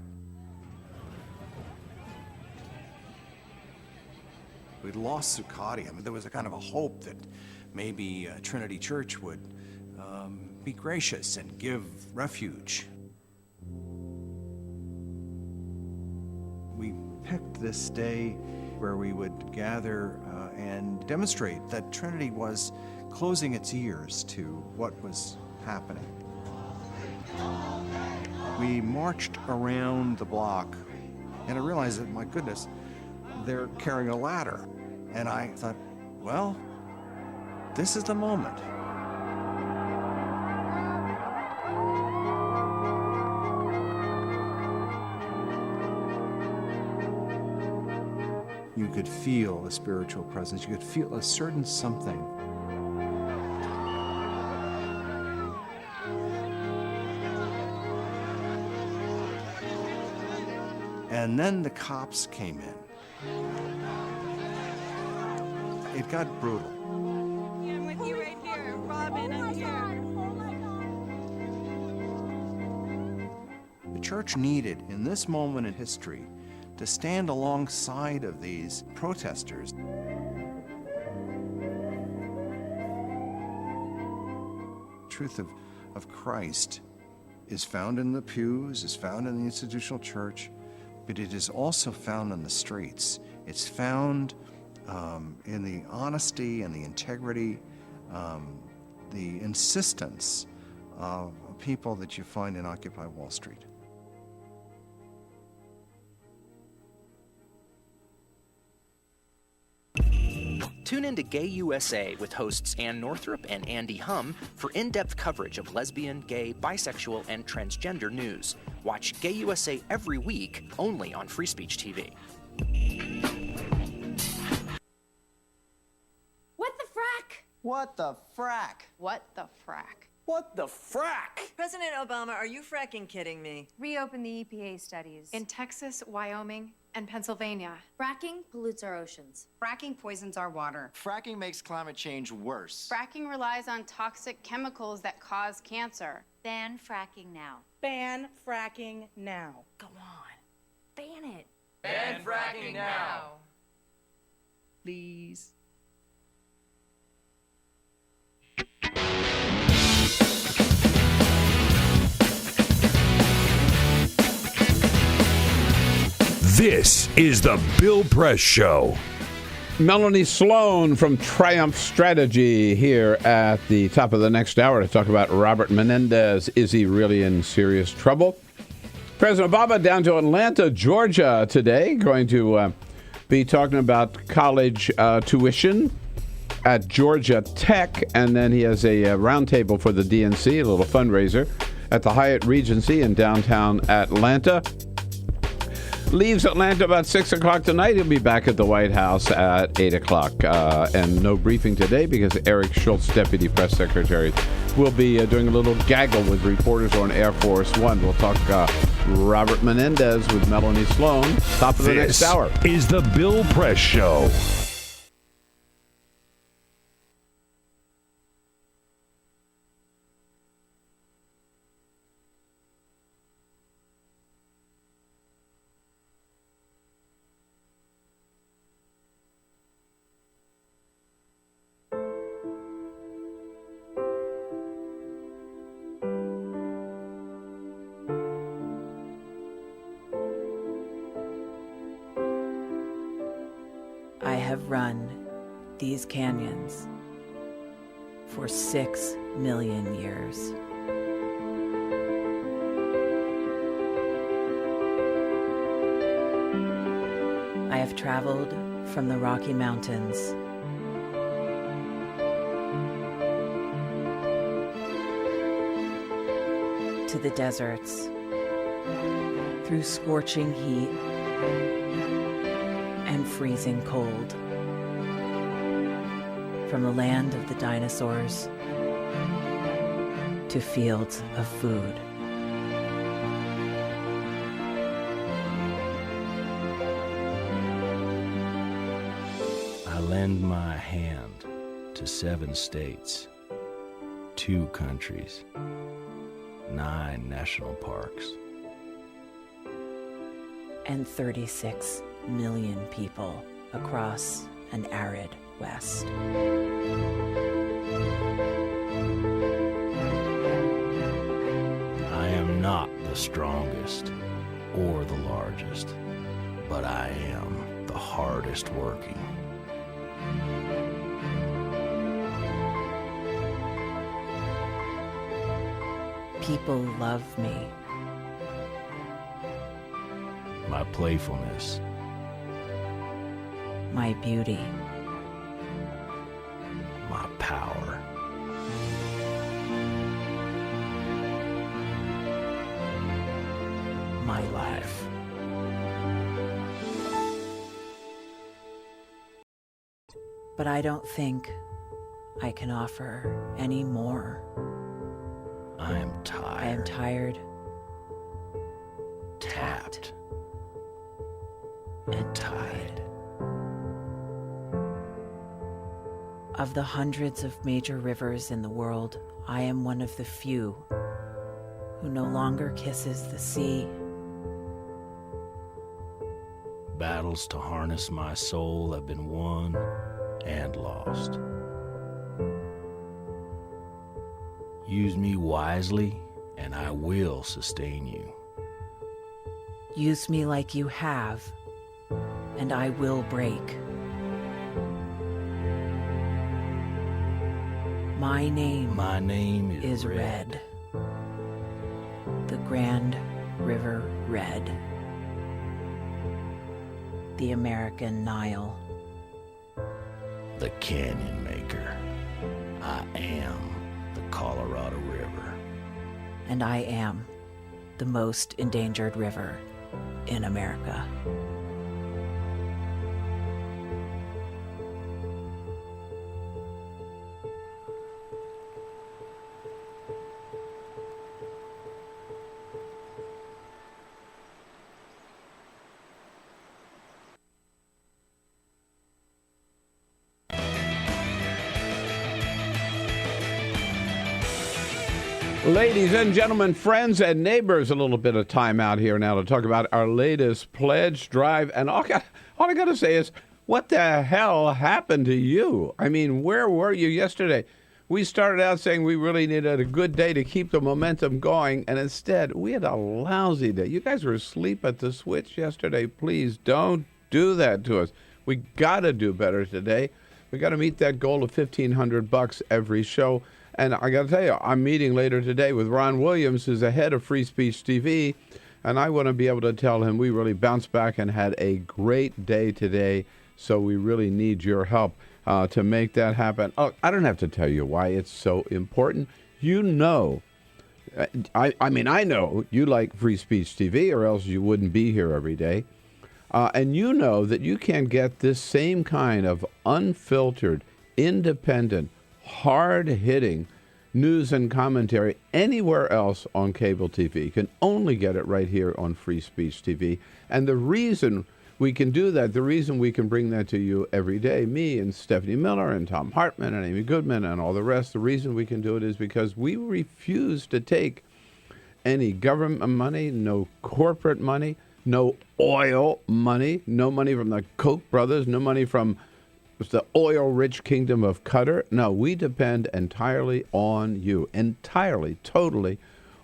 We'd lost Zuccotti. I mean, there was a kind of a hope that maybe Trinity Church would be gracious and give refuge. We picked this day where we would gather and demonstrate that Trinity was closing its ears to what was happening. We marched around the block, and I realized that, my goodness, they're carrying a ladder. And I thought, well, this is the moment. You could feel a spiritual presence. You could feel a certain something. And then the cops came in. It got brutal. I'm with you right here. Robin, I'm here. The church needed, in this moment in history, to stand alongside of these protesters. The truth of Christ is found in the pews, is found in the institutional church, but it is also found in the streets. It's found in the honesty and the integrity, the insistence of people that you find in Occupy Wall Street. Tune in to Gay USA with hosts Ann Northrup and Andy Hum for in-depth coverage of lesbian, gay, bisexual, and transgender news. Watch Gay USA every week, only on Free Speech TV. What the frack? What the frack? What the frack? What the frack? President Obama, are you fracking kidding me? Reopen the EPA studies. In Texas, Wyoming, and Pennsylvania. Fracking pollutes our oceans. Fracking poisons our water. Fracking makes climate change worse. Fracking relies on toxic chemicals that cause cancer. Ban fracking now. Ban fracking now. Go on. Ban it. Ban fracking now. Please. This is the Bill Press Show. Melanie Sloan from Triumph Strategy here at the top of the next hour to talk about Robert Menendez. Is he really in serious trouble? President Obama down to Atlanta, Georgia today, going to be talking about college tuition at Georgia Tech, and then he has a roundtable for the DNC, a little fundraiser at the Hyatt Regency in downtown Atlanta. Leaves Atlanta about 6 o'clock tonight. He'll be back at the White House at 8 o'clock. And no briefing today because Eric Schultz, Deputy Press Secretary, will be doing a little gaggle with reporters on Air Force One. We'll talk Robert Menendez with Melanie Sloan. Top of the next hour. This is the Bill Press Show. I have run these canyons for 6 million years. I have traveled from the Rocky Mountains to the deserts, through scorching heat and freezing cold, from the land of the dinosaurs to fields of food. I lend my hand to 7 states, 2 countries, 9 national parks, and 36 million people across an arid West. I am not the strongest or the largest, but I am the hardest working. People love me. My playfulness, My beauty. my power, My life. But I don't think I can offer any more. I am tired. I am tired, tapped, and tied. Of the hundreds of major rivers in the world, I am one of the few who no longer kisses the sea. Battles to harness my soul have been won and lost. Use me wisely, and I will sustain you. Use me like you have, and I will break. My name is Red. The Grand River Red. The American Nile. The Canyon Maker. I am the Colorado River. And I am the most endangered river in America. Ladies and gentlemen, friends and neighbors, a little bit of time out here now to talk about our latest pledge drive. And all I got to say is, what the hell happened to you? I mean, where were you yesterday? We started out saying we really needed a good day to keep the momentum going, and instead, we had a lousy day. You guys were asleep at the switch yesterday. Please don't do that to us. We got to do better today. We got to meet that goal of $1,500 every show. And I got to tell you, I'm meeting later today with Ron Williams, who's the head of Free Speech TV, and I want to be able to tell him we really bounced back and had a great day today, so we really need your help to make that happen. Oh, I don't have to tell you why it's so important. You know, I mean, I know you like Free Speech TV, or else you wouldn't be here every day. And you know that you can get this same kind of unfiltered, independent, hard-hitting news and commentary anywhere else on cable TV. You can only get it right here on Free Speech TV. And the reason we can do that, the reason we can bring that to you every day, me and Stephanie Miller and Tom Hartman and Amy Goodman and all the rest, the reason we can do it is because we refuse to take any government money, no corporate money, no oil money, no money from the Koch brothers, no money from the oil-rich kingdom of Qatar. No, we depend entirely on you, entirely, totally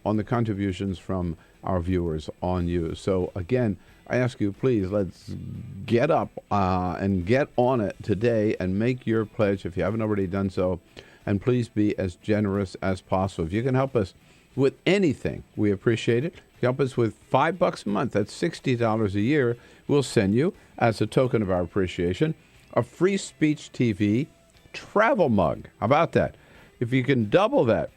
on the contributions from our viewers on you. So again, I ask you, please, let's get up and get on it today and make your pledge if you haven't already done so. And please be as generous as possible. If you can help us with anything, we appreciate it. If you help us with $5 a month, that's $60 a year, we'll send you, as a token of our appreciation, a Free Speech TV travel mug. How about that? If you can double that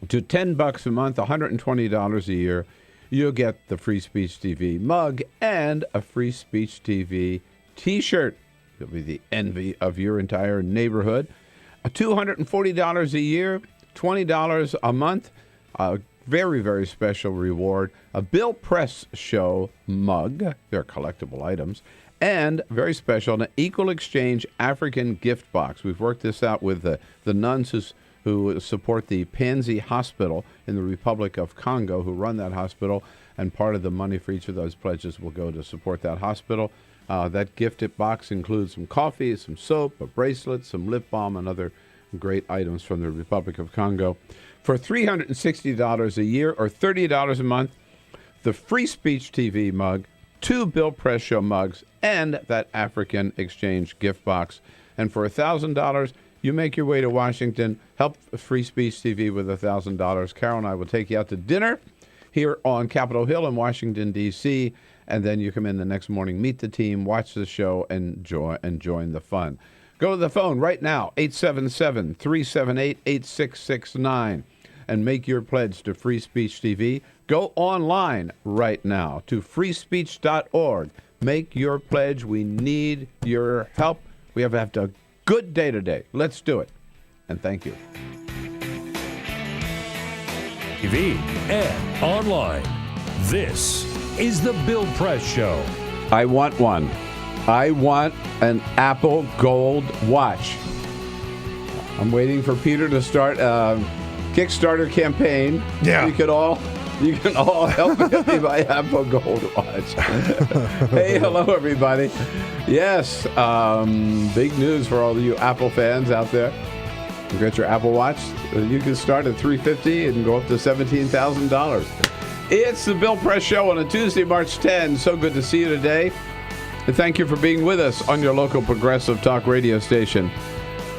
to $10 a month, $120 a year, you'll get the Free Speech TV mug and a Free Speech TV T-shirt. You'll be the envy of your entire neighborhood. $240 a year, $20 a month. A very, very special reward. A Bill Press Show mug. They're collectible items. And very special, an Equal Exchange African gift box. We've worked this out with the nuns who support the Panzi Hospital in the Republic of Congo, who run that hospital, and part of the money for each of those pledges will go to support that hospital. That gift box includes some coffee, some soap, a bracelet, some lip balm, and other great items from the Republic of Congo. For $360 a year or $30 a month, the Free Speech TV mug, 2 Bill Press Show mugs, and that African Exchange gift box. And for $1,000, you make your way to Washington, help Free Speech TV with $1,000. Carol and I will take you out to dinner here on Capitol Hill in Washington, D.C., and then you come in the next morning, meet the team, watch the show, and join the fun. Go to the phone right now, 877-378-8669, and make your pledge to Free Speech TV. Go online right now to freespeech.org. Make your pledge. We need your help. We have a good day today. Let's do it. And thank you. TV and online. This is the Bill Press Show. I want one. I want an Apple Gold watch. I'm waiting for Peter to start a Kickstarter campaign. Yeah. You can all help me get my Apple Gold watch. Hey, hello everybody. Yes, big news for all of you Apple fans out there. You got your Apple Watch. You can start at $350 and go up to $17,000. It's the Bill Press Show on a Tuesday, March 10. So good to see you today. And thank you for being with us on your local progressive talk radio station.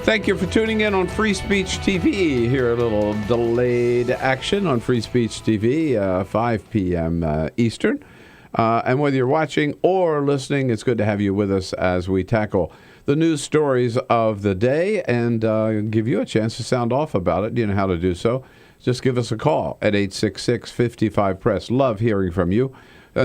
Thank you for tuning in on Free Speech TV. Here a little delayed action on Free Speech TV, 5 p.m. Eastern. And whether you're watching or listening, it's good to have you with us as we tackle the news stories of the day and give you a chance to sound off about it. You know how to do so. Just give us a call at 866-55-PRESS. Love hearing from you.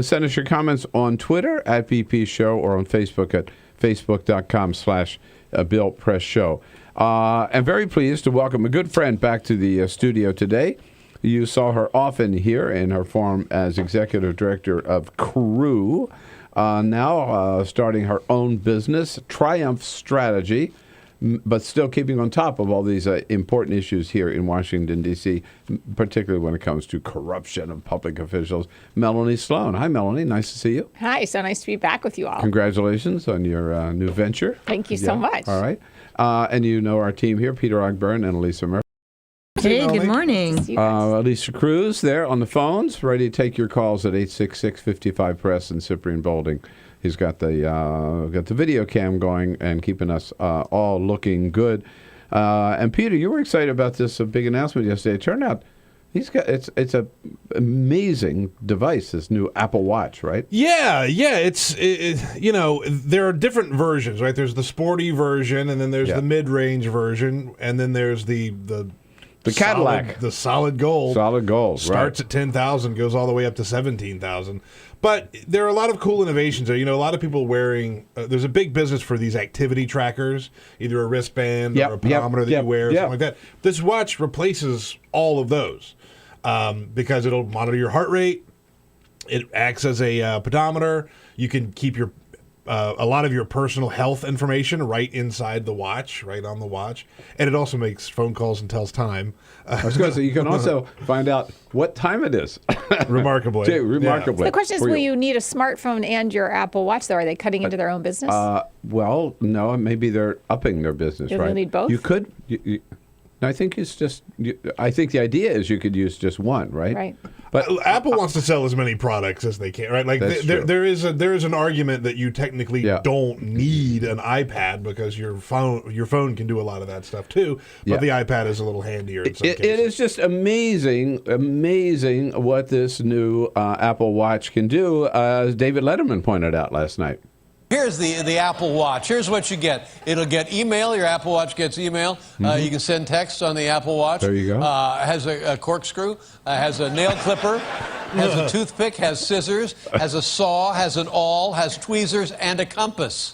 Send us your comments on Twitter at BP Show or on Facebook at facebook.com/Bill Press Show. I'm very pleased to welcome a good friend back to the studio today. You saw her often here in her form as Executive Director of Crew. Now starting her own business, Triumph Strategy, but still keeping on top of all these important issues here in Washington, D.C., particularly when it comes to corruption of public officials. Melanie Sloan. Hi, Melanie. Nice to see you. Hi. So nice to be back with you all. Congratulations on your new venture. Thank you so much. All right. And you know our team here, Peter Ogburn and Elisa Murphy. Hey, good morning. Elisa Cruz there on the phones, ready to take your calls at 866-55-PRESS and Cyprian Bolding. He's got the video cam going and keeping us all looking good. And Peter, you were excited about this big announcement yesterday. It turned out it's a amazing device, this new Apple Watch, right? Yeah. It's there are different versions, right? There's the sporty version, and then there's the mid-range version, and then there's the Cadillac, the solid gold. Solid gold starts at 10,000, goes all the way up to 17,000. But there are a lot of cool innovations there. You know, a lot of people wearing. There's a big business for these activity trackers, either a wristband or a pedometer that you wear, or something like that. This watch replaces all of those because it'll monitor your heart rate. It acts as a pedometer. You can keep your a lot of your personal health information right inside the watch, right on the watch. And it also makes phone calls and tells time. I was going to say, you can also find out what time it is. Remarkably. So the question is, will you need a smartphone and your Apple Watch, though? Are they cutting into their own business? Well, no, maybe they're upping their business, right? You'll need both? You could... I think I think the idea is you could use just one, right? Right. But Apple wants to sell as many products as they can, right? Like there is an argument that you technically don't need an iPad because your phone can do a lot of that stuff too. But the iPad is a little handier in some cases. It is just amazing what this new Apple Watch can do, as David Letterman pointed out last night. Here's the Apple Watch. Here's what you get. It'll get email. Your Apple Watch gets email. You can send texts on the Apple Watch. There you go. Has a corkscrew. Has a nail clipper. Has a toothpick. Has scissors. Has a saw. Has an awl. Has tweezers and a compass.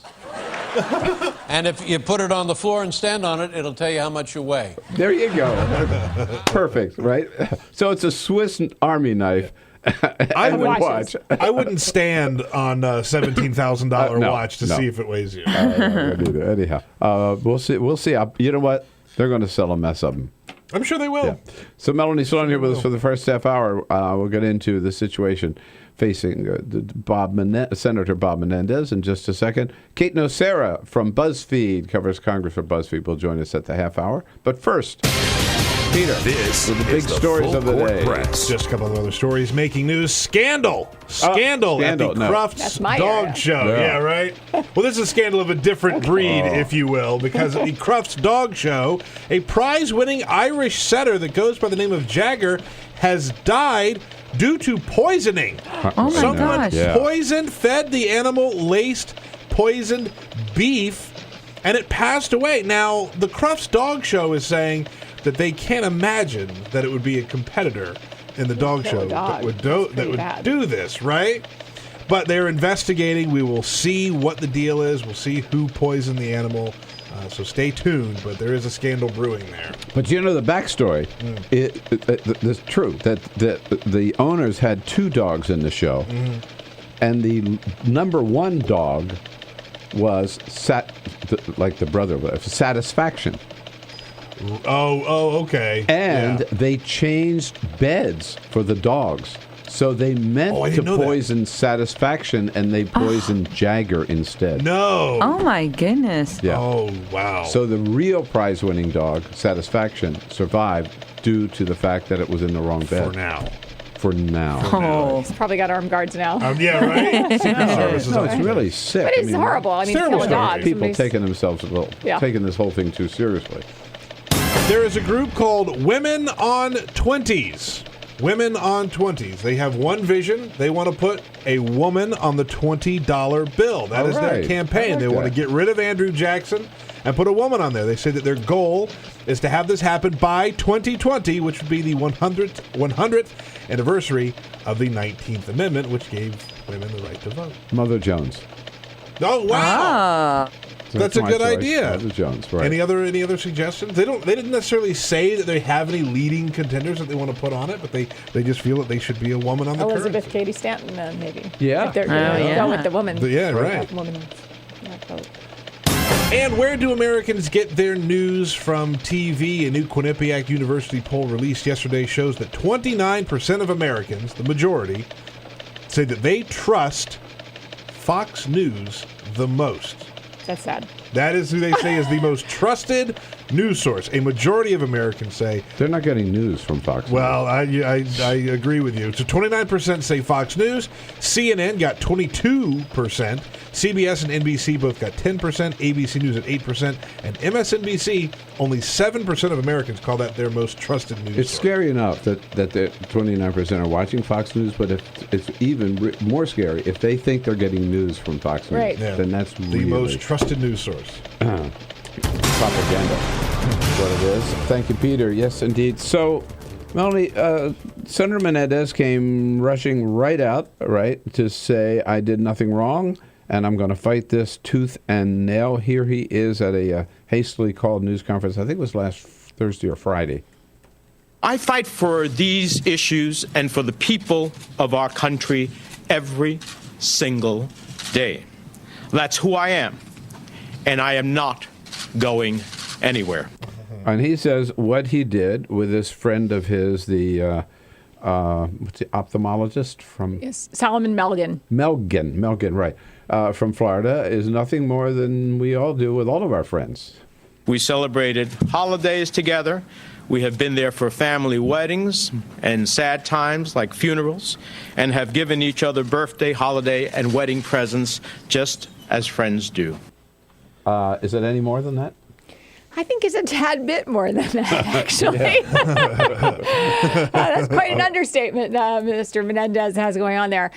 And if you put it on the floor and stand on it, it'll tell you how much you weigh. There you go. Perfect, right? So it's a Swiss Army knife. I wouldn't stand on a $17,000 watch to see if it weighs you. Anyhow, we'll see. You know what? They're going to sell a mess of them. I'm sure they will. Yeah. So Melanie Sloan here with us for the first half hour. We'll get into the situation facing Senator Bob Menendez in just a second. Kate Nocera from Buzzfeed, covers Congress for Buzzfeed, will join us at the half hour. But first, Peter, this with the big stories of the day. Just a couple of other stories making news. Scandal at the Crufts Dog Show. Yeah, right? Well, this is a scandal of a different breed, if you will, because at the Crufts Dog Show, a prize-winning Irish setter that goes by the name of Jagger has died due to poisoning. Oh, my Someone fed the animal laced poisoned beef, and it passed away. Now, the Crufts Dog Show is saying that they can't imagine that it would be a competitor in the dog show that would do this, right? But they're investigating. We will see what the deal is. We'll see who poisoned the animal. So stay tuned, but there is a scandal brewing there. But you know the backstory. It's true that the owners had two dogs in the show, and the number one dog was like the brother of Satisfaction. Oh, okay. And they changed beds for the dogs. So they meant to poison Satisfaction, and they poisoned Jagger instead. No. Oh, my goodness. Yeah. Oh, wow. So the real prize-winning dog, Satisfaction, survived due to the fact that it was in the wrong bed. For now. Oh. He's probably got armed guards now. Yeah, right? No, it's really sick. But it's horrible. I mean, kill a dog. People taking themselves taking this whole thing too seriously. There is a group called Women on 20s. Women on 20s. They have one vision. They want to put a woman on the $20 bill. That is their campaign. They want to get rid of Andrew Jackson and put a woman on there. They say that their goal is to have this happen by 2020, which would be the 100th anniversary of the 19th Amendment, which gave women the right to vote. Mother Jones. Oh, wow. So that's a good idea. Mother Jones, right. Any other suggestions? They didn't necessarily say that they have any leading contenders that they want to put on it, but they just feel that they should be a woman on the Elizabeth currency. Cady Stanton, maybe. Yeah. If they're go with the woman. Yeah, right. Woman. And where do Americans get their news from TV? A new Quinnipiac University poll released yesterday shows that 29% of Americans, the majority, say that they trust Fox News the most. That's sad. That is who they say is the most trusted news source. A majority of Americans say they're not getting news from Fox News. Well, I agree with you. So 29% say Fox News. CNN got 22%. CBS and NBC both got 10%. ABC News at 8%. And MSNBC, only 7% of Americans call that their most trusted news It's source. scary enough that 29% are watching Fox News, but if it's even more scary if they think they're getting news from Fox News. Right. Yeah. Then that's the most trusted news source. Propaganda. That's what it is. Thank you, Peter. Yes, indeed. So, Melanie, Senator Menendez came rushing right out, to say, I did nothing wrong, and I'm going to fight this tooth and nail. Here he is at a hastily called news conference. I think it was last Thursday or Friday. I fight for these issues and for the people of our country every single day. That's who I am, and I am not going anywhere. And he says what he did with this friend of his, the ophthalmologist from... Yes, Solomon Melgen. Melgen, right, from Florida, is nothing more than we all do with all of our friends. We celebrated holidays together. We have been there for family weddings and sad times like funerals, and have given each other birthday, holiday, and wedding presents just as friends do. Is it any more than that? I think it's a tad bit more than that, actually. That's quite an understatement Mr. Menendez has going on there.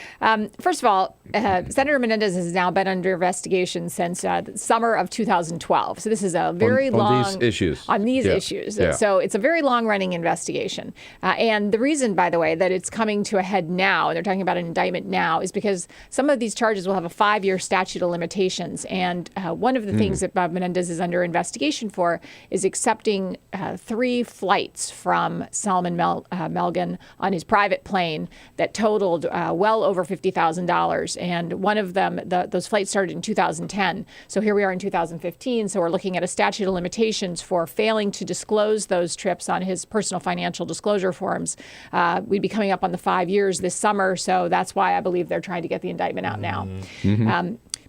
First of all, Senator Menendez has now been under investigation since the summer of 2012. So this is a very long... On these issues. On these issues. Yeah. So it's a very long-running investigation. And the reason, by the way, that it's coming to a head now, and they're talking about an indictment now, is because some of these charges will have a 5-year statute of limitations. And one of the things that Bob Menendez is under investigation for is accepting 3 flights from Salman Melgen on his private plane that totaled well over $50,000. And one of them, those flights started in 2010. So here we are in 2015. So we're looking at a statute of limitations for failing to disclose those trips on his personal financial disclosure forms. We'd be coming up on the 5 years this summer. So that's why I believe they're trying to get the indictment out now.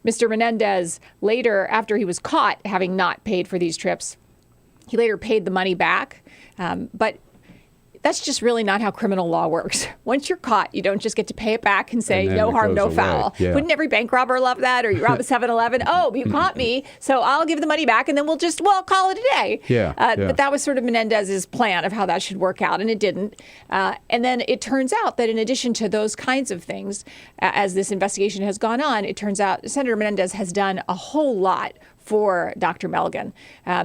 Mr. Menendez later, after he was caught having not paid for these trips, he later paid the money back. But that's just really not how criminal law works. Once you're caught, you don't just get to pay it back and say, no harm, no foul. Yeah. Wouldn't every bank robber love that? Or you rob a 7-Eleven, oh, you caught me, so I'll give the money back and then we'll call it a day. But that was sort of Menendez's plan of how that should work out, and it didn't. And then it turns out that in addition to those kinds of things, as this investigation has gone on, it turns out Senator Menendez has done a whole lot for Dr. Melgen.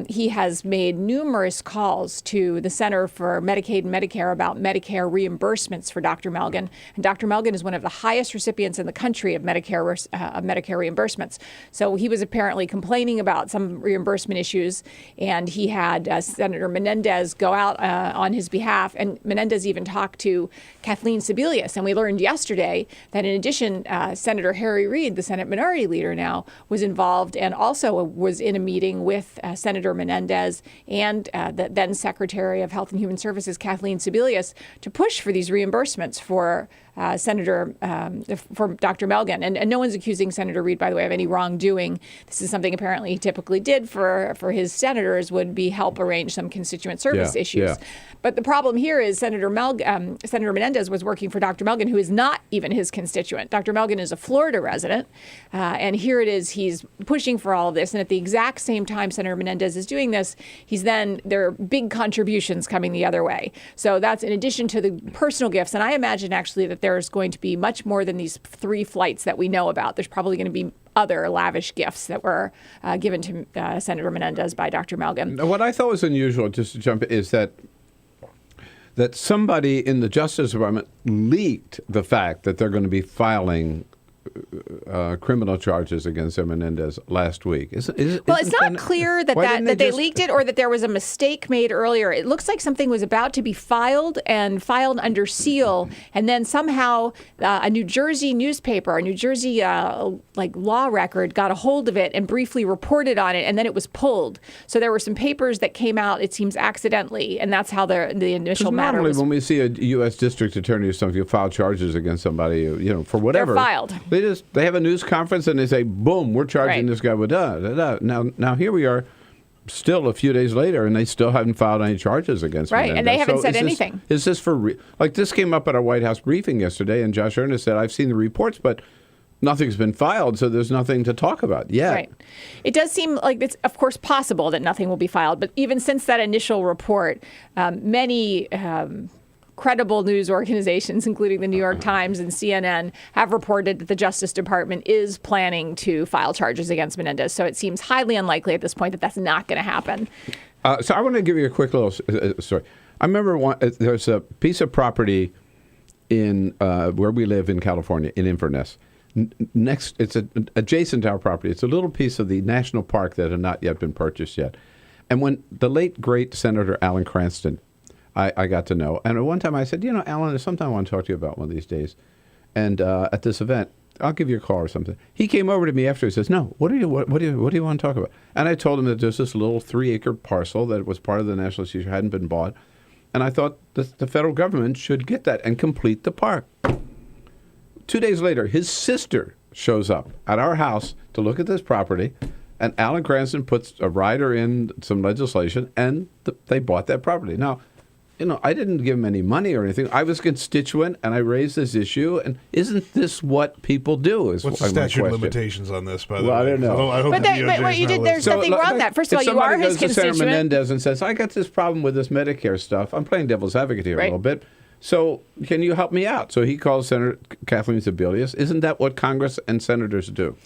He has made numerous calls to the Center for Medicaid and Medicare about Medicare reimbursements for Dr. Melgen. And Dr. Melgen is one of the highest recipients in the country of Medicare reimbursements. So he was apparently complaining about some reimbursement issues, and he had Senator Menendez go out on his behalf. And Menendez even talked to Kathleen Sebelius. And we learned yesterday that in addition, Senator Harry Reid, the Senate Minority Leader now, was involved and also was in a meeting with Senator Menendez and the then Secretary of Health and Human Services, Kathleen Sebelius, to push for these reimbursements for for Dr. Melgen. And no one's accusing Senator Reid, by the way, of any wrongdoing. This is something apparently he typically did for his senators, would be help arrange some constituent service issues. But the problem here is Senator Menendez was working for Dr. Melgen, who is not even his constituent. Dr. Melgen is a Florida resident, and here it is, he's pushing for all of this. And at the exact same time Senator Menendez is doing this, there are big contributions coming the other way. So that's in addition to the personal gifts. And I imagine actually that there's going to be much more than these 3 flights that we know about. There's probably going to be other lavish gifts that were given to Senator Menendez by Dr. Melgen. What I thought was unusual, just to jump in, is that somebody in the Justice Department leaked the fact that they're going to be filing criminal charges against Menendez last week. Well, it's not clear that they leaked it or that there was a mistake made earlier. It looks like something was about to be filed under seal, and then somehow a New Jersey newspaper, a New Jersey law record, got a hold of it and briefly reported on it, and then it was pulled. So there were some papers that came out, it seems, accidentally, and that's how the initial matter was. Normally, when we see a U.S. district attorney or something file charges against somebody, for whatever, they're filed. They have a news conference and they say, boom, we're charging this guy with da. Now here we are still a few days later and they still haven't filed any charges against Right, Menendez. and they haven't said anything. Is this for this came up at our White House briefing yesterday, and Josh Earnest said, I've seen the reports, but nothing's been filed, so there's nothing to talk about yet. Right. It does seem like it's, of course, possible that nothing will be filed, but even since that initial report, many credible news organizations, including the New York Times and CNN, have reported that the Justice Department is planning to file charges against Menendez. So it seems highly unlikely at this point that that's not going to happen. So I want to give you a quick little story. I remember there's a piece of property in where we live in California, in Inverness. It's adjacent to our property. It's a little piece of the national park that had not yet been purchased yet. And when the late, great Senator Alan Cranston, I got to know. And at one time I said, Alan, there's something I want to talk to you about one of these days. And at this event, I'll give you a call or something. He came over to me after. He says, no, what do you want to talk about? And I told him that there's this little 3-acre parcel that was part of the National Institute, hadn't been bought. And I thought the federal government should get that and complete the park. 2 days later, his sister shows up at our house to look at this property. And Alan Cranston puts a rider in some legislation, and they bought that property. Now, I didn't give him any money or anything. I was a constituent, and I raised this issue. And isn't this what people do? What's the statute of limitations on this, by the way? I don't know. I hope But what you did, there's nothing wrong with that. First of all, you are his constituent. If somebody goes to Senator Menendez and says, I got this problem with this Medicare stuff. I'm playing devil's advocate here a little bit. So can you help me out? So he calls Senator Kathleen Sebelius. Isn't that what Congress and senators do?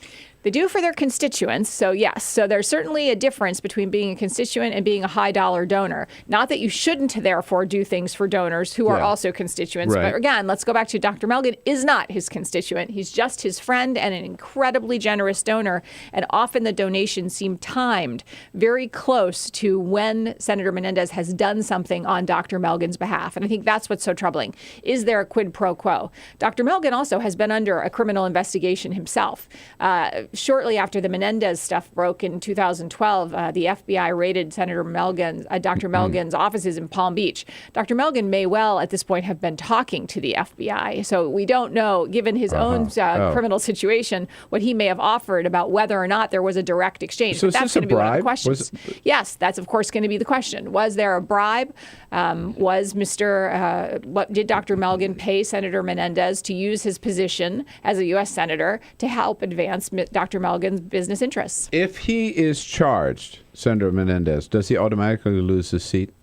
They do for their constituents, so yes. So there's certainly a difference between being a constituent and being a high-dollar donor. Not that you shouldn't, therefore, do things for donors who are also constituents. Right. But again, let's go back to Dr. Melgen is not his constituent. He's just his friend and an incredibly generous donor. And often the donations seem timed very close to when Senator Menendez has done something on Dr. Melgen's behalf. And I think that's what's so troubling. Is there a quid pro quo? Dr. Melgen also has been under a criminal investigation himself. Shortly after the Menendez stuff broke in 2012, the FBI raided Dr. Melgen's offices in Palm Beach. Dr. Melgen may well, at this point, have been talking to the FBI. So we don't know, given his own criminal situation, what he may have offered about whether or not there was a direct exchange. So but that's going to be one of the questions. Yes, that's, of course, going to be the question. Was there a bribe? What did Dr. Melgen pay Senator Menendez to use his position as a U.S. Senator to help advance Dr. Melgen's business interests? If he is charged, Senator Menendez, does he automatically lose his seat?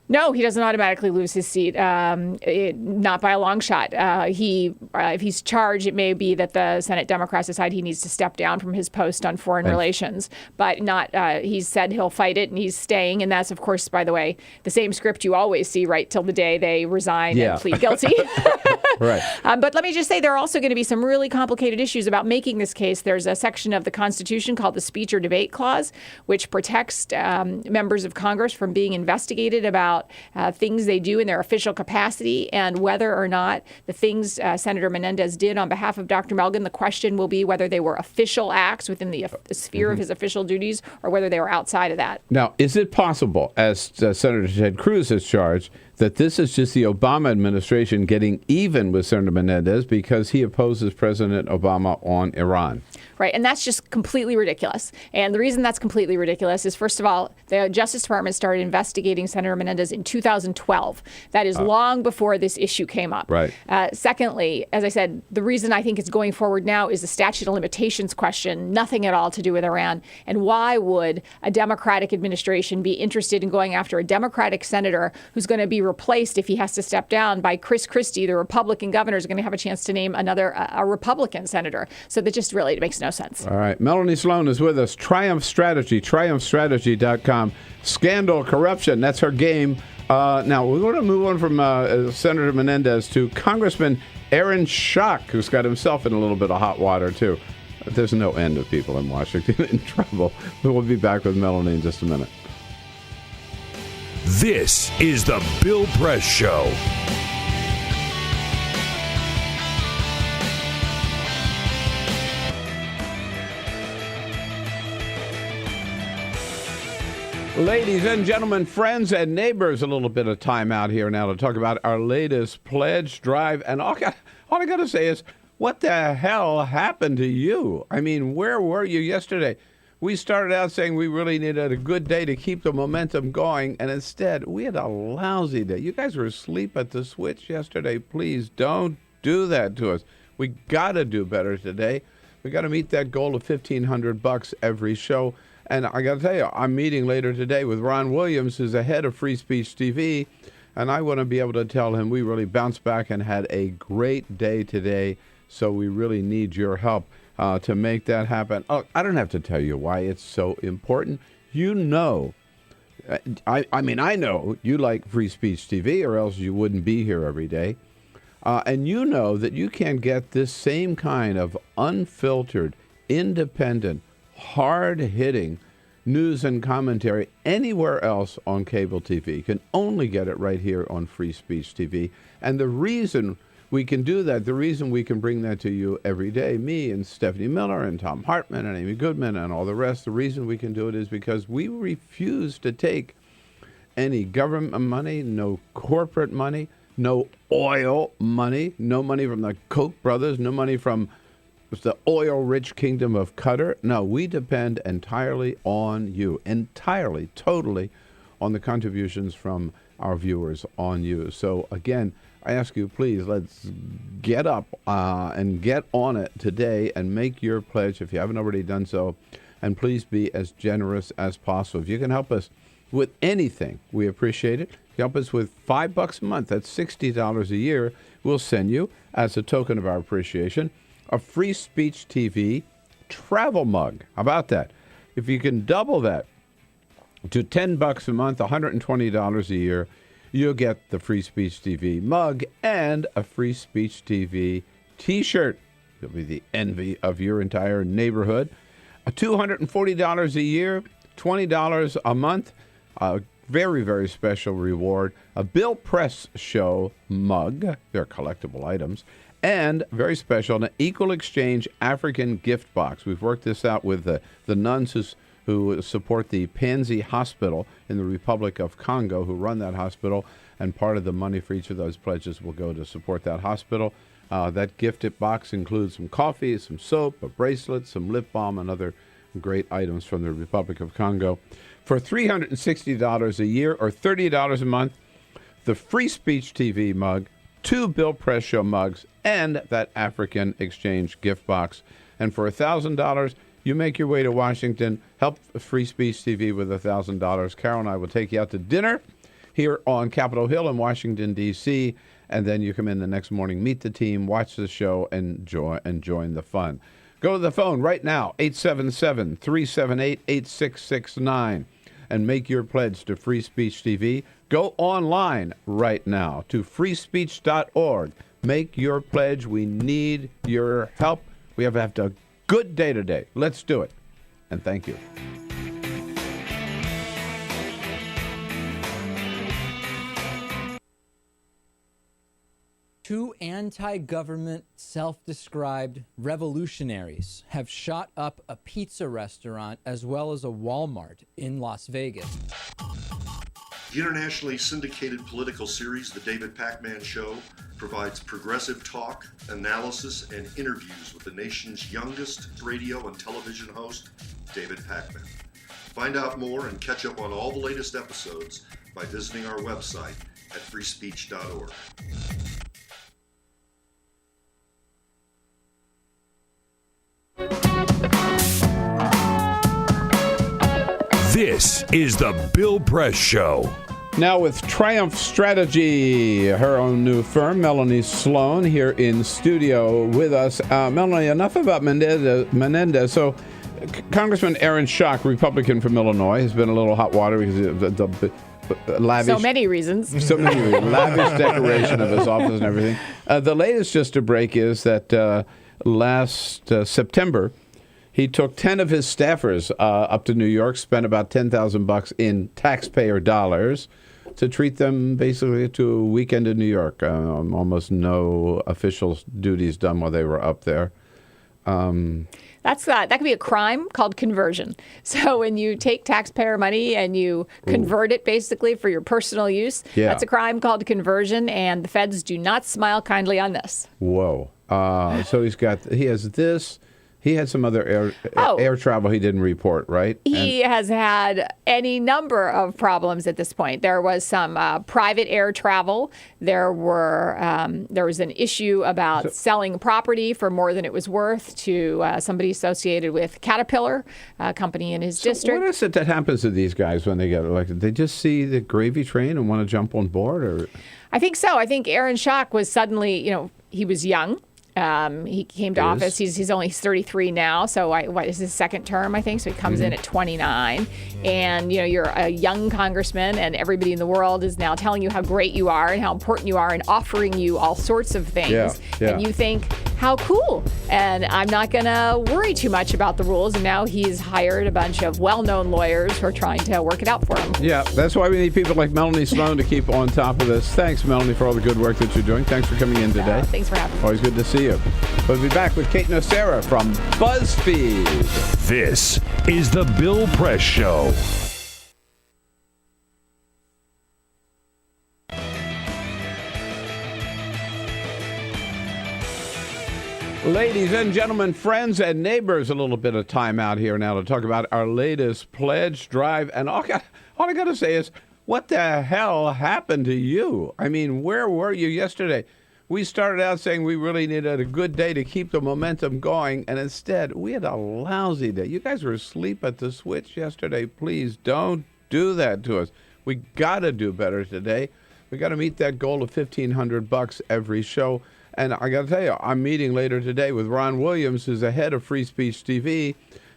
No, he doesn't automatically lose his seat, not by a long shot. If he's charged, it may be that the Senate Democrats decide he needs to step down from his post on foreign relations, but not. He's said he'll fight it, and he's staying. And that's, of course, by the way, the same script you always see right till the day they resign and plead guilty. Right. But let me just say there are also going to be some really complicated issues about making this case. There's a section of the Constitution called the Speech or Debate Clause, which protects members of Congress from being investigated about things they do in their official capacity, and whether or not the things Senator Menendez did on behalf of Dr. Melgen, the question will be whether they were official acts within the sphere of his official duties or whether they were outside of that. Now, is it possible, as Senator Ted Cruz has charged, that this is just the Obama administration getting even with Senator Menendez because he opposes President Obama on Iran? Right, and that's just completely ridiculous. And the reason that's completely ridiculous is, first of all, the Justice Department started investigating Senator Menendez in 2012. That is long before this issue came up. Right. Secondly, as I said, the reason I think it's going forward now is the statute of limitations question, nothing at all to do with Iran. And why would a Democratic administration be interested in going after a Democratic senator who's going to be replaced if he has to step down by Chris Christie, the Republican governor, is going to have a chance to name a Republican senator. So that just really makes no sense. All right. Melanie Sloan is with us. Triumph Strategy, triumphstrategy.com. Scandal, corruption, that's her game. Now, we're going to move on from Senator Menendez to Congressman Aaron Schock, who's got himself in a little bit of hot water, too. There's no end of people in Washington in trouble. We'll be back with Melanie in just a minute. This is the Bill Press Show. Ladies and gentlemen, friends and neighbors, a little bit of time out here now to talk about our latest pledge drive. And all I got to say is, what the hell happened to you? I mean, where were you yesterday? We started out saying we really needed a good day to keep the momentum going, and instead, we had a lousy day. You guys were asleep at the switch yesterday. Please don't do that to us. We got to do better today. We got to meet that goal of $1,500 every show. And I got to tell you, I'm meeting later today with Ron Williams, who's the head of Free Speech TV, and I want to be able to tell him we really bounced back and had a great day today, so we really need your help to make that happen. Oh, I don't have to tell you why it's so important. You know, I mean, I know you like Free Speech TV, or else you wouldn't be here every day. And you know that you can get this same kind of unfiltered, independent, hard-hitting news and commentary anywhere else on cable TV. You can only get it right here on Free Speech TV. And the reason we can do that, the reason we can bring that to you every day, me and Stephanie Miller and Tom Hartman and Amy Goodman and all the rest, the reason we can do it is because we refuse to take any government money, no corporate money, no oil money, no money from the Koch brothers, no money from the oil-rich kingdom of Qatar. No, we depend entirely on you, entirely, totally on the contributions from our viewers on you. So again, I ask you, please, let's get up and get on it today and make your pledge if you haven't already done so. And please be as generous as possible. If you can help us with anything, we appreciate it. Help us with $5 a month. That's $60 a year. We'll send you, as a token of our appreciation, a Free Speech TV travel mug. How about that? If you can double that to $10 a month, $120 a year, you'll get the Free Speech TV mug and a Free Speech TV T-shirt. You'll be the envy of your entire neighborhood. $240 a year, $20 a month. Very, very special reward. A Bill Press Show mug. They're collectible items. And very special, an Equal Exchange African gift box. We've worked this out with the nuns who support the Panzi Hospital in the Republic of Congo, who run that hospital. And part of the money for each of those pledges will go to support that hospital. That gift box includes some coffee, some soap, a bracelet, some lip balm, and other great items from the Republic of Congo. For $360 a year or $30 a month, the Free Speech TV mug, 2 Bill Press Show mugs, and that African Exchange gift box. And for $1,000, you make your way to Washington, help Free Speech TV with $1,000. Carol and I will take you out to dinner here on Capitol Hill in Washington, D.C., and then you come in the next morning, meet the team, watch the show, and join the fun. Go to the phone right now, 877-378-8669, and make your pledge to Free Speech TV. Go online right now to freespeech.org. Make your pledge. We need your help. We have to have a good day today. Let's do it. And thank you. Two anti-government, self-described revolutionaries have shot up a pizza restaurant as well as a Walmart in Las Vegas. The internationally syndicated political series, The David Pakman Show, provides progressive talk, analysis, and interviews with the nation's youngest radio and television host, David Pakman. Find out more and catch up on all the latest episodes by visiting our website at freespeech.org. This is the Bill Press Show. Now with Triumph Strategy, her own new firm, Melanie Sloan, here in studio with us. Melanie, enough about Menendez. So Congressman Aaron Schock, Republican from Illinois, has been a little hot water because of the lavish... So many reasons. So many reasons. Lavish decoration of his office and everything. The latest just to break is that last September, he took 10 of his staffers up to New York, spent about $10,000 in taxpayer dollars to treat them basically to a weekend in New York. Almost no official duties done while they were up there. That could be a crime called conversion. So when you take taxpayer money and you convert it basically for your personal use, that's a crime called conversion, and the feds do not smile kindly on this. Whoa. So he has this. He had some other air travel he didn't report, right? He has had any number of problems at this point. There was some private air travel. There was an issue about selling property for more than it was worth to somebody associated with Caterpillar, a company in his district. What is it that happens to these guys when they get elected? They just see the gravy train and want to jump on board? Or I think so. I think Aaron Schock was suddenly, he was young. He came to office. He's only 33 now, so what is his second term, I think? So he comes in at 29, and you're a young congressman, and everybody in the world is now telling you how great you are and how important you are, and offering you all sorts of things. And you think, how cool! And I'm not going to worry too much about the rules. And now he's hired a bunch of well-known lawyers who are trying to work it out for him. Yeah, that's why we need people like Melanie Sloan to keep on top of this. Thanks, Melanie, for all the good work that you're doing. Thanks for coming in today. Thanks for having me. Always good to see you. We'll be back with Kate Nocera from Buzzfeed. This is the Bill Press Show. Ladies and gentlemen, friends and neighbors, a little bit of time out here now to talk about our latest pledge drive. And all I got to say is, what the hell happened to you? I mean, where were you yesterday? We started out saying we really needed a good day to keep the momentum going, and instead, we had a lousy day. You guys were asleep at the switch yesterday. Please don't do that to us. We got to do better today. We got to meet that goal of $1,500 every show. And I got to tell you, I'm meeting later today with Ron Williams, who's the head of Free Speech TV,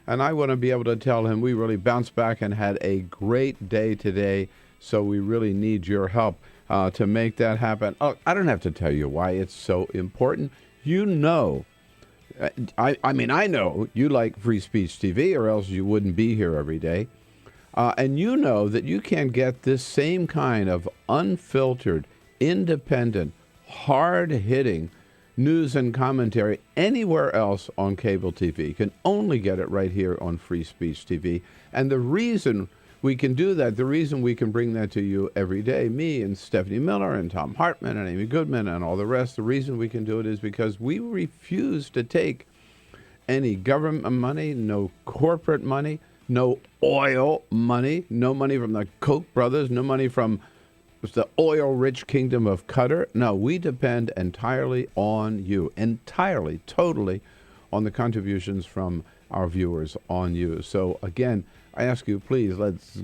and I want to be able to tell him we really bounced back and had a great day today, so we really need your help to make that happen. Oh, I don't have to tell you why it's so important. You know, I mean, I know you like Free Speech TV, or else you wouldn't be here every day. And you know that you can get this same kind of unfiltered, independent, hard-hitting news and commentary anywhere else on cable TV. You can only get it right here on Free Speech TV. And the reason we can do that, the reason we can bring that to you every day, me and Stephanie Miller and Tom Hartman and Amy Goodman and all the rest, the reason we can do it is because we refuse to take any government money, no corporate money, no oil money, no money from the Koch brothers, no money from the oil-rich kingdom of Qatar. No, we depend entirely on you, entirely, totally on the contributions from our viewers on you. So again, I ask you, please, let's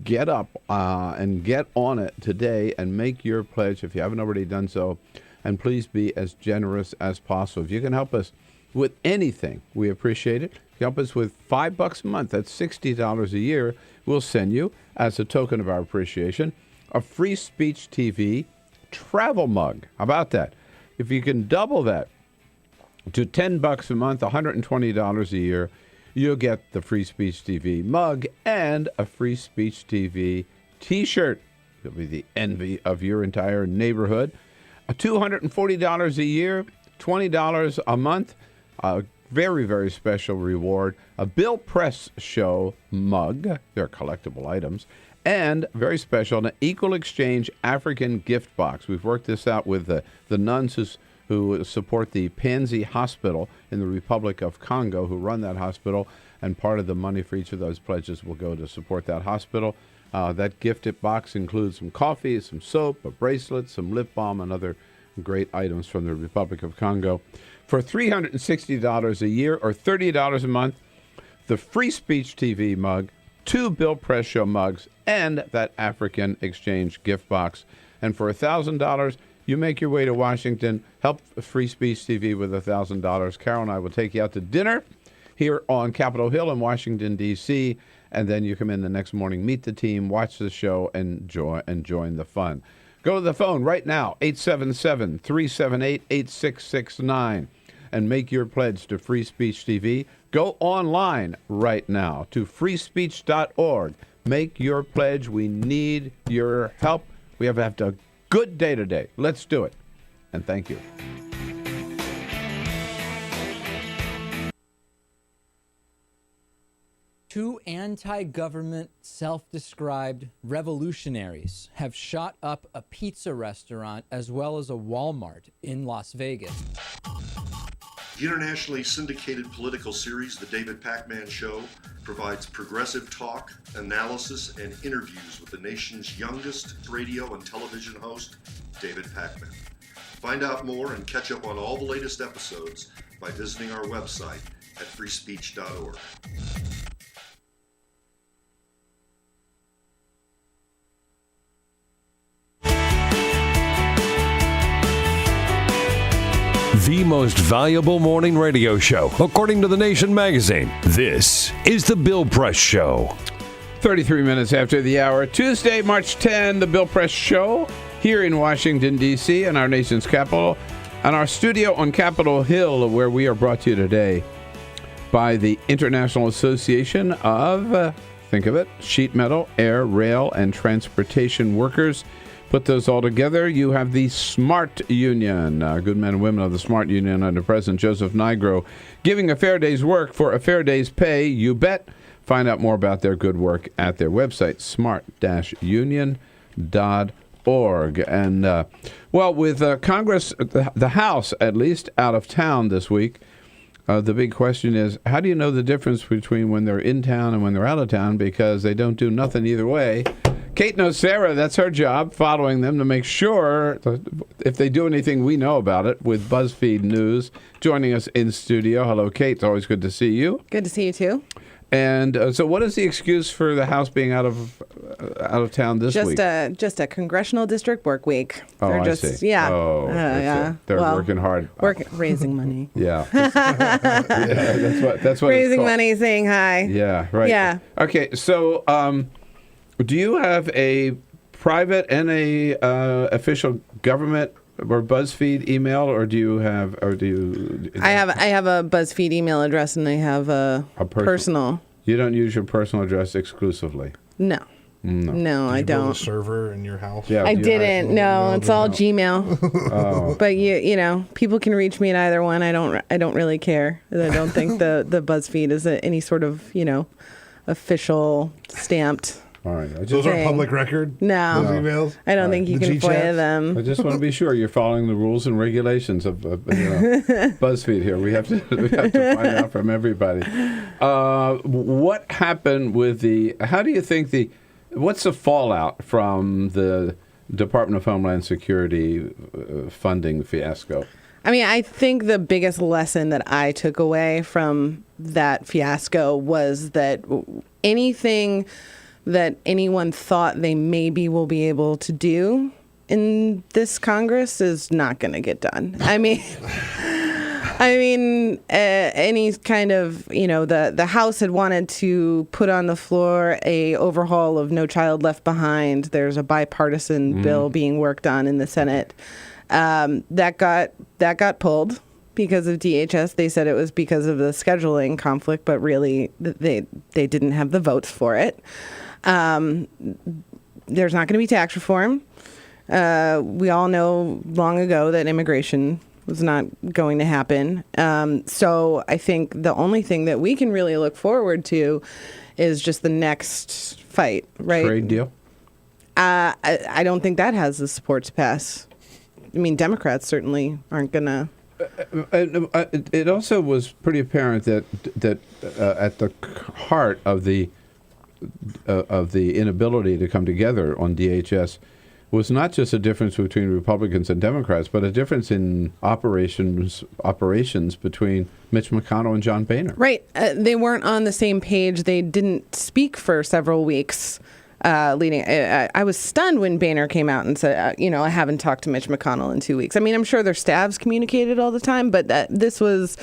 get up and get on it today and make your pledge if you haven't already done so. And please be as generous as possible. If you can help us with anything, we appreciate it. If you help us with $5 a month, that's $60 a year, we'll send you, as a token of our appreciation, a Free Speech TV travel mug. How about that? If you can double that to $10 a month, $120 a year, you'll get the Free Speech TV mug and a Free Speech TV T-shirt. You'll be the envy of your entire neighborhood. $240 a year, $20 a month. A very, very special reward. A Bill Press Show mug. They're collectible items. And very special, an Equal Exchange African gift box. We've worked this out with the nuns who support the Panzi Hospital in the Republic of Congo, who run that hospital, and part of the money for each of those pledges will go to support that hospital. That gift box includes some coffee, some soap, a bracelet, some lip balm, and other great items from the Republic of Congo. For $360 a year or $30 a month, the Free Speech TV mug, 2 Bill Press Show mugs, and that African Exchange gift box. And for $1,000, you make your way to Washington, help Free Speech TV with $1,000. Carol and I will take you out to dinner here on Capitol Hill in Washington, D.C., and then you come in the next morning, meet the team, watch the show, and join the fun. Go to the phone right now, 877-378-8669, and make your pledge to Free Speech TV. Go online right now to freespeech.org. Make your pledge. We need your help. We have a good day today. Let's do it. And thank you. Two anti-government, self-described revolutionaries have shot up a pizza restaurant as well as a Walmart in Las Vegas. The internationally syndicated political series, The David Pakman Show, provides progressive talk, analysis, and interviews with the nation's youngest radio and television host, David Pakman. Find out more and catch up on all the latest episodes by visiting our website at freespeech.org. The most valuable morning radio show, according to The Nation magazine. This is The Bill Press Show. 33 minutes after the hour, Tuesday, March 10, The Bill Press Show, here in Washington, D.C., in our nation's capital, and our studio on Capitol Hill, where we are brought to you today by the International Association of, think of it, sheet metal, air, rail, and transportation workers. Put those all together, you have the SMART Union, good men and women of the SMART Union under President Joseph Nigro, giving a fair day's work for a fair day's pay, you bet. Find out more about their good work at their website, smart-union.org. And, well, with Congress, the House at least, out of town this week, the big question is, how do you know the difference between when they're in town and when they're out of town? Because they don't do nothing either way. Kate Nocera, that's her job, following them to make sure if they do anything, we know about it, with Buzzfeed News, joining us in studio. Hello, Kate. It's always good to see you. Good to see you, too. And so what is the excuse for the House being out of town this week? Just a congressional district work week. Oh, They're I see. Yeah. Oh, yeah. They're working hard. Raising money. Yeah. That's what raising money, saying hi. Yeah, right. Yeah. Okay, so do you have a private and a official government or BuzzFeed email, or do you have, I have a BuzzFeed email address, and I have a personal. You don't use your personal address exclusively? No. No, I don't. Build a server in your house? Yeah, I didn't. No, it's all Gmail. Oh. But you know, people can reach me at either one. I don't really care. I don't think the BuzzFeed is any sort of official stamped. All right. Those are public record? No. Those emails? I don't think you can FOIA them. I just want to be sure you're following the rules and regulations of BuzzFeed here. We have to find out from everybody. What happened with how do you think what's the fallout from the Department of Homeland Security funding fiasco? I mean, I think the biggest lesson that I took away from that fiasco was that anything that anyone thought they maybe will be able to do in this Congress is not going to get done. I mean, any kind of, the House had wanted to put on the floor a overhaul of No Child Left Behind. There's a bipartisan bill being worked on in the Senate. That got pulled because of DHS. They said it was because of the scheduling conflict, but really they didn't have the votes for it. There's not going to be tax reform. We all know long ago that immigration was not going to happen. So I think the only thing that we can really look forward to is just the next fight, right? Trade deal? I don't think that has the support to pass. I mean, Democrats certainly aren't going to. It also was pretty apparent that at the heart of the inability to come together on DHS was not just a difference between Republicans and Democrats, but a difference in operations between Mitch McConnell and John Boehner. Right. They weren't on the same page. They didn't speak for several weeks leading. I was stunned when Boehner came out and said, I haven't talked to Mitch McConnell in 2 weeks. I mean, I'm sure their staffs communicated all the time, but this was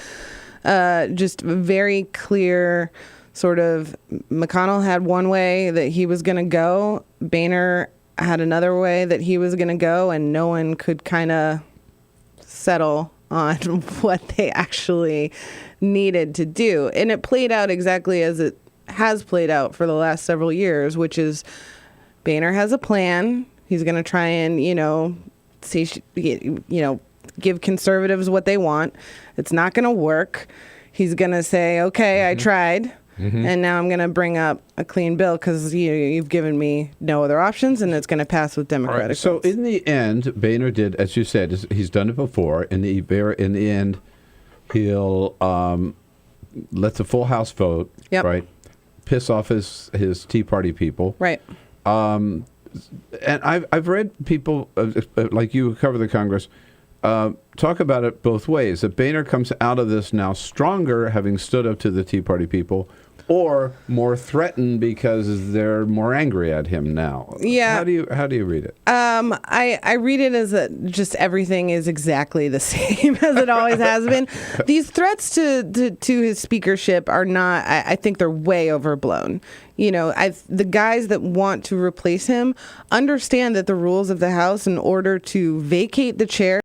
just very clear. Sort of, McConnell had one way that he was going to go. Boehner had another way that he was going to go, and no one could kind of settle on what they actually needed to do. And it played out exactly as it has played out for the last several years, which is Boehner has a plan. He's going to try and, give conservatives what they want. It's not going to work. He's going to say, okay, I tried. And now I'm going to bring up a clean bill because you've given me no other options, and it's going to pass with Democratic votes. So in the end, Boehner did, as you said, he's done it before. In the end, he'll let the full House vote, right? Piss off his Tea Party people, right? And I've read people like you who cover the Congress talk about it both ways. That Boehner comes out of this now stronger, having stood up to the Tea Party people, or more threatened because they're more angry at him now. Yeah. How do you read it? I read it as that just everything is exactly the same as it always has been. These threats to his speakership are not. I think they're way overblown. The guys that want to replace him understand that the rules of the House, in order to vacate the chair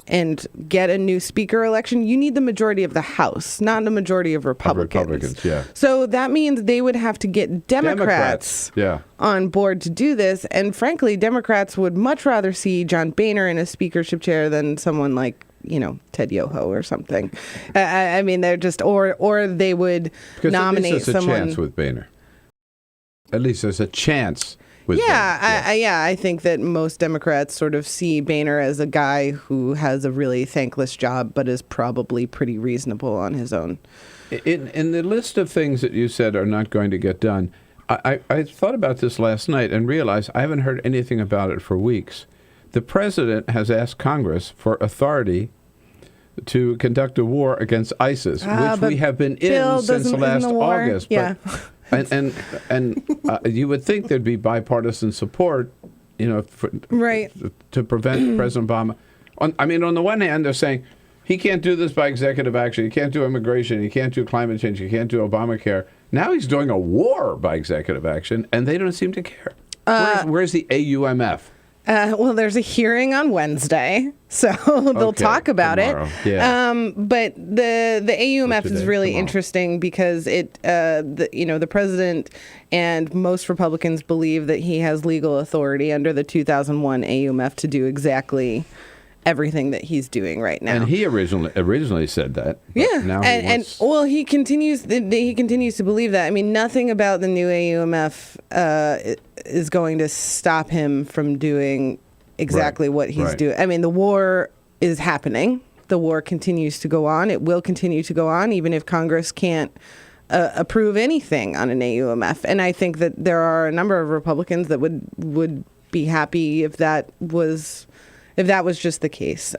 and get a new speaker election, you need the majority of the House, not the majority of Republicans. Yeah. So that means they would have to get Democrats. On board to do this. And frankly, Democrats would much rather see John Boehner in a speakership chair than someone like, Ted Yoho or something. I mean, they're just, or they would nominate at least there's someone. a chance with Boehner. At least there's a chance I think that most Democrats sort of see Boehner as a guy who has a really thankless job, but is probably pretty reasonable on his own. In the list of things that you said are not going to get done, I thought about this last night and realized I haven't heard anything about it for weeks. The president has asked Congress for authority to conduct a war against ISIS, which we have been in since last August. Yeah. And you would think there'd be bipartisan support, to prevent President Obama. On the one hand, they're saying he can't do this by executive action. He can't do immigration. He can't do climate change. He can't do Obamacare. Now he's doing a war by executive action, and they don't seem to care. Where's the AUMF? Well, there's a hearing on Wednesday, so they'll talk about tomorrow. it. Yeah. But the AUMF is really interesting because the president and most Republicans believe that he has legal authority under the 2001 AUMF to do exactly everything that he's doing right now. And he originally said that. Yeah, now he continues to believe that. I mean, nothing about the new AUMF is going to stop him from doing exactly what he's doing. I mean, the war is happening. The war continues to go on. It will continue to go on, even if Congress can't approve anything on an AUMF. And I think that there are a number of Republicans that would be happy if that was just the case.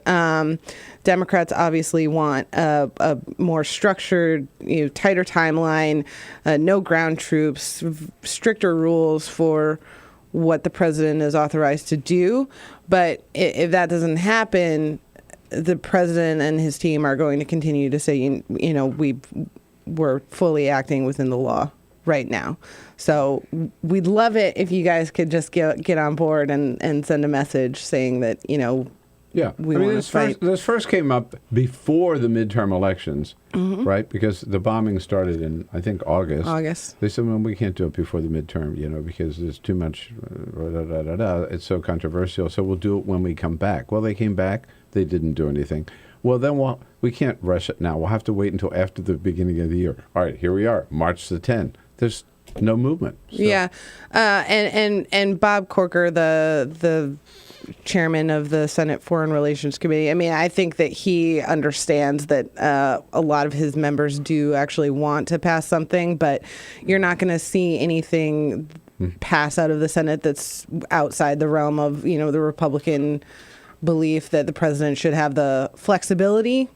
Democrats obviously want a more structured, tighter timeline, no ground troops, stricter rules for what the president is authorized to do. But if that doesn't happen, the president and his team are going to continue to say, we're fully acting within the law right now. So we'd love it if you guys could just get on board and send a message saying that, we want to fight. This first came up before the midterm elections, right? Because the bombing started in, I think, August. They said, well, we can't do it before the midterm, because there's too much, it's so controversial, so we'll do it when we come back. Well, they came back. They didn't do anything. Well, then we can't rush it now. We'll have to wait until after the beginning of the year. All right, here we are, March the 10th. There's no movement. So. Yeah, and Bob Corker, the chairman of the Senate Foreign Relations Committee, I mean, I think that he understands that a lot of his members do actually want to pass something, but you're not going to see anything pass out of the Senate that's outside the realm of, the Republican belief that the president should have the flexibility,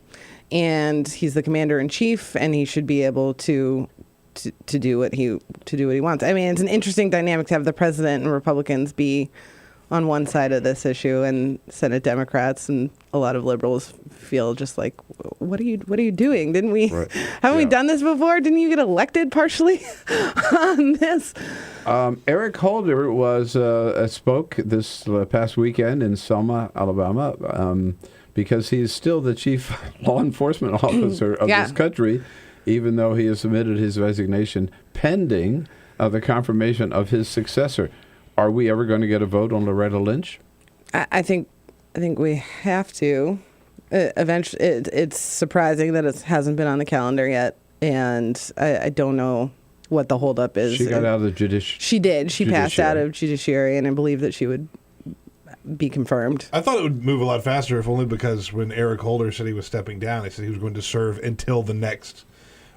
and he's the commander-in-chief, and he should be able to do what he wants. I mean, it's an interesting dynamic to have the president and Republicans be on one side of this issue, and Senate Democrats and a lot of liberals feel just like, what are you doing? Haven't we done this before? Didn't you get elected partially on this? Eric Holder spoke this past weekend in Selma, Alabama, because he's still the chief law enforcement officer of this country, even though he has submitted his resignation pending the confirmation of his successor. Are we ever going to get a vote on Loretta Lynch? I think we have to. Eventually, it's surprising that it hasn't been on the calendar yet, and I don't know what the holdup is. She got out of the judiciary. She did. She passed out of judiciary, and I believe that she would be confirmed. I thought it would move a lot faster, if only because when Eric Holder said he was stepping down, he said he was going to serve until the next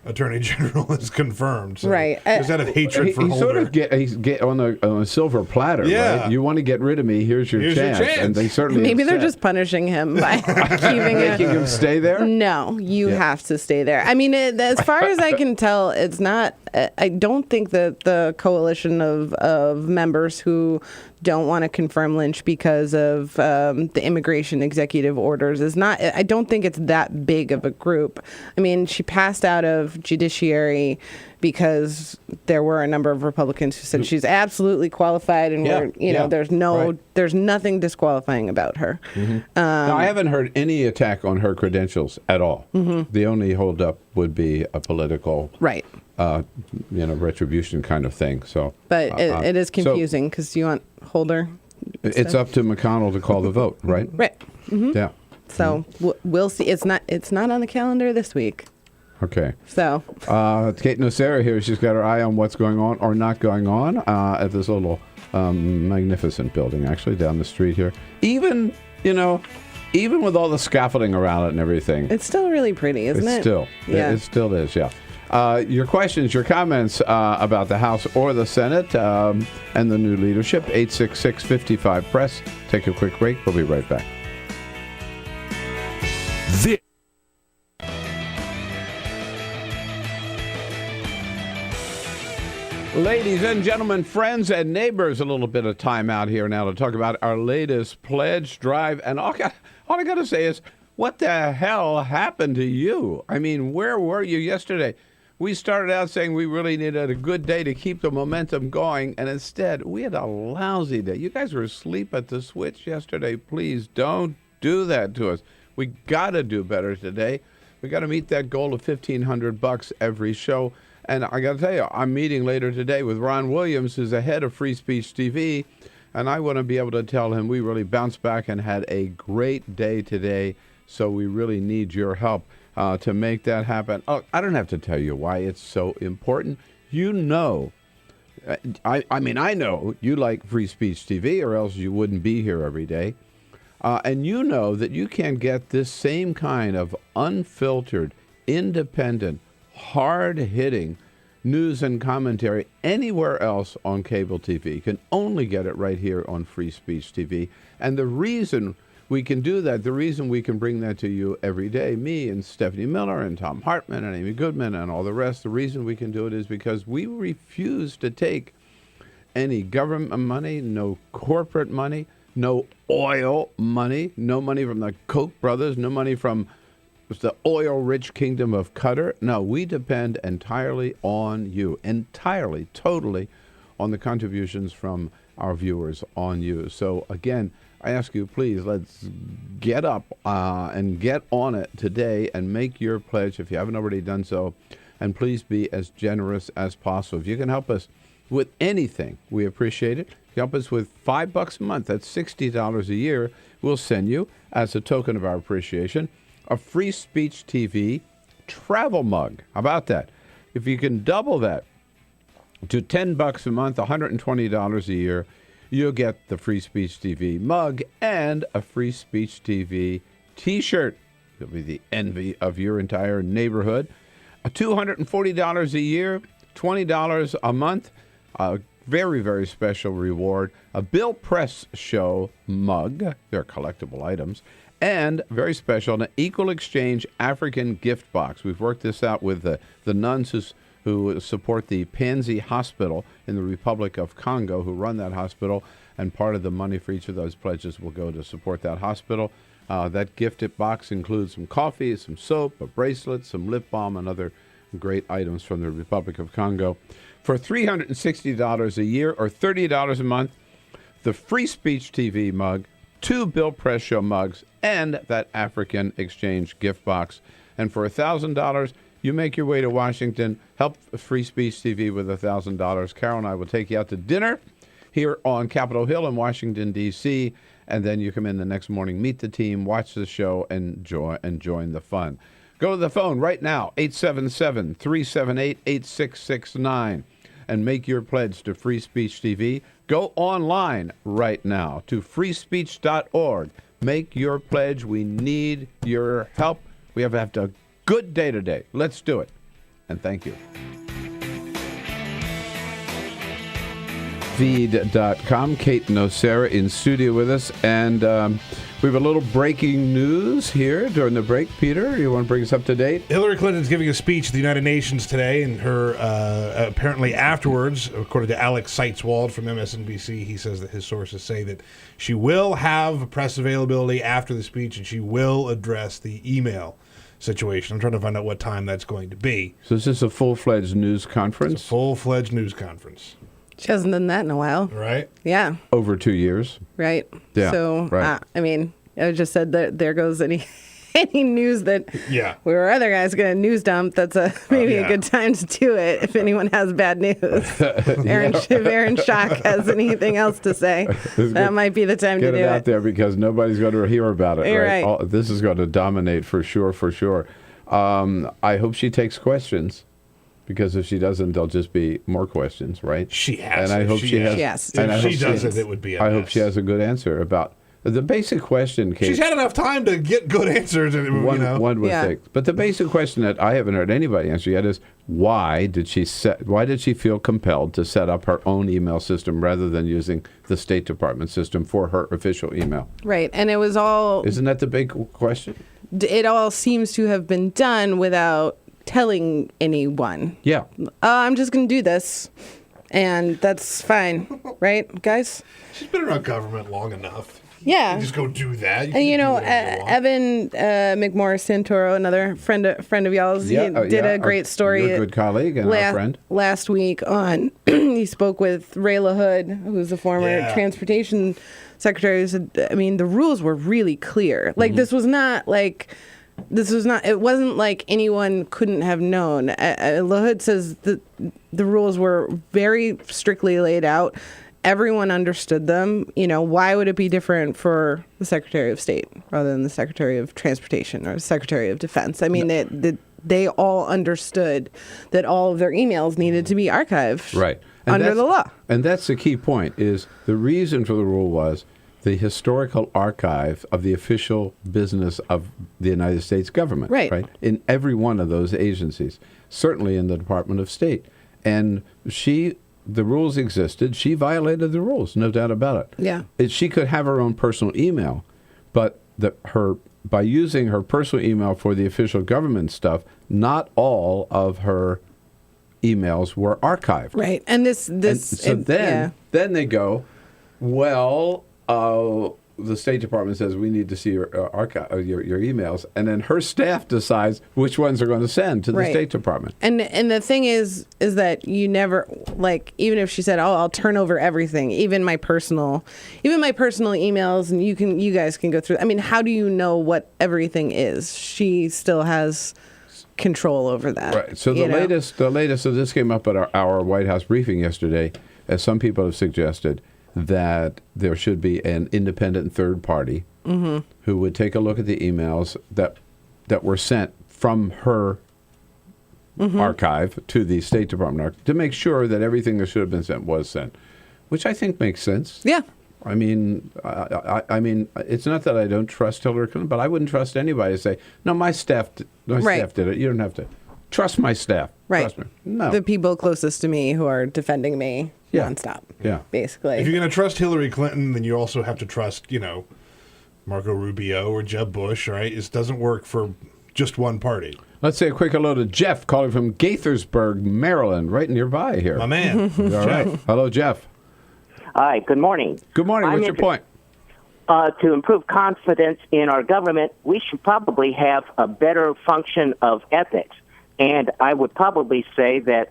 Attorney General is confirmed. So right. Just out of hatred for Holder. Sort of get on a silver platter, right? You want to get rid of me, here's your chance. And they certainly Maybe they're just punishing him by making him stay there? No, you have to stay there. I mean, as far as I can tell, it's not, I don't think that the coalition of members who don't want to confirm Lynch because of the immigration executive orders is not, I don't think it's that big of a group. I mean, she passed out of judiciary because there were a number of Republicans who said she's absolutely qualified, and there's nothing disqualifying about her. Now, I haven't heard any attack on her credentials at all. The only holdup would be a political retribution kind of thing. So, but it is confusing because you want Holder. It's up to McConnell to call the vote, right? Right. Yeah. So we'll see. It's not on the calendar this week. Okay. So. Kate Nocera here. She's got her eye on what's going on or not going on at this little magnificent building, actually, down the street here. Even with all the scaffolding around it and everything. It's still really pretty, isn't it? It still is, yeah. Your questions, your comments about the House or the Senate and the new leadership, 866-55-PRESS. Take a quick break. We'll be right back. Ladies and gentlemen, friends and neighbors, a little bit of time out here now to talk about our latest pledge drive. And all I got to say is, what the hell happened to you? I mean, where were you yesterday? We started out saying we really needed a good day to keep the momentum going, and instead, we had a lousy day. You guys were asleep at the switch yesterday. Please don't do that to us. We got to do better today. We got to meet that goal of $1,500 every show. And I got to tell you, I'm meeting later today with Ron Williams, who's the head of Free Speech TV, and I want to be able to tell him we really bounced back and had a great day today, so we really need your help to make that happen. Oh, I don't have to tell you why it's so important. You know, I know you like Free Speech TV, or else you wouldn't be here every day. And you know that you can get this same kind of unfiltered, independent, hard-hitting news and commentary anywhere else on cable TV. You can only get it right here on Free Speech TV. And the reason we can do that, the reason we can bring that to you every day, me and Stephanie Miller and Tom Hartman and Amy Goodman and all the rest, the reason we can do it is because we refuse to take any government money, no corporate money, no oil money, no money from the Koch brothers, no money from the oil-rich kingdom of Qatar. No, we depend entirely on you, entirely, totally on the contributions from our viewers on you. So again, I ask you, please, let's get up and get on it today and make your pledge if you haven't already done so. And please be as generous as possible. If you can help us with anything, we appreciate it. If you help us with $5 a month, that's $60 a year, we'll send you, as a token of our appreciation, a Free Speech TV travel mug. How about that? If you can double that to $10 a month, $120 a year, you'll get the Free Speech TV mug and a Free Speech TV T-shirt. You'll be the envy of your entire neighborhood. $240 a year, $20 a month. A very, very special reward. A Bill Press Show mug. They're collectible items. And very special, an Equal Exchange African gift box. We've worked this out with the nuns who support the Panzi Hospital in the Republic of Congo, who run that hospital, and part of the money for each of those pledges will go to support that hospital. That gift box includes some coffee, some soap, a bracelet, some lip balm, and other great items from the Republic of Congo. For $360 a year or $30 a month, the Free Speech TV mug, 2 Bill Press Show mugs, and that African Exchange gift box. And for $1,000, you make your way to Washington, help Free Speech TV with $1,000. Carol and I will take you out to dinner here on Capitol Hill in Washington, D.C., and then you come in the next morning, meet the team, watch the show, and join the fun. Go to the phone right now, 877-378-8669, and make your pledge to Free Speech TV. Go online right now to freespeech.org. Make your pledge. We need your help. We have a good day today. Let's do it. And thank you. Feed.com. Kate Nocera in studio with us. And we have a little breaking news here during the break. Peter, you want to bring us up to date? Hillary Clinton's giving a speech at the United Nations today, and her apparently afterwards, according to Alex Seitzwald from MSNBC, he says that his sources say that she will have press availability after the speech, and she will address the email situation. I'm trying to find out what time that's going to be. So is this a full-fledged news conference? It's a full-fledged news conference. She hasn't done that in a while. Right? Yeah. Over 2 years. Right. Yeah. So, right. I mean, I just said that there goes any news that we were other guys going to news dump. That's maybe a good time to do it if anyone has bad news. If Aaron Schock has anything else to say, that might be the time to do it. Get it out there because nobody's going to hear about it. Right. This is going to dominate for sure, for sure. I hope she takes questions, because if she doesn't, there'll just be more questions, right? She has. And I hope she has. Yes. If she doesn't, it would be a I mess. hope she has a good answer about the basic question, Kate. She's had enough time to get good answers. One would think. But the basic question that I haven't heard anybody answer yet is, why did she feel compelled to set up her own email system rather than using the State Department system for her official email? Right. And it was all... Isn't that the big question? It all seems to have been done without telling anyone. Yeah. I'm just going to do this, and that's fine. Right, guys? She's been around government long enough. Yeah. You just go do that. And Evan McMorris Santoro, another friend of y'all's, he did a great story. Your good colleague and our friend. Last week on, he spoke with Ray LaHood, who's the former transportation secretary. Who said, I mean, the rules were really clear. Like, it wasn't like anyone couldn't have known. LaHood says that the rules were very strictly laid out. Everyone understood them. You know, why would it be different for the Secretary of State rather than the Secretary of Transportation or the Secretary of Defense? I mean, they all understood that all of their emails needed to be archived under the law. And that's the key point, is the reason for the rule was the historical archive of the official business of the United States government. Right. In every one of those agencies, certainly in the Department of State. And the rules existed. She violated the rules, no doubt about it. Yeah. She could have her own personal email, but by using her personal email for the official government stuff, not all of her emails were archived. Right. And then they go, well, the State Department says we need to see your emails, and then her staff decides which ones are going to send to the State Department. And the thing is that you never, like, even if she said, "Oh, I'll turn over everything, even my personal emails, and you guys can go through." I mean, how do you know what everything is? She still has control over that. Right. So the latest. So this came up at our White House briefing yesterday, as some people have suggested, that there should be an independent third party who would take a look at the emails that were sent from her archive to the State Department to make sure that everything that should have been sent was sent, which I think makes sense. Yeah. I mean, I mean, it's not that I don't trust Hillary Clinton, but I wouldn't trust anybody to say, "No, my staff did it." You don't have to trust my staff. Right. Trust me. No. The people closest to me who are defending me nonstop. Yeah. Basically. If you're going to trust Hillary Clinton, then you also have to trust, Marco Rubio or Jeb Bush, right? It doesn't work for just one party. Let's say a quick hello to Jeff, calling from Gaithersburg, Maryland, right nearby here. My man. All right. Hello, Jeff. Hi, good morning. Good morning. What's your point? To improve confidence in our government, we should probably have a better function of ethics. And I would probably say that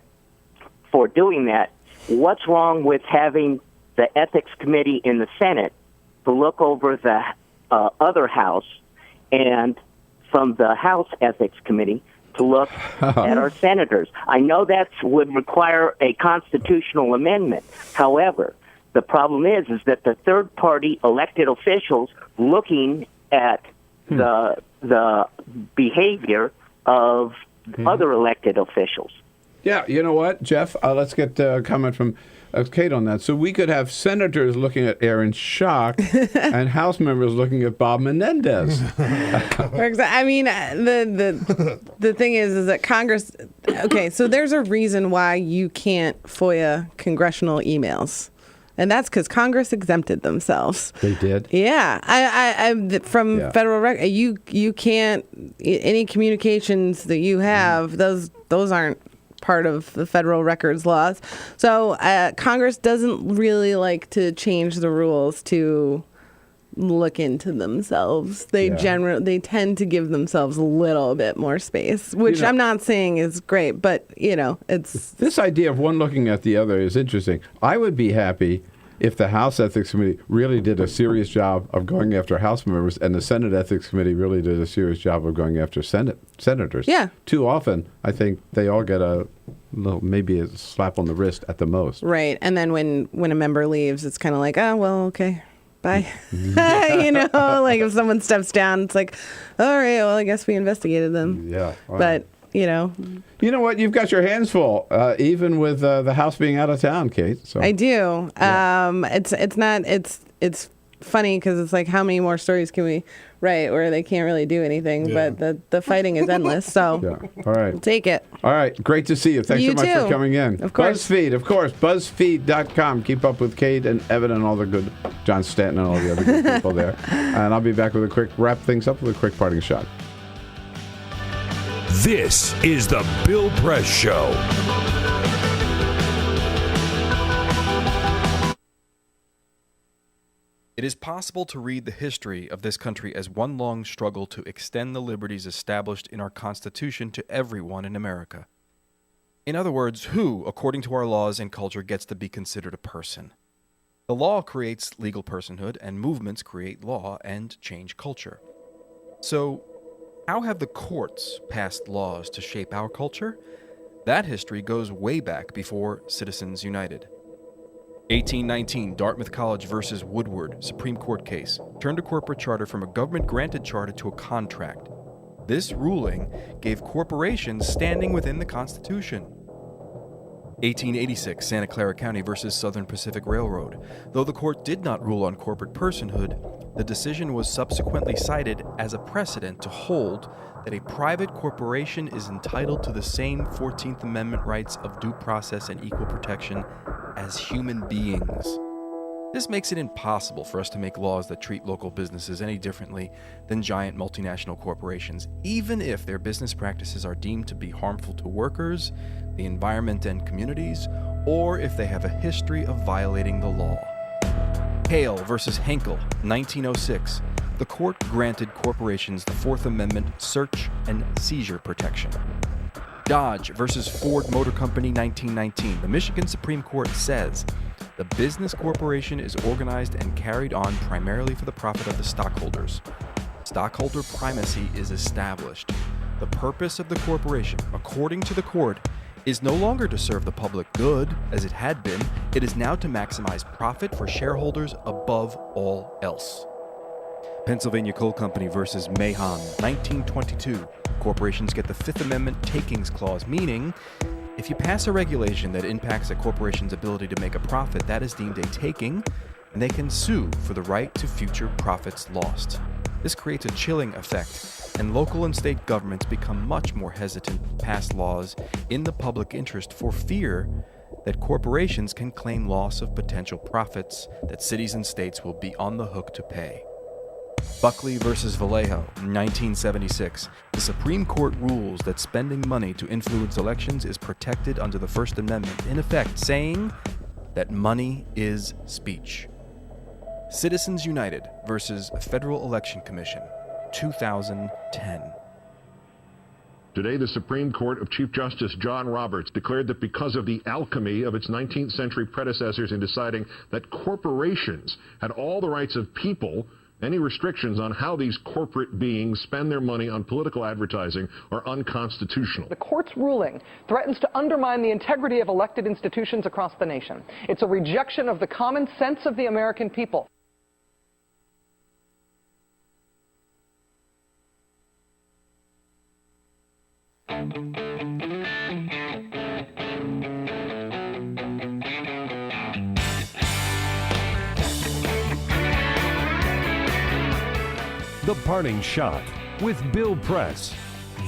for doing that, what's wrong with having the Ethics Committee in the Senate to look over the other House, and from the House Ethics Committee to look at our senators? I know that would require a constitutional amendment. However, the problem is that the third-party elected officials looking at the behavior of other elected officials. Yeah, you know what, Jeff? Let's get a comment from Kate on that. So we could have senators looking at Aaron Schock and House members looking at Bob Menendez. I mean, the thing is that Congress. Okay, so there's a reason why you can't FOIA congressional emails. And that's because Congress exempted themselves. They did? Yeah. From federal record, you can't, any communications that you have, those aren't part of the federal records laws. So Congress doesn't really like to change the rules to look into themselves. They tend to give themselves a little bit more space, which I'm not saying is great, but it's this idea of one looking at the other is interesting. I would be happy if the House Ethics Committee really did a serious job of going after House members, and the Senate Ethics Committee really did a serious job of going after senators. Yeah. Too often, I think they all get maybe a slap on the wrist at the most. Right. And then when a member leaves, it's kind of like, oh, well, okay. bye. Like if someone steps down, it's like, all right, well, I guess we investigated them. Yeah. Wow. But, you know what? You've got your hands full, even with the house being out of town, Kate. So I do. Yeah. It's funny because it's like, how many more stories can we write where they can't really do anything, but the fighting is endless. So yeah. All right. Take it. All right. Great to see you. Thanks so much for coming in. Of course. BuzzFeed, of course. BuzzFeed.com. Keep up with Kate and Evan and all the good, John Stanton and all the other good people there. And I'll be back with a quick wrap things up with a quick parting shot. This is the Bill Press Show. It is possible to read the history of this country as one long struggle to extend the liberties established in our Constitution to everyone in America. In other words, who, according to our laws and culture, gets to be considered a person? The law creates legal personhood, and movements create law and change culture. So, how have the courts passed laws to shape our culture? That history goes way back before Citizens United. 1819, Dartmouth College versus Woodward, Supreme Court case, turned a corporate charter from a government-granted charter to a contract. This ruling gave corporations standing within the Constitution. 1886, Santa Clara County versus Southern Pacific Railroad. Though the court did not rule on corporate personhood, the decision was subsequently cited as a precedent to hold that a private corporation is entitled to the same 14th Amendment rights of due process and equal protection as human beings. This makes it impossible for us to make laws that treat local businesses any differently than giant multinational corporations, even if their business practices are deemed to be harmful to workers, the environment and communities, or if they have a history of violating the law. Hale versus Henkel, 1906. The court granted corporations the Fourth Amendment search and seizure protection. Dodge versus Ford Motor Company, 1919. The Michigan Supreme Court says the business corporation is organized and carried on primarily for the profit of the stockholders. Stockholder primacy is established. The purpose of the corporation, according to the court, is no longer to serve the public good, as it had been. It is now to maximize profit for shareholders above all else. Pennsylvania Coal Company versus Mahon, 1922. Corporations get the Fifth Amendment takings clause, meaning if you pass a regulation that impacts a corporation's ability to make a profit, that is deemed a taking, and they can sue for the right to future profits lost. This creates a chilling effect, and local and state governments become much more hesitant to pass laws in the public interest for fear that corporations can claim loss of potential profits that cities and states will be on the hook to pay. Buckley versus Vallejo, 1976. The Supreme Court rules that spending money to influence elections is protected under the First Amendment, in effect saying that money is speech. Citizens United versus Federal Election Commission, 2010. Today, the Supreme Court of Chief Justice John Roberts declared that because of the alchemy of its 19th century predecessors in deciding that corporations had all the rights of people, any restrictions on how these corporate beings spend their money on political advertising are unconstitutional. The court's ruling threatens to undermine the integrity of elected institutions across the nation. It's a rejection of the common sense of the American people. The Parting Shot with Bill Press.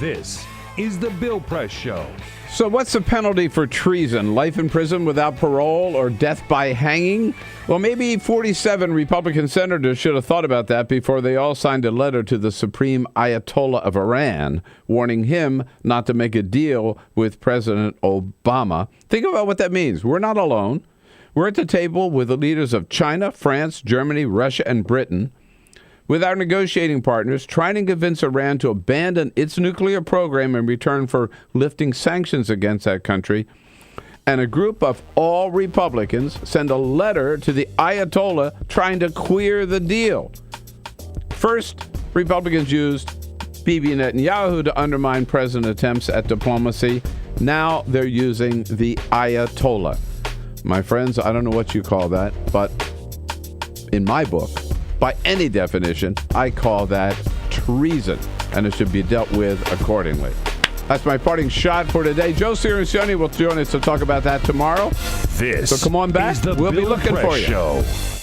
This is the Bill Press Show. So what's the penalty for treason? Life in prison without parole or death by hanging? Well, maybe 47 Republican senators should have thought about that before they all signed a letter to the Supreme Ayatollah of Iran, warning him not to make a deal with President Obama. Think about what that means. We're not alone. We're at the table with the leaders of China, France, Germany, Russia, and Britain, with our negotiating partners trying to convince Iran to abandon its nuclear program in return for lifting sanctions against that country. And a group of all Republicans send a letter to the Ayatollah trying to queer the deal. First, Republicans used Bibi Netanyahu to undermine President's attempts at diplomacy. Now they're using the Ayatollah. My friends, I don't know what you call that, but in my book, by any definition, I call that treason, and it should be dealt with accordingly. That's my parting shot for today. Joe Cirincione will join us to talk about that tomorrow. This so come on back. is the We'll be Bill looking Press for you. Show.